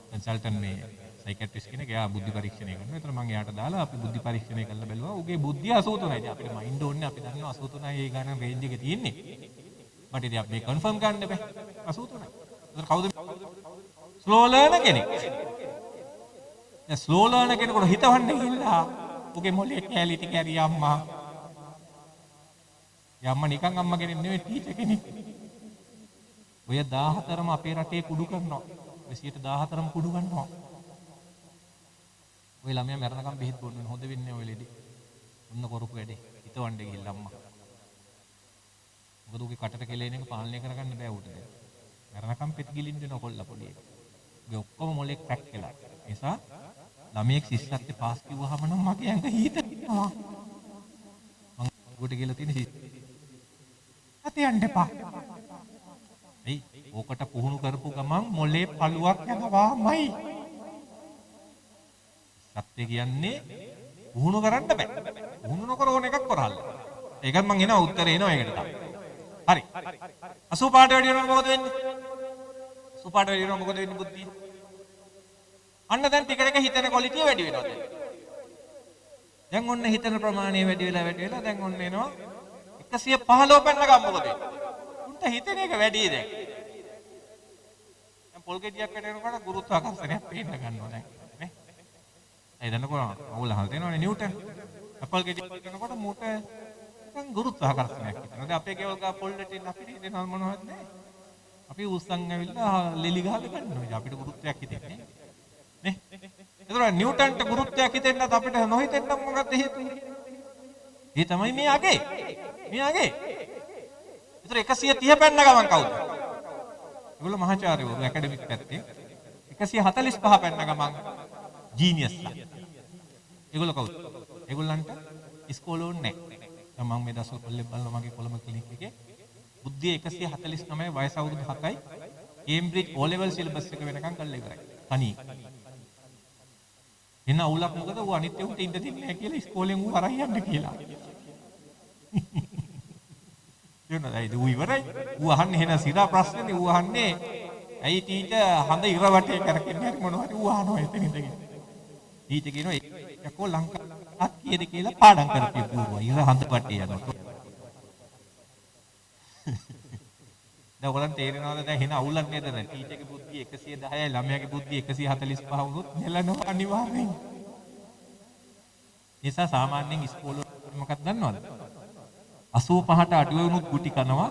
කන්සල්ටන්ට් මේ සයිකියාට්‍රිස්ට් කෙනෙක්. එයා බුද්ධි පරීක්ෂණය කරනවා. ඒතර මම එයාට දාලා අපි බුද්ධි පරීක්ෂණය කරලා බැලුවා. ඌගේ බුද්ධිය 83යි. ඉතින් අපිට මයින්ඩ් ඕනේ අපි දන්නවා 83යි ඒ ගණන් රේන්ජ් එකේ තියෙන්නේ. මට ඉතින් අපි කන්ෆර්ම් කරන්න බෑ. 83යි. ඒතර කවුද? ස්ලෝ ලර්නර් කෙනෙක්. දැන් ස්ලෝ ලර්නර් කෙනෙකුට හිතවන්න ගිහිල්ලා ඌගේ මොලේ කැලිටි කැරිය අම්මා. යම්මා නිකන් අම්මා කෙනෙක් නෙවෙයි ටීචර් කෙනෙක්. ඔය 14ම අපේ රටේ කුඩු කරනවා. 114ම කුඩු කරනවා. ඔය ළමයා මරණකම් බෙහෙත් බොන්න හොඳ වෙන්නේ ඔය ලෙඩේ. ඔන්න කරපු වැඩේ. හිතවන්න ගිහිල්ලා අම්මා. මොකද ඌගේ කටට කෙලෙන එක පාලනය කරගන්න බෑ ඌට දැන්. මරණකම් පෙත් ගිලින්න දෙන කොල්ල පොඩි එක. ඌගේ ඔක්කොම මොලේ ක්‍රැක් වෙලා. ඒ නිසා ළමයෙක් ශිෂ්‍යත්වයේ පාස් කිව්වහම නම් මගේ ඇඟ හීතෙනවා. මං ඌට කියලා තියෙන අතයන් දෙපා. එයි ඕකට පුහුණු කරපු ගමන් මොලේ පළුවක් යනවාමයි. සත්‍ය කියන්නේ පුහුණු කරන්න බෑ. පුහුණු නොකර ඕන එකක් කරහල්ල. ඒකත් මං එනවා උත්තරේ එනවා ඒකට තමයි. හරි. 85ට වැඩි වෙනවද මොකද වෙන්නේ? 85ට වැඩි වෙනවද මොකද වෙන්නේ බුද්ධිය? අන්න දැන් ටික ටික හිතන ක්වොලිටිය වැඩි වෙනවා දැන්. දැන් ඔන්න හිතන ප්‍රමාණය වැඩි වෙලා දැන් ඔන්න එනවා 115 පෙන්න ගම මොකද වෙන්නේ? උන්ට හිතන එක වැඩි දැන්. දැන් පොල් ගෙඩියක් වැටෙනකොට ගුරුත්වාකර්ෂණයක් පේන්න ගන්නවා දැන් නේ. ඒ දන්නකොට අවුල අහලා තියෙනවනේ නිව්ටන්. අපල් ගෙඩියක් වැටෙනකොට මූට දැන් ගුරුත්වාකර්ෂණයක් හිතනවා. දැන් අපේ ගෙවල් ගා පොල් දෙටින් අපිට හිතෙනව මොනවද නැහැ. අපි උස්සන් ඇවිල්ලා ලෙලි ගහලා ගන්නවා. අපිට ගුරුත්වයක් හිතෙන්නේ නේ. ඒතර නිව්ටන්ට ගුරුත්වයක් හිතෙන්නත් අපිට නොහිතෙන්න මොකක්ද හේතුව? ඒ තමයි මේ අගේ. ඒතර 130 පෙන්න ගමන් කවුද? ඒගොල්ලෝ මහාචාර්යවරු ඇකඩමික් පැත්තේ 145 පෙන්න ගමන් ජීනියස්ලා. ඒගොල්ලෝ කවුද? ඒගොල්ලන්ට ඉස්කෝලේ ඕනේ නැහැ. දැන් මම මේ දවස්වල කොල්ලෙක් බලනවා මගේ කොළඹ ක්ලිනික් එකේ. බුද්ධිය 149 වයස අවුරුදු 7යි. කේම්බ්‍රිජ් O level සිලබස් එක වෙනකන් කරලා ඉවරයි. තනියි. එන අවුලක් මොකද? ඌ අනිත් උන්ට ඉන්න දෙන්නේ නැහැ කියලා ඉස්කෝලෙන් ඌ අරන් යන්න කියලා. යන්නයි ඌ ඉවරයි. ඌ අහන්නේ එහෙනම් සිරා ප්‍රශ්නනේ ඌ අහන්නේ ඇයි ටීචර් හඳ ඉර වටේ කරකෙන්නේ හරි මොනවා හරි ඌ අහනවා එතන ඉඳගෙන. ටීචර් කියනවා යකෝ ලංකාවක් කීයද කියලා පාඩම් කරපියුවා. ඉර හඳ වටේ යනවා. දැන් ඔයගලන්ට තේරෙනවද දැන් එහෙනම් අවුලක් නේද දැන් ටීචර්ගේ බුද්ධිය 110යි ළමයාගේ බුද්ධිය 145 වුණොත් නෙලනවා අනිවාර්යෙන්. නිසා සාමාන්‍යයෙන් ඉස්කෝලේ මොකක්ද දන්නවද? 85ට අඩු වුණොත් ගුටි කනවා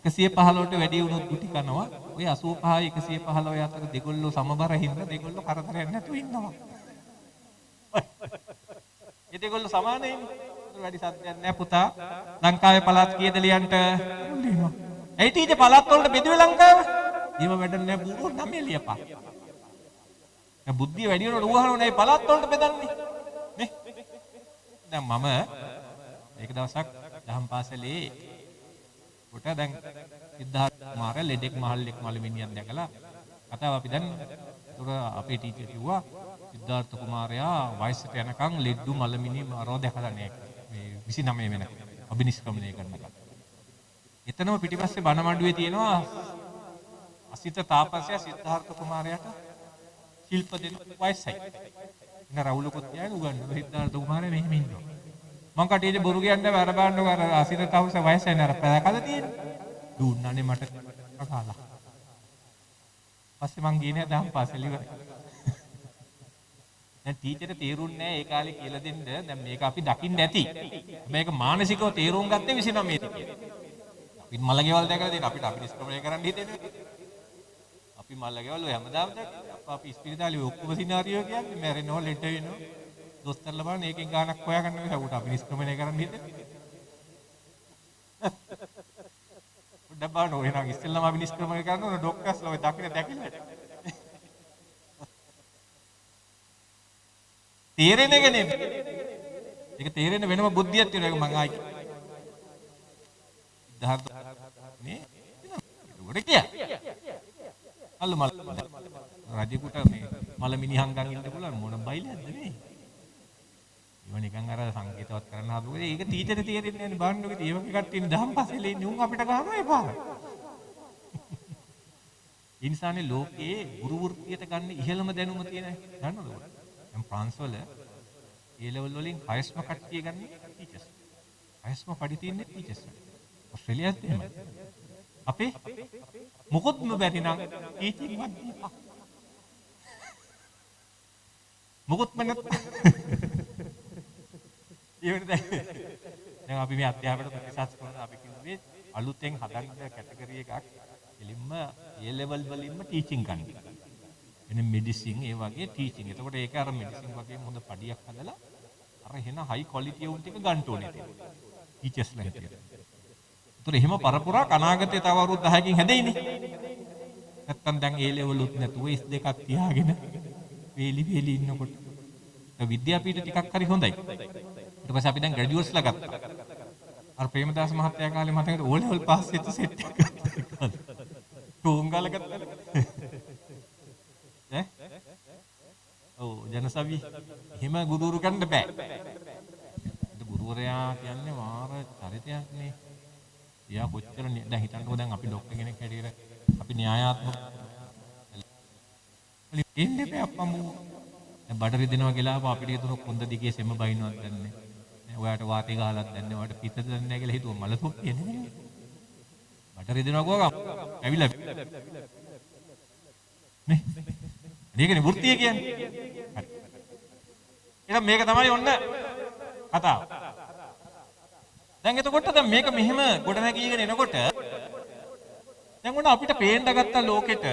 115ට වැඩි වුණොත් ගුටි කනවා. ඔය 85යි 115 අතර දෙගොල්ලෝ සමබර හින්දා දෙගොල්ලෝ කරදරයක් නැතුව ඉන්නවා. ඒගොල්ලෝ සමානයිනේ. වැඩි සත්‍යයක් නෑ පුතා. ලංකාවේ පළාත් කීයද ලියන්ට? ලියනවා. ඇයි ටීචර් පළාත් වලට බෙදුවේ ලංකාව? ඒව වැඩ නෑ බුරු නම ලියපන්. දැන් බුද්ධිය වැඩි වෙනකොට ඌහනෝ නෑ පළාත් වලට බෙදන්නේ. නේ? දැන් මම ඒක දවසක් දහම් පාසලේ කොට දැන් සිද්ධාර්ථ කුමාරයා ලෙඩෙක් මහල්ලෙක් මලමිනියක් දැකලා කතාව අපි දැන් ඒක අපේ ටීචර් කිව්වා සිද්ධාර්ථ කුමාරයා වයසට යනකම් ලෙඩු මලමිනි මරව දැකලා නෑ මේ 29 වෙනකම් අබිනිෂ්ක්‍රමණය කරනකම්. එතනම පිටිපස්සේ බණමඩුවේ තියෙනවා අසිත තාපසයා සිද්ධාර්ථ කුමාරයාට ශිල්ප දෙන වයසයි. ඉන්න රවුලකුත් තියාගෙන උගන්වනවා සිද්ධාර්ථ කුමාරයා මෙහෙම ඉන්නවා. මං කටේට බොරු කියන්නේ අර බාන්නෝ අර අසිත තාපස වයසයි නේද අර පැයකද තියෙන්නේ. දුන්නානේ මට අකාලා. පස්සේ මං ගියේ නෑ දහම් පාසල ඉවරයි. දැන් ටීචර් තේරුන්නේ නැහැ ඒ කාලේ කියලා දෙන්න. දැන් මේක අපි දකින්න ඇති. මේක මානසිකව තේරුම් ගත්තේ 29 දී කියලා. අපි මල්ලගේවල් දැකලා දෙන අපිට නිෂ්ක්‍රමණය කරන්න හිතෙන්නේ. අපි මල්ලගේවල් ඔය හැමදාම දැක්කේ. අපි ස්පිරිතාලේ ඔක්කොම සිනාරියෝ කියන්නේ මැරෙනවා ලෙඩ වෙනවා. දොස්තරලා බලන්න ඒකෙන් ගානක් හොයාගන්න බෑ. අපි නිෂ්ක්‍රමණය කරන්න හිතෙන්නේ. පොඩ්ඩක් බලන්න ඔය නම් ඉස්සෙල්ලාම අපි නිෂ්ක්‍රමණය කරන ඕන ડોක්ටර්ස්ලා ඔය දකින්න දැකින්න. තේරෙන එක නෙමෙයි. ඒක තේරෙන වෙනම බුද්ධියක් තියෙනවා. ඒක මං ආයි සිද්ධාර්ථ නේ උඩ කිය. අල්ල මල් රජෙකුට මේ මල මිනිහංගන් ඉන්න පුළුවන් මොන බයිලක්ද මේ? ඒව නිකන් අර සංකේතවත් කරන්න හදුවේ. ඒක ටීචර් තේරෙන්නේ නැහැ නේ බාන්නෝ කිව්වේ. ඒ වගේ කට්ටිය දහම් පස්සේ ඉන්නේ උන් අපිට ගහනවා එපා. ඉන්සානේ ලෝකේ ගුරු වෘත්තියට ගන්න ඉහළම දැනුම තියෙන දන්නවද? දැන් ප්‍රංශ වල ඒ ලෙවල් වලින් හයස්ම කට්ටිය ගන්න ටීචර්ස්. හයස්ම පඩි තියෙන්නේ ටීචර්ස්. ඔස්ට්‍රේලියාත් එහෙමයි. අපේ මොකොත්ම බැරි නම් ටීචින් වත් දීපා. මොකොත්ම නැත්නම් ඒවට දැන් අපි මේ අධ්‍යාපන ප්‍රතිශත කරන අපි කිව්වේ අලුතෙන් හදන්න කැටගරි එකක් එලින්ම ඒ ලෙවල් වලින්ම ටීචින් ගන්න. එනේ මෙඩිසින් ඒ වගේ ටීචින්. එතකොට ඒක අර මෙඩිසින් වගේ හොඳ පඩියක් හදලා අර එහෙන හයි ක්වොලිටි උන් ටික ගන්න ඕනේ තියෙනවා. ටීචර්ස්ලා හිටියට. ඒතර එහෙම පරපුරා අනාගතේ තව අවුරුදු 10කින් හැදෙයිනේ. නැත්තම් දැන් ඒ ලෙවල් උත් නැතුව S දෙකක් තියාගෙන වේලි වේලි ඉන්නකොට විද්‍යාපීඨ ටිකක් හරි හොඳයි. ඊට පස්සේ අපි දැන් ග්‍රැජුවේට්ස්ලා ගත්තා. අර ප්‍රේමදාස මහත්තයා කාලේ මතකද O level පාස් වෙච්ච සෙට් එකක් ගත්තා. ටෝංගල ගත්තා. ඈ? ඔව් ජනසවි එහෙම ගුරුවරු ගන්න බෑ. ඒ ගුරුවරයා කියන්නේ මාර චරිතයක් නේ. එයා කොච්චර දැන් හිතන්නකෝ දැන් අපි ડોක්ටර් කෙනෙක් හැටියට අපි න්‍යායාත්මක ඉන්නේ බෑ අප්පමු. දැන් බඩරි දෙනවා කියලා අපිට හිතුණු කොන්ද දිගේ සෙම බයින්නවත් දන්නේ. ඔයාට වාතේ ගහලත් දන්නේ. ඔයාට පිටද දන්නේ නැහැ කියලා හිතුවා මල තොප්පිය නෙමෙයි. බඩරි දෙනවා ගෝගම්. ඇවිල්ලා නේ. මේකනේ වෘත්තිය කියන්නේ. හරි. එහෙනම් මේක තමයි ඔන්න කතාව. දැන් එතකොට දැන් මේක මෙහෙම ගොඩනැගීගෙන එනකොට දැන් ඔන්න අපිට පේන්න ගත්ත ලෝකෙට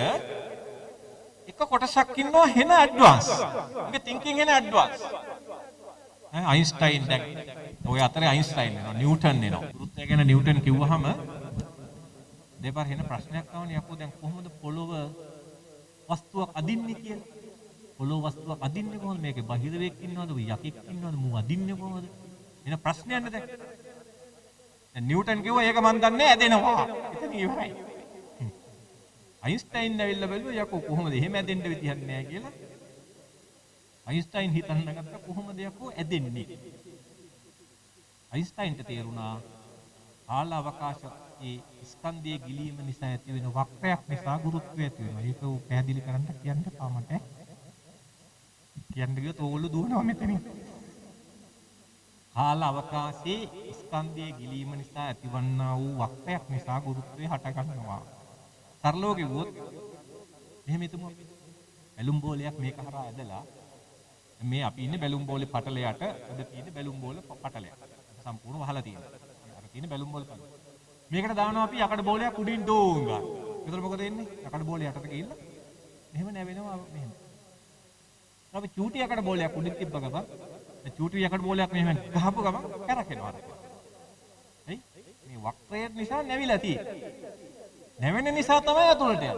එක කොටසක් ඉන්නවා හෙන ඇඩ්වාන්ස්. මේක තින්කින් හෙන ඇඩ්වාන්ස්. අයින්ස්ටයින් දැන් ඔය අතරේ අයින්ස්ටයින් එනවා නිව්ටන් එනවා. වෘත්තය ගැන නිව්ටන් කිව්වහම දෙපාර හෙන ප්‍රශ්නයක් ආවනේ යකෝ දැන් කොහොමද පොළොව වස්තුවක් අදින්නේ කියලා. පොළොව වස්තුවක් අදින්නේ කොහොමද? මේකේ බහිරවෙක් ඉන්නවද? යකෙක් ඉන්නවද? මූ අදින්නේ කොහොමද? එන ප්‍රශ්නයක් නේද? දැන් නිව්ටන් කිව්වා ඒක මන් දන්නේ ඇදෙනවා. එතන ඉවරයි. අයින්ස්ටයින් ඇවිල්ලා බැලුවා යකෝ කොහොමද එහෙම ඇදෙන්න විදිහක් නැහැ කියලා. අයින්ස්ටයින් හිතන්න ගත්තා කොහොමද යකෝ ඇදෙන්නේ. අයින්ස්ටයින්ට තේරුණා කාල අවකාශයේ ස්කන්ධයේ ගිලීම නිසා ඇති වෙන වක්‍රයක් නිසා ගුරුත්වය ඇති වෙනවා. ඒක පැහැදිලි කරන්න කියන්න පාමට. කියන්න ගියොත් ඕගොල්ලෝ දුවනවා මෙතනින්. කාල අවකාශයේ ස්කන්ධයේ ගිලීම නිසා ඇතිවන්නා වූ වක්‍රයක් නිසා ගුරුත්වය හට ගන්නවා. සරලව කිව්වොත් මෙහෙම හිතමු අපි. බැලුම් බෝලයක් මේක හරහා ඇදලා මේ අපි ඉන්නේ බැලුම් බෝලේ පටලයට උඩ තියෙන බැලුම් බෝල පටලයක්. සම්පූර්ණ වහලා තියෙනවා. අර තියෙන බැලුම් බෝල පටල. මේකට දානවා අපි යකඩ බෝලයක් උඩින් ඩෝංගා. ඒතර මොකද වෙන්නේ? යකඩ බෝලේ යටට ගිහිල්ලා මෙහෙම නැවෙනවා මෙහෙම. අපි චූටි යකඩ බෝලයක් උඩින් තිබ්බ ගමන් ඒ චූටි යකඩ බෝලයක් මෙහෙම ගහපු ගමන් කැරකෙනවා. හරි? මේ වක්‍රය නිසා නැවිලා තියෙන්නේ. නැවෙන නිසා තමයි අතුලට යන්නේ.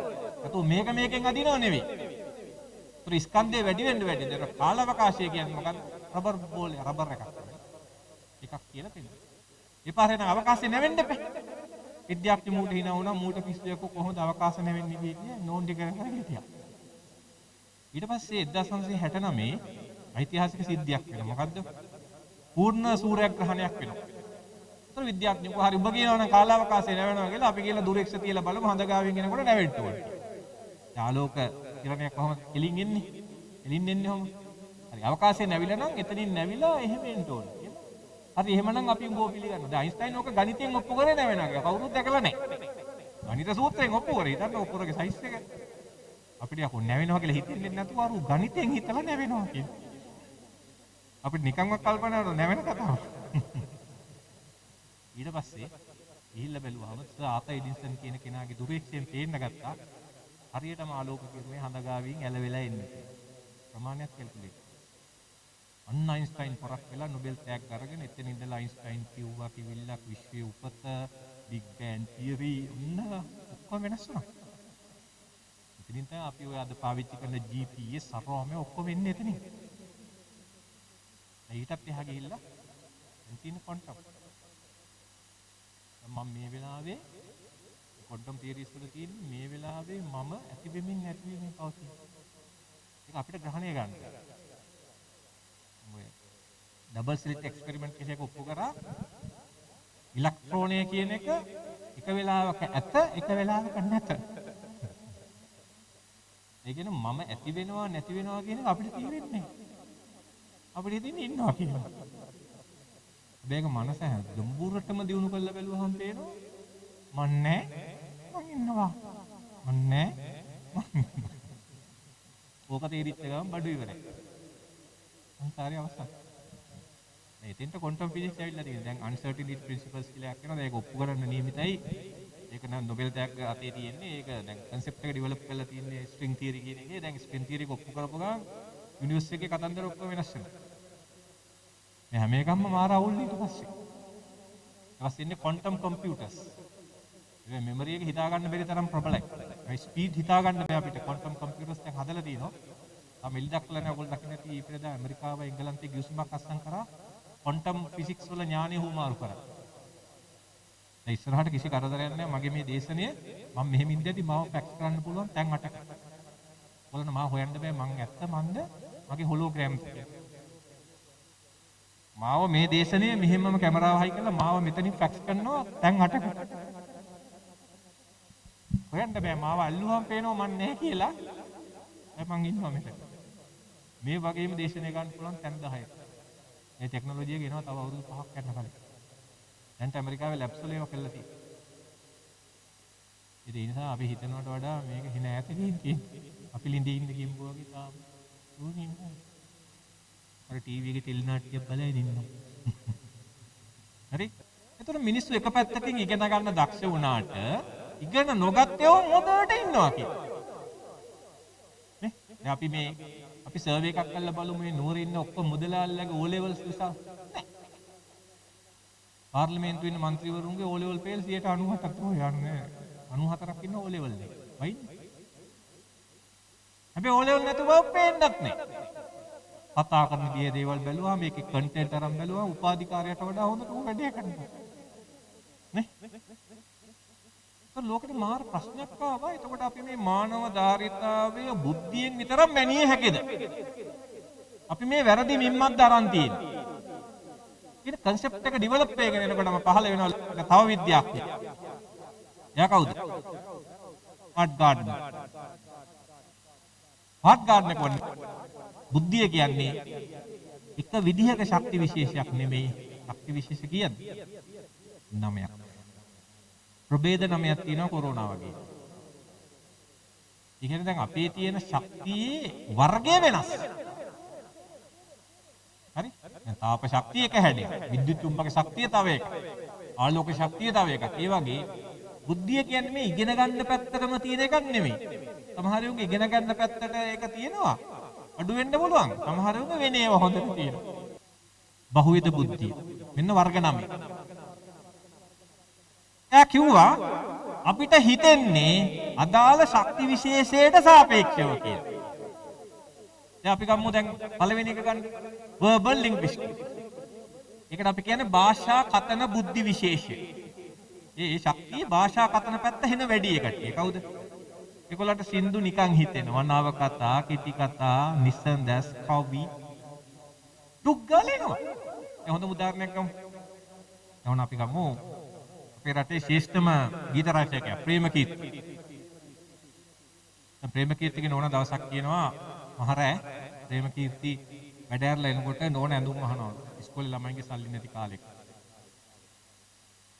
අතෝ මේකෙන් අදිනව නෙවෙයි. ඒතර ස්කන්ධය වැඩි වෙන්න වැඩි. දැන් කාලාවකාශය කියන්නේ මොකක්ද? රබර් බෝලේ රබර් එකක්. එකක් කියලා පෙන්නනවා. ඒ පාරේ නම් අවකාශය නැවෙන්න එපා. විද්‍යාඥ මූට හිනා වුණා මූට පිස්සුවක කොහොමද අවකාශ නැවෙන්නේ කියන්නේ නෝන්ඩි කරගෙන හිටියා. ඊට පස්සේ 1969 ඓතිහාසික සිද්ධියක් වෙනවා. මොකද්ද? පූර්ණ සූර්යග්‍රහණයක් වෙනවා. ඒතර විද්‍යාඥයෝ හරි ඔබ කියනවා නම් කාලාවකාශය නැවෙනවා කියලා අපි කියලා දුරෙක්ෂ තියලා බලමු හඳගාවින් එනකොට නැවෙන්න ඕනේ. ආලෝක කිරණයක් කොහොමද එලින් එන්නේ? එලින් එන්නේ කොහොමද? හරි අවකාශය නැවිලා නම් එතනින් නැවිලා එහෙම එන්න ඕනේ කියලා. හරි එහෙමනම් අපි උඹව පිළිගන්නවා. දැන් අයින්ස්ටයින් ඕක ගණිතයෙන් ඔප්පු කරේ නැවෙනවා කියලා. කවුරුත් දැකලා නැහැ. ගණිත සූත්‍රයෙන් ඔප්පු කරේ. හිතන්න ඔප්පුරගේ සයිස් එක. අපිට යකෝ නැවෙනවා කියලා හිතෙන්නේ නැතුව අර ගණිතයෙන් හිතලා නැවෙනවා කියලා. අපිට නිකන්වත් කල්පනා කරලා නැවෙන කතාව. ඊට පස්සේ ගිහිල්ලා බැලුවාම සර් ආතයි එඩින්සන් කියන කෙනාගේ දුරේක්ෂයෙන් පේන්න ගත්තා. හරියටම ආලෝක කිරණේ හඳගාවින් ඇලවෙලා එන්නේ. ප්‍රමාණයක් කැල්කියුලේට්. අන්න අයින්ස්ටයින් පොරක් වෙලා නොබෙල් තෑග්ග අරගෙන එතන ඉඳලා අයින්ස්ටයින් කිව්වා කිවිල්ලක් විශ්වයේ උපත බිග් බෑන් තියරි ඔන්න ඔක්කොම වෙනස් වුණා. එතනින් තමයි අපි ඔය අද පාවිච්චි කරන GPS සරෝමේ ඔක්කොම එන්නේ එතනින්. ඊටත් එහා ගිහිල්ලා එන්ටින ක්වොන්ටම්. මම මේ වෙලාවේ ක්වොන්ටම් තියරිස් වල තියෙන මේ වෙලාවේ මම ඇති වෙමින් නැති වෙමින් පවතින. ඒක අපිට ග්‍රහණය ගන්න. ඔය ඩබල් ස්ලිට් එක්ස්පෙරිමන්ට් කියන එක ඔප්පු කරා ඉලෙක්ට්‍රෝනය කියන එක එක වෙලාවක ඇත එක වෙලාවක නැත. ඒ කියන්නේ මම ඇති වෙනවා නැති වෙනවා කියන එක අපිට තේරෙන්නේ නැහැ. අපිට හිතෙන්නේ ඉන්නවා කියලා. මේක මනස ගැඹුරටම දියුණු කරලා බැලුවහම පේනවා මන් නැහැ මං ඉන්නවා මන් නැහැ ඕක තේරිච්ච ගමන් බඩු ඉවරයි. සංසාරේ අවස්ථාව. මේ තෙන්ට ක්වොන්ටම් ෆිසික්ස් ඇවිල්ලා තියෙනවා. දැන් අන්සර්ටිනිටි ප්‍රින්සිපල්ස් කියලා එකක් වෙනවා. ඒක ඔප්පු කරන්න නියමිතයි. ඒක නම් නොබෙල් තෑග්ග අතේ තියෙන්නේ. ඒක දැන් කන්සෙප්ට් එක ඩෙවලොප් කරලා තියෙන්නේ ස්ට්‍රින්ග් තියරි කියන එකේ. දැන් ස්ට්‍රින්ග් තියරි එක ඔප්පු කරපු ගමන් යුනිවර්ස් එකේ කතන්දර ඔක්කොම වෙනස් වෙනවා. මේ හැම එකක්ම මාර අවුල් ඊට පස්සේ. ඊට පස්සේ ඉන්නේ ක්වොන්ටම් කම්පියුටර්ස්. මේ මෙමරි එක හිතා ගන්න බැරි තරම් ප්‍රබලයි. මේ ස්පීඩ් හිතා ගන්න බෑ අපිට. ක්වොන්ටම් කම්පියුටර්ස් දැන් හදලා තියෙනවා. තාම එලි දක්වලා නැහැ. ඔයගොල්ලෝ දකින්න ඇති ඊපෙරද ඇමරිකාව එංගලන්තයේ ගිවිසුමක් අත්සන් කරා ක්වොන්ටම් ෆිසික්ස් වල ඥානය හුවමාරු කරා. දැන් ඉස්සරහට කිසි කරදරයක් නැහැ. මගේ මේ දේශනය මම මෙහෙම ඉඳදී මාව ෆැක්ස් කරන්න පුළුවන් තැන් 8ක. ඔයගොල්ලෝ මාව හොයන්න බෑ මං ඇත්ත මන්ද මගේ හොලෝග්‍රෑම්ස් එක. මාව මේ දේශනය මෙහෙමම කැමරාව හයි කරලා මාව මෙතනින් ෆැක්ස් කරනවා තැන් 8ක. හොයන්න බෑ මාව අල්ලුවාම පේනවා මන් නැහැ කියලා. දැන් මං ඉන්නවා මෙතන. මේ වගේම දේශනය ගන්න පුළුවන් තැන් 10ක. මේ ටෙක්නොලොජිය ගෙනවා තව අවුරුදු 5ක් යන කලින්. දැන් ඇමරිකාවේ ලැබ්ස් වල ඒවා කරලා තියෙනවා. ඒ නිසා අපි හිතනවට වඩා මේක හින ඈතකින් තියෙන්නේ. අපි ළිඳේ ඉන්න කිම්බෝ වගේ තාම දුවගෙන ඉන්නවා. අර ටීවී එකේ ටෙලිනාට්‍ය බලලා ඉන්නවා. හරි? එතකොට මිනිස්සු එක පැත්තකින් ඉගෙන ගන්න දක්ෂ වුණාට ඉගෙන නොගත්තේ මොකටද ඉන්නවා කියලා. නේ? දැන් අපි සර්වේ එකක් කරලා බලමු මේ නුවරේ ඉන්න ඔක්කොම මුදලාල්ලාගේ O levels නිසා නැහැ. පාර්ලිමේන්තුවේ ඉන්න മന്ത്രിවරුන්ගේ O level fail 97ක් යන්නේ. 94ක් ඉන්න O level එක. වයින්. හැබැයි O level නැතුව පේන්නත් නැහැ. කතා කරන දේ දේවල් බැලුවා මේකේ කන්ටෙන්ට් අරන් බැලුවා උපාධිකාරයට වඩා හොඳට ඌ වැඩේ කරනවා. නේ? ලෝකෙට මාර ප්‍රශ්නයක් ආවා. එතකොට අපි මේ මානව ධාරිතාවය බුද්ධියෙන් විතරක් මැනිය හැකිද? අපි මේ වැරදි මිම්මක්ද අරන් තියෙන්නේ. ඊට concept එක develop වෙගෙන එනකොටම පහළ වෙනවා තව විද්‍යාඥයෙක්. එයා කවුද? හාඩ් ගාඩ්නර්. හාඩ් ගාඩ්නර් කියන්නේ බුද්ධිය කියන්නේ එක විදිහක ශක්ති විශේෂයක් නෙමෙයි. ශක්ති විශේෂ කියන්නේ 9ක්. ප්‍රභේද 9ක් තියෙනවා කොරෝනා වගේ. ඒ කියන්නේ දැන් අපේ තියෙන ශක්තියේ වර්ගය වෙනස්. හරි? දැන් තාප ශක්තිය එක හැඩයක්. විද්‍යුත් චුම්බක ශක්තිය තව එකක්. ආලෝක ශක්තිය තව එකක්. ඒ වගේ බුද්ධිය කියන්නේ මේ ඉගෙන ගන්න පැත්තටම තියෙන එකක් නෙමෙයි. සමහර උන්ගේ ඉගෙන ගන්න පැත්තට ඒක තියෙනවා. අඩු වෙන්න පුළුවන්. සමහර වෙලාවට වෙන ඒවා හොඳට තියෙනවා. බහුවිධ බුද්ධිය. මෙන්න වර්ග 9. එයා කිව්වා අපිට හිතෙන්නේ අදාළ ශක්ති විශේෂයට සාපේක්ෂව කියලා. දැන් අපි ගමු දැන් පළවෙනි එක ගන්න. verbal linguistics. ඒකට අපි කියන්නේ භාෂා කතන බුද්ධි විශේෂය. ඒ ශක්තිය භාෂා කතන පැත්ත වෙන වැඩි එකට. කවුද? ඒගොල්ලන්ට සින්දු නිකන් හිතෙනවා. නව කතා, කිටි කතා, නිසන්දස්, කවි. දුක් ගලනවා. ඒ හොඳ උදාහරණයක් ගමු. එවන අපි ගමු. අපේ රටේ ශ්‍රේෂ්ඨම ගීත රචකයා ප්‍රේමකීර්ති. ප්‍රේමකීර්තිගේ නෝනා දවසක් කියනවා මහරෑ ප්‍රේමකීර්ති වැඩ ඇරලා එනකොට නෝනා ඇඳුම් අහනවා. ඉස්කෝලේ ළමයින්ගේ සල්ලි නැති කාලෙක.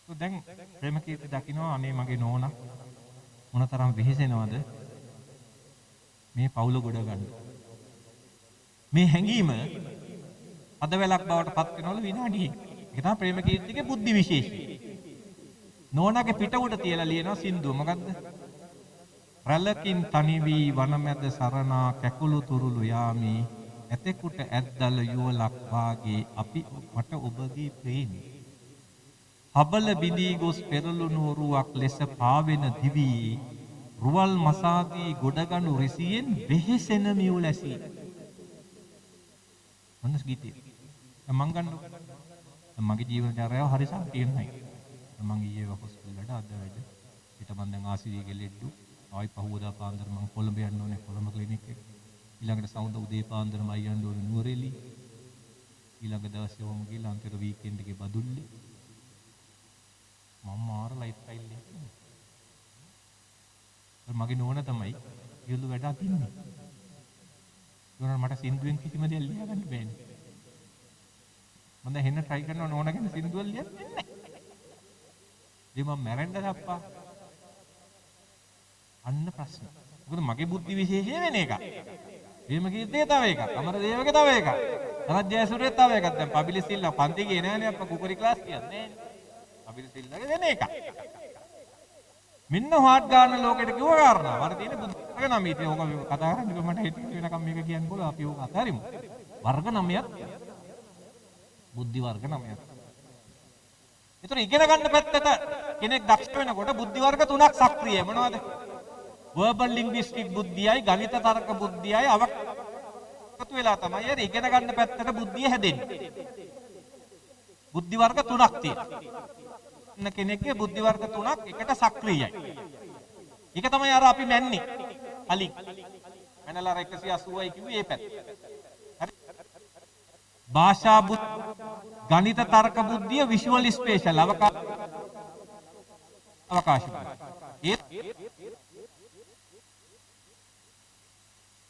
දැන් ප්‍රේමකීර්ති දකිනවා අනේ මගේ නෝනා මොනතරම් වෙහෙසෙනවද මේ පවුල ගොඩ ගන්න. මේ හැංගීම අදවැලක් බවට පත් වෙනවලු විනාඩියේ. ඒක තමයි ප්‍රේමකීර්තිගේ බුද්ධි විශේෂය. නෝනාගේ පිට උඩ තියලා ලියනවා සින්දුව. මොකද්ද? රැළකින් තනි වී වනමැද සරණා කැකුළු තුරුළු යාමි ඇතෙකුට ඇද්දල යුවලක් වාගේ අපි මට ඔබගේ ප්‍රේමී හබල බිඳී ගොස් පෙරළුණු ඔරුවක් ලෙස පාවෙන දිවි රුවල් මසාදී ගොඩගනු රිසියෙන් වෙහෙසෙන මියුලැසි. මොනස් ගීතය? මං ගන්නකො. මගේ ජීවන චර්යාව හරි සංකීර්ණයි. මං ඊයේ හොස්පිටල් වලට අද වැඩ. ඊට මං දැන් ආසිරියගේ ලෙඩ්ඩු. ආයි පහුවදා පාන්දර මං කොළඹ යන්න ඕනේ කොළඹ ක්ලිනික් එක. ඊළඟට සවුද උදේ පාන්දරම අය යන්න ඕනේ නුවරඑළිය. ඊළඟ දවසේ වොම ගිහලා අන්තිම වීකෙන්ඩ් එකේ බදුල්ලේ. මම මාර ලයිෆ් ස්ටයිල් එක. මගේ නෝනා තමයි ඊළු වැඩ අදින්නේ. නෝනා මට සින්දුවෙන් කිසිම දෙයක් ලියා ගන්න බෑනේ. මම දැන් හෙන්න try කරනවා නෝනා ගැන සින්දුවක් ලියන්න දෙන්නේ නැහැ. ඉතින් මම මැරෙන්නද අප්පා? අන්න ප්‍රශ්න. මොකද මගේ බුද්ධි විශේෂය වෙන එකක්. එහෙම කීත්තේ තව එකක්. අමරදේවගේ තව එකක්. සනත් ජයසූරියගේ තව එකක්. දැන් පබිලි සිල්ලා පන්ති ගියේ නෑනේ අප්පා කුකරි ක්ලාස් කියන්නේ. පබිලි සිල්ලාගේ වෙන එකක්. මෙන්න හાર્ට් ගන්න ලෝකෙට කිව්ව කාරණා. වර තියෙන බුද්ධ නම ඉතින් ඕක කතා කරන්නේ මට හිතේ වෙනකම් මේක කියන්න බෝල අපි ඕක අතාරිමු. වර්ග 9ක් බුද්ධි වර්ග 9ක්. ඒතර ඉගෙන ගන්න පැත්තට කෙනෙක් දක්ෂ වෙනකොට බුද්ධි වර්ග 3ක් සක්‍රියයි. මොනවද? verbal linguistic බුද්ධියයි ගණිත තර්ක බුද්ධියයි අවකතු වෙලා තමයි අර ඉගෙන ගන්න පැත්තට බුද්ධිය හැදෙන්නේ. බුද්ධි වර්ග 3ක් තියෙනවා. කෙනෙක්ගේ බුද්ධි වර්ග 3ක් එකට සක්‍රියයි. ඒක තමයි අර අපි මැන්නේ. කලින් මැනලා 180යි කිව්වේ ඒ පැත්ත. හරි. භාෂා බුද්ධි ගණිත තර්ක බුද්ධිය විෂුවල් ස්පේෂල් අවකාශ ඒ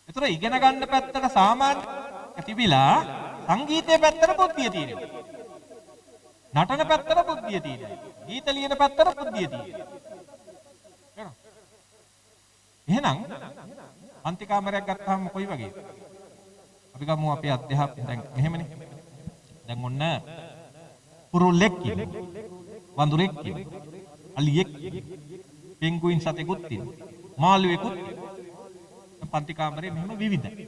ඒතර ඉගෙන ගන්න පැත්තට සාමාන්‍ය තිබිලා සංගීතයේ පැත්තට බුද්ධිය තියෙනවා. නටන පැත්තට බුද්ධිය තියෙනවා. ගීත ලියන පැත්තට බුද්ධිය තියෙනවා. එහෙනම් අන්ති කාමරයක් ගත්තාම කොයි වගේද? අපි ගමු අපේ අධ්‍යාපනය දැන් මෙහෙමනේ. දැන් ඔන්න කුරුල්ලෙක් ඉන්නවා. වඳුරෙක් ඉන්නවා. අලියෙක් ඉන්නවා. පෙන්ගුයින් සතෙකුත් ඉන්නවා. මාළුවෙකුත් ඉන්නවා. පන්ති කාමරේ මෙහෙම විවිධයි.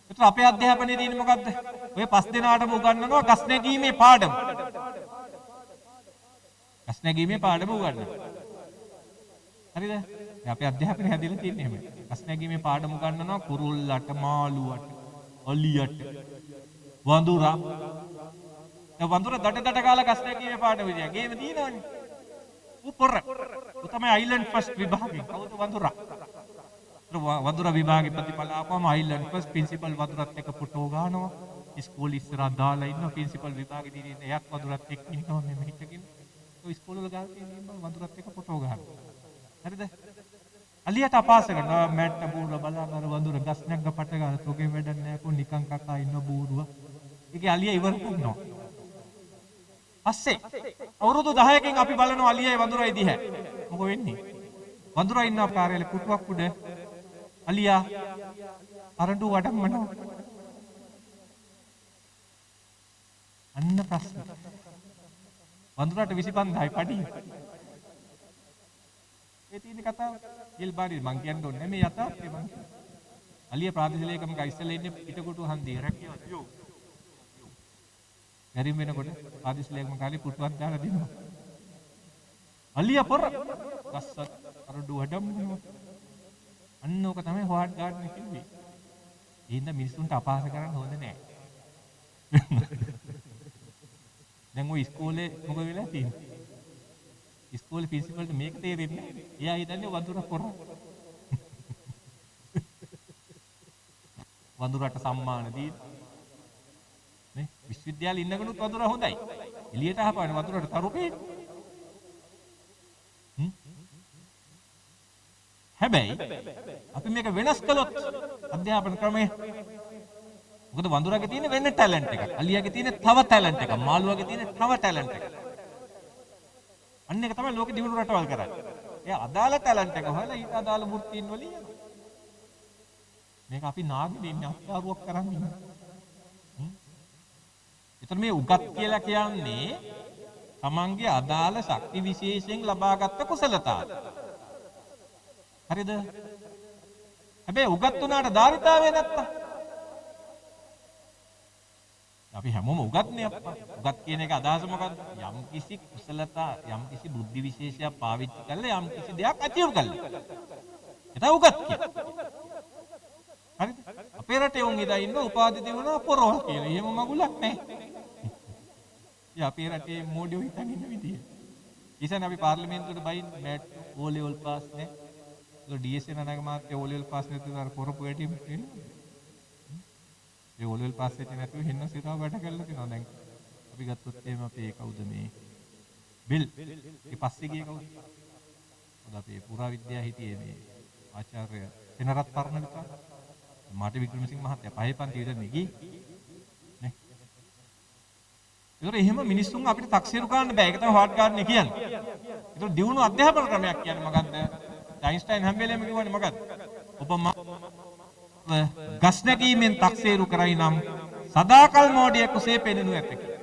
ඒතර අපේ අධ්‍යාපනයේ තියෙන්නේ මොකද්ද? ඔය 5 දෙනාටම උගන්වනවා ගස් නැගීමේ පාඩම. ගස් නැගීමේ පාඩම උගන්වනවා. හරිද? අපේ අධ්‍යාපනය හැදිලා තියෙන්නේ එහෙමයි. ගස් නැගීමේ පාඩම උගන්වනවා කුරුල්ලට, මාළුවට, ඔලියට, වඳුරා. දැන් වඳුරා දඩ කාලා ගස් නැගීමේ පාඩම විදියා. ගේම තියෙනවනේ. උපොර. උ තමයි අයිලන්ඩ් ෆස්ට් විභාගේ. කවුද වඳුරා? වඳුරා විභාගේ ප්‍රතිඵල ආපුවම අයිලන්ඩ් ෆස්ට් ප්‍රින්සිපල් වඳුරත් එක්ක ෆොටෝ ගන්නවා. ඉස්කෝලේ ඉස්සරහා දාලා ඉන්නවා ප්‍රින්සිපල් විභාගේ දිනේ එයත් වඳුරත් එක්ක ඉන්නවා මෙහෙම හිටගෙන. ඔය ඉස්කෝල වල ගාලා තියෙන වඳුරත් එක්ක ෆොටෝ ගන්නවා. හරිද? අලියට අපාස කරනවා මැට්ට බූරුව බලන අර වඳුර ගස් නැග්ග පට ගාලා තෝගේ වැඩක් නැහැ කො නිකන් කකා ඉන්න බූරුව. ඒකේ අලිය ඉවර වුණා. පස්සේ අවුරුදු 10කින් අපි බලනවා අලියයි වඳුරයි දිහා. මොකෝ වෙන්නේ? වඳුරා ඉන්න කාර්යාලේ කුටුවක් උඩ අලියා අරඬු වඩම්මනවා. අන්න ප්‍රශ්න. වඳුරාට 25යි පඩි. ඒ තියෙන කතාව. ගිල්බාරි මං කියන්න ඕනේ මේ යථාර්ථය මං. අලිය ප්‍රාදේශීය ලේකම්ක ඉස්සෙල්ලා ඉන්නේ පිටකොටු හන්දියේ රැකියාව යෝ. ගැරින් වෙනකොට ප්‍රාදේශීය ලේකම් කාලේ පුටුවක් දාලා දෙනවා. අලිය පොර ගස්සත් අර ඩුවඩම් වෙනවා. අන්න ඕක තමයි හොට් ගාඩන් කිව්වේ. එහෙනම් මිනිස්සුන්ට අපහාස කරන්න හොඳ නෑ. දැන් ඔය ඉස්කෝලේ මොකද වෙලා තියෙන්නේ? ඉස්කෝලේ ප්‍රින්සිපල්ට මේක තේරෙන්නේ නෑ. එයා හිතන්නේ වඳුර පොර. වඳුරට සම්මාන දී නේ විශ්වවිද්‍යාලේ ඉන්නකනුත් වඳුර හොඳයි. එළියට ආපහු වඳුරට තරුපේ. හැබැයි අපි මේක වෙනස් කළොත් අධ්‍යාපන ක්‍රමය මොකද වඳුරාගේ තියෙන වෙන ටැලන්ට් එකක්. අලියාගේ තියෙන තව ටැලන්ට් එකක්. මාළුවාගේ තියෙන තව ටැලන්ට් එකක්. අන්න එක තමයි ලෝකෙ දියුණු රටවල් කරන්නේ. එයා අදාළ ටැලන්ට් එක හොයලා ඊට අදාළ වෘත්තීන් වල යනවා. මේක අපි නාගෙන ඉන්නේ අත්යාරුවක් කරන් ඉන්නේ. ඒතර මේ උගත් කියලා කියන්නේ තමන්ගේ අදාළ ශක්ති විශේෂයෙන් ලබාගත් කුසලතාව. හරිද? හැබැයි උගත් උනාට ධාරිතාවය නැත්තම් අපි හැමෝම උගත්නේ අප්පා. උගත් කියන එක අදහස මොකද්ද? යම් කිසි කුසලතා යම් කිසි බුද්ධි විශේෂයක් පාවිච්චි කරලා යම් කිසි දෙයක් අචීව් කරලා. ඒක උගත් කියන්නේ. හරිද? අපේ රටේ උන් ඉදා ඉන්න උපාධි දෙවනවා පොරවල් කියලා. එහෙම මගුලක් නැහැ. ඒ අපේ රටේ මොඩියෝ හිතන් ඉන්න විදිය. ඉතින් අපි පාර්ලිමේන්තුවට බයින් මැට් O level පාස් නේ. ඒ DSN නග මාත්‍ය O level පාස් නැතුව අර පොරපු වැඩි වෙන්නේ. ඒ O level පාස් එකේ නැතුව හෙන්න සිතාව වැඩ කරලා තියෙනවා දැන්. අපි ගත්තොත් එහෙම අපේ කවුද මේ බිල් ඒ පස්සේ ගියේ කවුද? ඔද අපේ පුරා විද්‍යාව හිටියේ මේ ආචාර්ය සෙනරත් පරණ විතර. මාට වික්‍රමසිංහ මහත්තයා පහේ පන්ති ඉඳන් ගියේ නේ. ඒතර එහෙම මිනිස්සුන් අපිට තක්සේරු කරන්න බෑ. ඒක තමයි හොට් ගාඩන් කියන්නේ. ඒතර දියුණු අධ්‍යාපන ක්‍රමයක් කියන්නේ මොකද්ද? අයින්ස්ටයින් හැම වෙලේම කියවනේ මොකද්ද? ඔබ ගස් නැගීමෙන් තක්සේරු කරයි නම් සදාකල් මෝඩියෙක් කුසේ පෙනෙනු ඇත කියලා.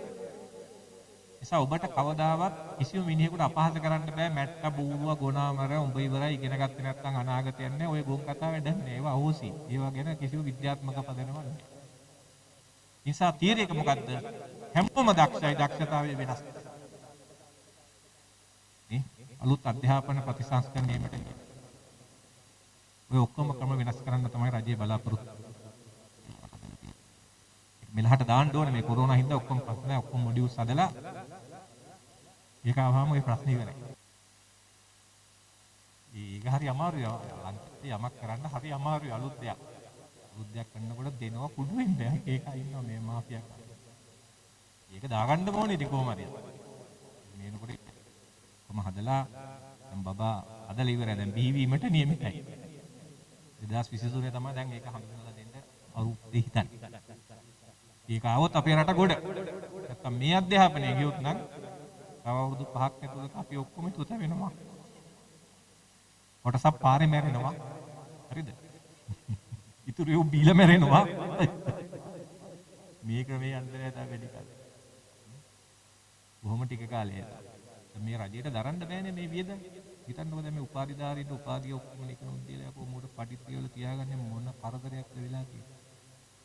නිසා ඔබට කවදාවත් කිසිම මිනිහෙකුට අපහාස කරන්න බෑ. මැට්ට බූරුවා ගොනාමර උඹ ඉවරයි ඉගෙන ගත්තේ නැත්නම් අනාගතයක් නැහැ. ඔය ගොන් කතා වැඩක් නෑ. ඒවා අහෝසි. ඒවා ගැන කිසිම විද්‍යාත්මක පදනමක් නෑ. නිසා තීරයක මොකද්ද? හැමෝම දක්ෂයි. දක්ෂතාවය වෙනස්. නේ? අලුත් අධ්‍යාපන ප්‍රතිසංස්කරණයකට ඔය ඔක්කොම ක්‍රම වෙනස් කරන්න තමයි රජයේ බලාපොරොත්තු. මෙලහට දාන්න ඕනේ මේ කොරෝනා හින්දා ඔක්කොම ප්‍රශ්න ඔක්කොම මොඩියුල්ස් හදලා ඒක ආවම ওই ප්‍රශ්නේ ඉවරයි. ඒක හරි අමාරුයි. අන්තිමට යමක් කරන්න හරි අමාරුයි අලුත් දෙයක්. අලුත් දෙයක් කරනකොට දෙනවා කුඩු වෙන්න. ඒක ඉන්නවා මේ මාෆියා. ඒක දාගන්න ඕනේ ඉතින් කොහොම හරි. මේනකොට කොහම හදලා දැන් බබා හදලා ඉවරයි. දැන් බිහිවීමට නියමිතයි. 2023 තමයි දැන් ඒක හඳුන්වලා දෙන්න අවුරුද්දේ හිතන්නේ. ඒක આવොත් අපේ රට ගොඩ. නැත්තම් මේ අධ්‍යාපනය ගියොත් නම් තව අවුරුදු 5ක් ඇතුළත අපි ඔක්කොම තුත වෙනවා. කොටසක් පාරේ මැරෙනවා. හරිද? ඉතුරු යෝ බීලා මැරෙනවා. මේ ක්‍රමයේ අන්තරය තමයි වැඩි කාලේ. බොහොම ටික කාලයක්. මේ රජයට දරන්න බෑනේ මේ වියදම්. හිතන්නකෝ දැන් මේ උපාධිධාරීන්ට උපාධිය ඔක්කොම නිකන් දීලා යකෝ මොකට පටිත්‍රිය වල තියාගන්නේ මොන කරදරයක්ද වෙලා තියෙන්නේ.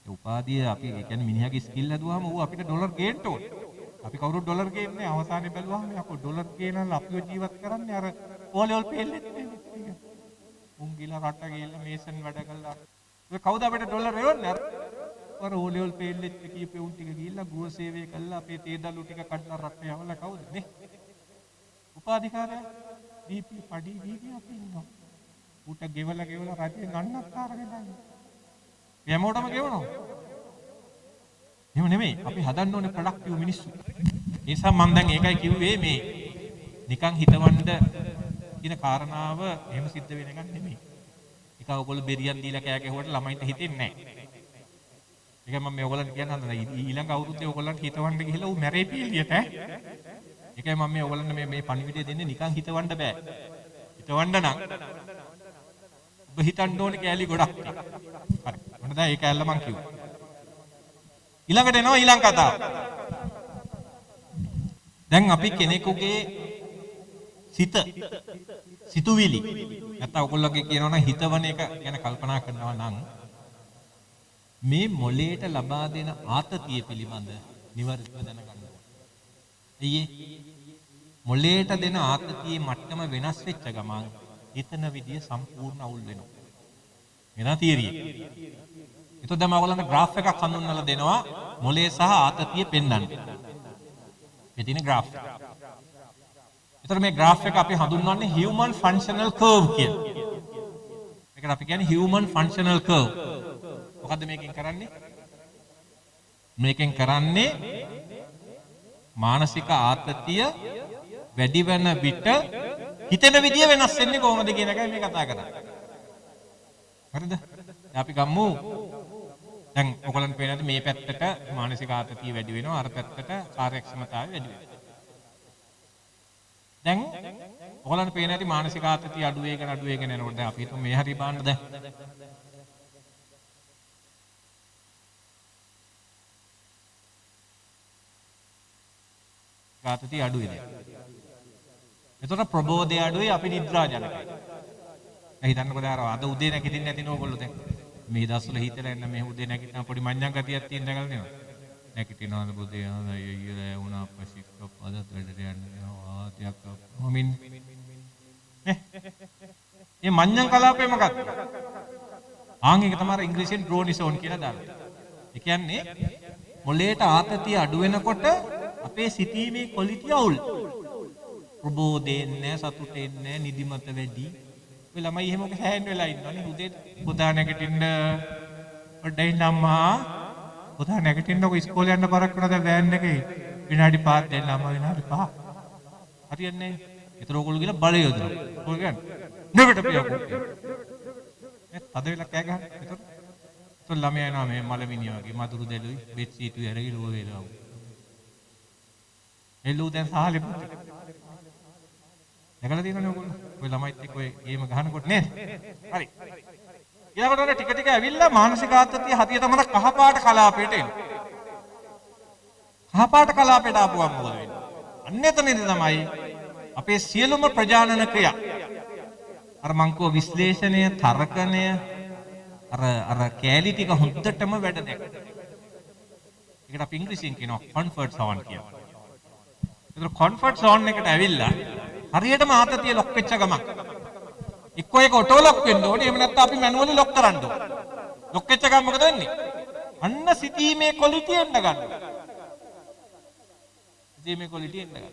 ඒ උපාධිය අපි කියන්නේ මිනිහාගේ ස්කිල් හදුවාම ඌ අපිට ඩොලර් ගේන්න ඕනේ. අපි කවුරුත් ඩොලර් ගේන්නේ අවසානයේ බැලුවාම යකෝ ඩොලර් ගේනල් අපිව ජීවත් කරන්නේ අර ඕලෙවල් පෙල්ලෙත් නෙමෙයි. උන් ගිලා රට ගිහලා මේසන් වැඩ කළා. ඒ කවුද අපිට ඩොලර් එවන්නේ? අර ඕලෙවල් පෙල්ලෙත් කීපේ උන් ටික ගිහිල්ලා ගෘහ සේවය කළා අපේ තේදළු ටික කඩලා රට යවලා කවුද නේ? උපාධිකාරයා දීපි පඩි දීපි අපි ඉන්නවා. ඌට ගෙවලා රජේ නන්නත්තර වෙනවා. හැමෝටම ගෙවනවා. එහෙම නෙමෙයි. අපි හදන්න ඕනේ ප්‍රොඩක්ටිව් මිනිස්සු. ඒ නිසා මම දැන් ඒකයි කිව්වේ මේ නිකන් හිතවන්න කියන කාරණාව එහෙම සිද්ධ වෙන එකක් නෙමෙයි. ඒක ඔයගොල්ලෝ බෙරියක් දීලා කෑ ගැහුවට ළමයින්ට හිතෙන්නේ නැහැ. ඒක මම මේ ඔයගොල්ලන්ට කියන්න හදනවා. ඊළඟ අවුරුද්දේ ඔයගොල්ලන්ට හිතවන්න ගිහලා ඌ මැරෙයි පිළියට ඈ. ඒකයි මම මේ ඔයගොල්ලන්ට මේ පණිවිඩය දෙන්නේ නිකන් හිතවන්න බෑ. හිතවන්න නම් ඔබ හිතන්න ඕනේ කෑලි ගොඩක්. හරි. මොනද ඒක ඇල්ල මං කිව්වා. ඊළඟට එනවා ඊළඟ කතාව. දැන් අපි කෙනෙකුගේ සිතුවිලි නැත්නම් ඔයගොල්ලෝගේ කියනවා නම් හිතවන එක ගැන කල්පනා කරනවා නම් මේ මොළයට ලබා දෙන ආතතිය පිළිබඳ නිවර්තිව දැනගන්න ඕනේ. ඊයේ මොළයට දෙන ආතතියේ මට්ටම වෙනස් වෙච්ච ගමන් හිතන විදිය සම්පූර්ණ අවුල් වෙනවා. එනවා තියරිය. ඒතකොට දැන් මම ඔයගොල්ලන්ට graph එකක් හඳුන්වලා දෙනවා මොළයේ සහ ආතතිය පෙන්වන්න. මේ තියෙන graph එක. ඒතර මේ graph එක අපි හඳුන්වන්නේ human functional curve කියලා. මේකට අපි කියන්නේ human functional curve. මොකද්ද මේකෙන් කරන්නේ? මේකෙන් කරන්නේ මානසික ආතතිය වැඩි වෙන විට හිතෙන විදිය වෙනස් වෙන්නේ කොහොමද කියන එකයි මේ කතා කරන්නේ. හරිද? අපි ගමු දැන් ඔයගොල්ලන් පේනද මේ පැත්තට මානසික ආතතිය වැඩි වෙනවා අර පැත්තට කාර්යක්ෂමතාවය වැඩි වෙනවා. දැන් ඔයගොල්ලන් පේන ඇති මානසික ආතතිය අඩු වෙගෙන යනකොට අපි හිතමු මේ හරිය බලන්න දැන්. ආතතිය අඩුයි දැන්. එතකොට ප්‍රබෝධය අඩුයි අපි නිද්‍රාජනකයි. දැන් හිතන්නකෝ දැන් අද උදේ නැගිටින්න නැතින ඕගොල්ලෝ දැන් මේ දවස්වල හිතලා එන්න මේ උදේ නැගිටින පොඩි මඤ්ඤං ගතියක් තියෙන දැකලා නේද? නැගිටිනවද බුදේ අයියලා වුණා අපසික පදත් වැඩට යන්න දෙනවා ආතියක් මොමින් මේ මඤ්ඤං කලාපේ මොකක්ද? ඒක තමයි ඉංග්‍රීසියෙන් ඩ්‍රෝනිසෝන් කියලා දාලා. ඒ කියන්නේ මොළයට ආතතිය අඩු වෙනකොට අපේ සිතීමේ ක්වොලිටි අවුල්. ප්‍රබෝධෙන්නේ සතුටෙන්නේ නිදිමත වැඩි. ඔය ළමයි එහෙම ඔක හැහෙන් වෙලා ඉන්නවනේ උදේ පුතා නැගිටින්න පොඩ්ඩයි නම්මා පුතා නැගිටින්නකො ඉස්කෝලේ යන්න බරක් වුණා දැන් වෑන් එකේ විනාඩි 5ක් දෙන්න අම්මා විනාඩි 5. හරියන්නේ නැහැ. ඒතර ඕගොල්ලෝ ගිහලා බලය යොදනවා. ඔය කියන්නේ නෙවට පියකෝ. තද වෙලා කෑ ගහන. ඒතර ළමයා එනවා මේ මලමිනිය වගේ මදුරු දෙලුයි බෙඩ් සීටුයි අරගෙන රුව වේලා. එළු දැන් සාලේ පුතේ. දැකලා තියෙනවනේ ඔයගොල්ලෝ. ඔය ළමයිත් එක්ක ඔය ගේම ගහනකොට නේද? හරි. ඊළඟට ඔන්න ටික ටික ඇවිල්ලා මානසික ආතතිය හදියට මම කහපාට කලාපයට එනවා. කහපාට කලාපයට ආපුවම මොකද වෙන්නේ? අන්න එතනදී තමයි අපේ සියලුම ප්‍රජානන ක්‍රියා අර මං කෝ විශ්ලේෂණය, තර්කණය අර කැලී ටික හොද්දටම වැඩ දැක්ක. ඒකට අපි ඉංග්‍රීසියෙන් කියනවා කම්ෆර්ට් සෝන් කියලා. ඒතර කම්ෆර්ට් සෝන් එකට ඇවිල්ලා හරියටම ආතතිය ලොක් වෙච්ච ගමන් එක්කෝ ඒක ඔටෝ ලොක් වෙන්න ඕනේ එහෙම නැත්නම් අපි මැනුවලි ලොක් කරන්න ඕනේ. ලොක් වෙච්ච ගමන් මොකද වෙන්නේ? අන්න සිටීමේ ක්වොලිටි එන්න ගන්නවා. සිටීමේ ක්වොලිටි එන්න ගන්නවා.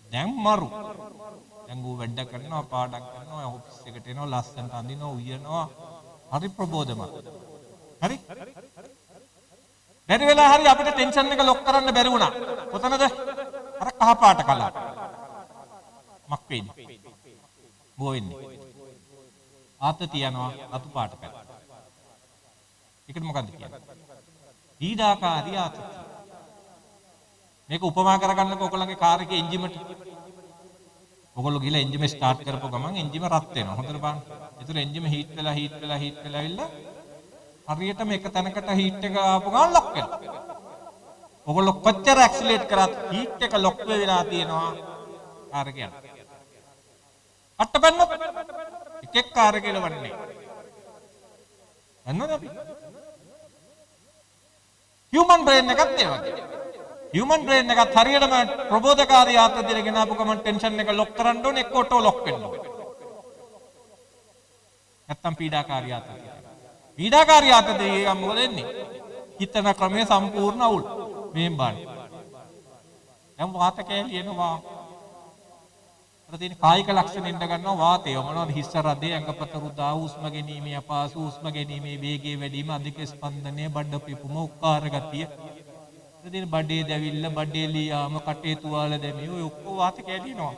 දැන් මරු. දැන් ඌ වැඩ කරනවා පාඩම් කරනවා ඔෆිස් එකට එනවා ලස්සනට අඳිනවා උයනවා හරි ප්‍රබෝධමත්. හරි? බැරි වෙලා හරි අපිට ටෙන්ෂන් එක ලොක් කරන්න බැරි වුණා. කොතනද? අර කහ පාට කලාව. මක් වෙන්නේ? බෝ වෙන්නේ. ආතතිය යනවා රතු පාට පැත්ත. ඒකට මොකද්ද කියන්නේ? පීඩාකාරී ආතතිය. මේක උපමා කරගන්නකො ඔයගොල්ලන්ගේ කාර් එකේ එන්ජිමට. ඔයගොල්ලෝ ගිහලා එන්ජිම ස්ටාර්ට් කරපුව ගමන් එන්ජිම රත් වෙනවා. හොඳට බලන්න. ඒතර එන්ජිම හීට් වෙලා ඇවිල්ලා හරියටම එක තැනකට හීට් එක ආපු ගමන් ලොක් වෙනවා. ඔයගොල්ලෝ කොච්චර ඇක්සලරේට් කරත් හීට් එක ලොක් වෙලා තියෙනවා කාර් එක යනවා. අට්ටපන්නොත් එකෙක් කාර් එක එලවන්නේ. අන්නද අපි human brain එකත් ඒ වගේ. human brain එකත් හරියටම ප්‍රබෝධකාරී ආතතියට ගෙන ආපු ගමන් ටෙන්ෂන් එක ලොක් කරන්න ඕනේ එක්ක ඔටෝ ලොක් වෙන්න ඕනේ. නැත්තම් පීඩාකාරී ආතතිය. පීඩාකාරී ආතතිය එක මොකද වෙන්නේ? හිතන ක්‍රමයේ සම්පූර්ණ අවුල්. මේන් බලන්න. දැන් වාත කැලි එනවා. අර තියෙන කායික ලක්ෂණ ඉඳ ගන්නවා වාතය මොනවද හිස්ස රදේ ඇඟපත රුදා හුස්ම ගැනීමේ අපහසු හුස්ම ගැනීමේ වේගයේ වැඩිම අධික ස්පන්දනය බඩ පිපුම උක්කාර ගතිය ඉතින් බඩේ දැවිල්ල බඩේ ලියාම කටේ තුවාල දැමී ඔය ඔක්කොම වාත කැඩිනවා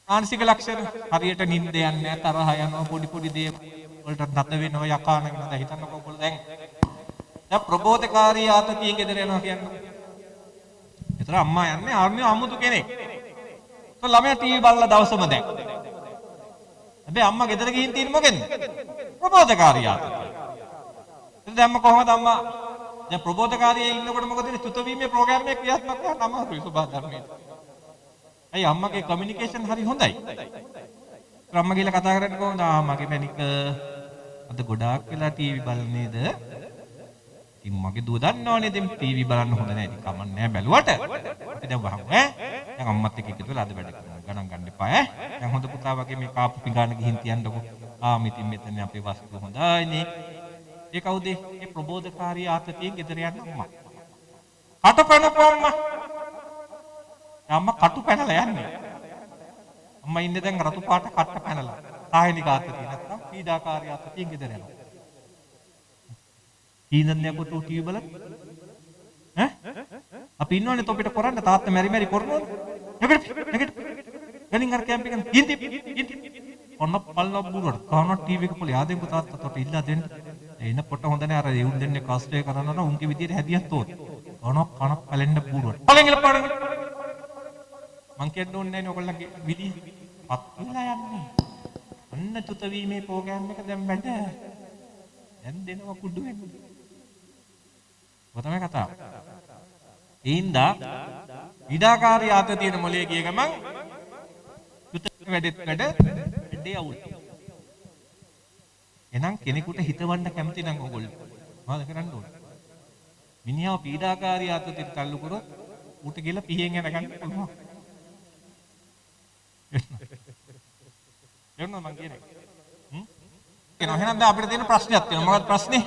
මානසික ලක්ෂණ හරියට නිින්ද යන්නේ නැහැ තරහ යනවා පොඩි දේ වලට නැත වෙනවා යකාන වෙනවා හිතන්නකො ඔයගොල්ලෝ දැන් ප්‍රබෝධකාරී ආතතියෙන් ගෙදර යනවා කියන්නේ ඒතර අම්මා යන්නේ ආර්මි අමුතු කෙනෙක් ළමයා ටීවී බලලා දවසම දැන්. හැබැයි අම්මා ගෙදර ගිහින් තියෙන්නේ මොකෙන්ද? ප්‍රබෝධකාරී ආතතිය. ඉතින් දැන් කොහොමද අම්මා දැන් ප්‍රබෝධකාරියේ ඉන්නකොට මොකද වෙන්නේ? චුත වීමේ ප්‍රෝග්‍රෑම් එක ක්‍රියාත්මක කරන අමාරුයි සබහා ධර්මයේ. ඇයි අම්මගේ කමියුනිකේෂන් හරි හොඳයි. අම්මා ගිහලා කතා කරන්නේ කොහොමද? මගේ මැනික අද ගොඩාක් වෙලා ටීවී බලන්නේද? ඉතින් මගේ දුව දන්නවනේ දැන් ටීවී බලන්න හොඳ නැහැ. ඉතින් කමක් නැහැ බැලුවට. අපි දැන් වහමු ඈ. දැන් අම්මත් එක්ක එකතු වෙලා අද වැඩ කරනවා. ගණන් ගන්න එපා ඈ. දැන් හොඳ පුතා වගේ මේ කාපු පිඟාන ගිහින් තියන්නකෝ. ඉතින් මෙතන අපේ වස්තු හොඳයිනේ. ඒ කවුද? ඒ ප්‍රබෝධකාරී ආතතියෙන් ගෙදර යන අම්මා. කට පැනපු අම්මා. අම්මා කටු පැනලා යන්නේ. අම්මා ඉන්නේ දැන් රතු පාට කට්ට පැනලා. කායිනික ආතතිය නැත්තම් පීඩාකාරී ආතතියෙන් ගෙදර යනවා. ඊනන්නේ කොට ටීවී බලන්න. ඈ? අපි ඉන්නවනේ තොපිට කරන්න තාත්තා මෙරි මෙරි කරනවනේ. නැගිට. ගණින් අර කැම්ප් එකෙන් ඉන්ටි. ඔන්න පල්ලා බුරුවට. කවන ටීවී එක පොලේ ආදෙන්කෝ තාත්තා තොට ඉල්ලා දෙන්න. එන පොට හොඳ නෑ අර එවුන් දෙන්නේ කාස්ටේ කරනවා උන්ගේ විදියට හැදියත් ඕත්. කන පැලෙන්න බුරුවට. පලෙන් ඉල පාඩම්. මං කියන්න ඕනේ නෑනේ ඔයගොල්ලන්ගේ විදිය. පත් වෙලා යන්නේ. අන්න තුත වීමේ ප්‍රෝග්‍රෑම් එක දැන් වැඩ. දැන් දෙනවා කුඩු වෙන්න. ඔතන කතාව. ඒින්දා විඩාකාරී ආතතියන මොලේ ගිය ගමන් තුත වැඩෙත් වැඩ දෙය අවුල්. එහෙනම් කෙනෙකුට හිතවන්න කැමති නම් ඕගොල්ලෝ මොනවද කරන්න ඕනේ? මිනිහා පීඩාකාරී ආතතියට තල්ලු කරොත් ඌට ගිහලා පිහෙන් යන ගන්න පුළුවන්. එන්න මං කියන්නේ. එහෙනම් දැන් අපිට තියෙන ප්‍රශ්නයක් තියෙනවා. මොකක්ද ප්‍රශ්නේ?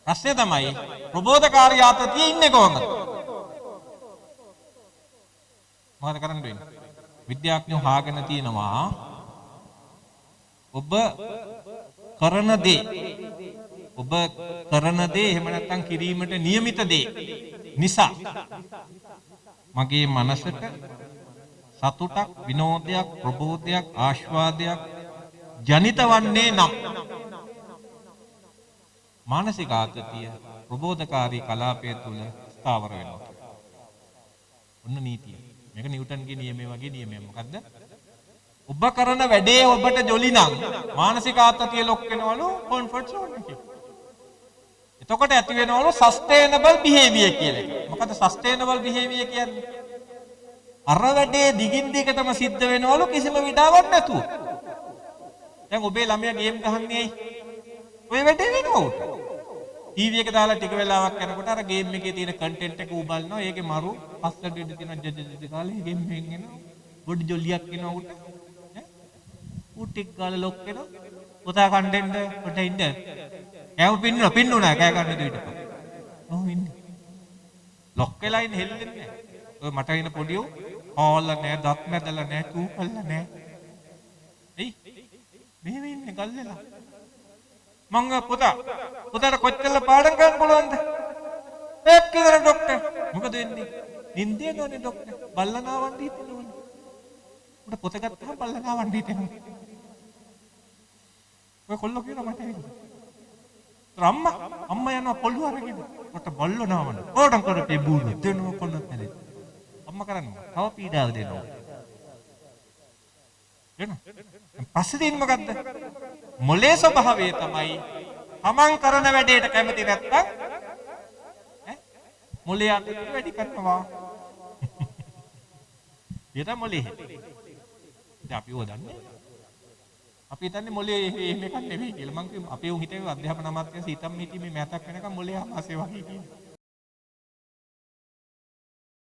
ප්‍රශ්නේ තමයි ප්‍රබෝධකාරී ආතතියේ ඉන්නේ කොහොමද? මොකද කරන්න වෙන්නේ? විද්‍යාඥයෝ හාගෙන තියෙනවා ඔබ කරන දේ එහෙම නැත්නම් කිරීමට නියමිත දේ නිසා මගේ මනසට සතුටක් විනෝදයක් ප්‍රබෝධයක් ආස්වාදයක් ජනිත වන්නේ නම් මානසික ආතතිය ප්‍රබෝධකාරී කලාපය තුල ස්ථාවර වෙනවා. ඔන්න නීතිය. මේක නිව්ටන්ගේ නියමයේ වගේ නියමයක්. මොකද්ද? ඔබ කරන වැඩේ ඔබට ජොලි නම් මානසික ආතතිය ලොක් වෙනවලු කම්ෆර්ට් සෝන් එකේ. එතකොට ඇති වෙනවලු සස්ටේනබල් බිහේවියර් කියලා එක. මොකද සස්ටේනබල් බිහේවියර් කියන්නේ? අර වැඩේ දිගින් දිගටම සිද්ධ වෙනවලු කිසිම විඩාවක් නැතුව. දැන් ඔබේ ළමයා ගේම් ගහන්නේ ඇයි? ඔය වැඩේ වෙනවා උට. ටීවී එක දාලා ටික වෙලාවක් යනකොට අර ගේම් එකේ තියෙන කන්ටෙන්ට් එක ඌ බලනවා. ඒකේ මරු පස්සට ඉඳ තියෙන ජජජ කාලේ ගේම් එකෙන් එනවා. බොඩි ජොලියක් එනවා උට. ඌ ටික ගාලා ලොක් වෙනවා. පුතා කන්ටෙන්ට් උට ඉන්න. කෑව පින්නුනා කෑ ගන්න දෙවිට. ඔව් ඉන්නේ. ලොක් වෙලා ඉන්න හෙල්ලෙන්නේ නැහැ. ඔය මට ඉන්න පොඩියෝ හාල්ලා නැහැ, දත් මැදලා නැහැ, තූ කළා නැහැ. එයි මෙහෙම ඉන්නේ ගල් වෙලා. මංග පුතාට කොච්චර පාඩම් කරන්න පුළුවන්ද? එක් කිව්වර ડોක්ටර්. මොකද වෙන්නේ? නින්දේ නෝනේ ડોක්ටර්. බල්ලනාවන් හිටිනවනේ. උඩ පොත ගත්තාම බල්ලනාවන් හිටිනවා. ඔය කොල්ලෝ කියන මට එන්නේ. අම්මා යනවා පොළු අරගෙන. මට බල්ලෝ නාවන. ඕඩම් කරපේ බූරු දෙනවා කොල්ලෝ පැලේ. අම්මා කරන්නේ. තව පීඩාව දෙනවා. එන. පස්සේ දෙන්නේ මොකද්ද? මොලේ ස්වභාවය තමයි තමන් කරන වැඩේට කැමති නැත්තම් මොලේ අත වැඩි කරනවා. ඒක මොලේ. දැන් අපි ඕදන්නේ. අපි හිතන්නේ මොලේ එහෙම එකක් නෙවෙයි කියලා. මං කිව්වා අපේ උන් හිතේ අධ්‍යාපන අමාත්‍යාංශ හිතම් මිටි මේ මෑතක් වෙනකම් මොලේ ආමාශය වගේ කියන්නේ.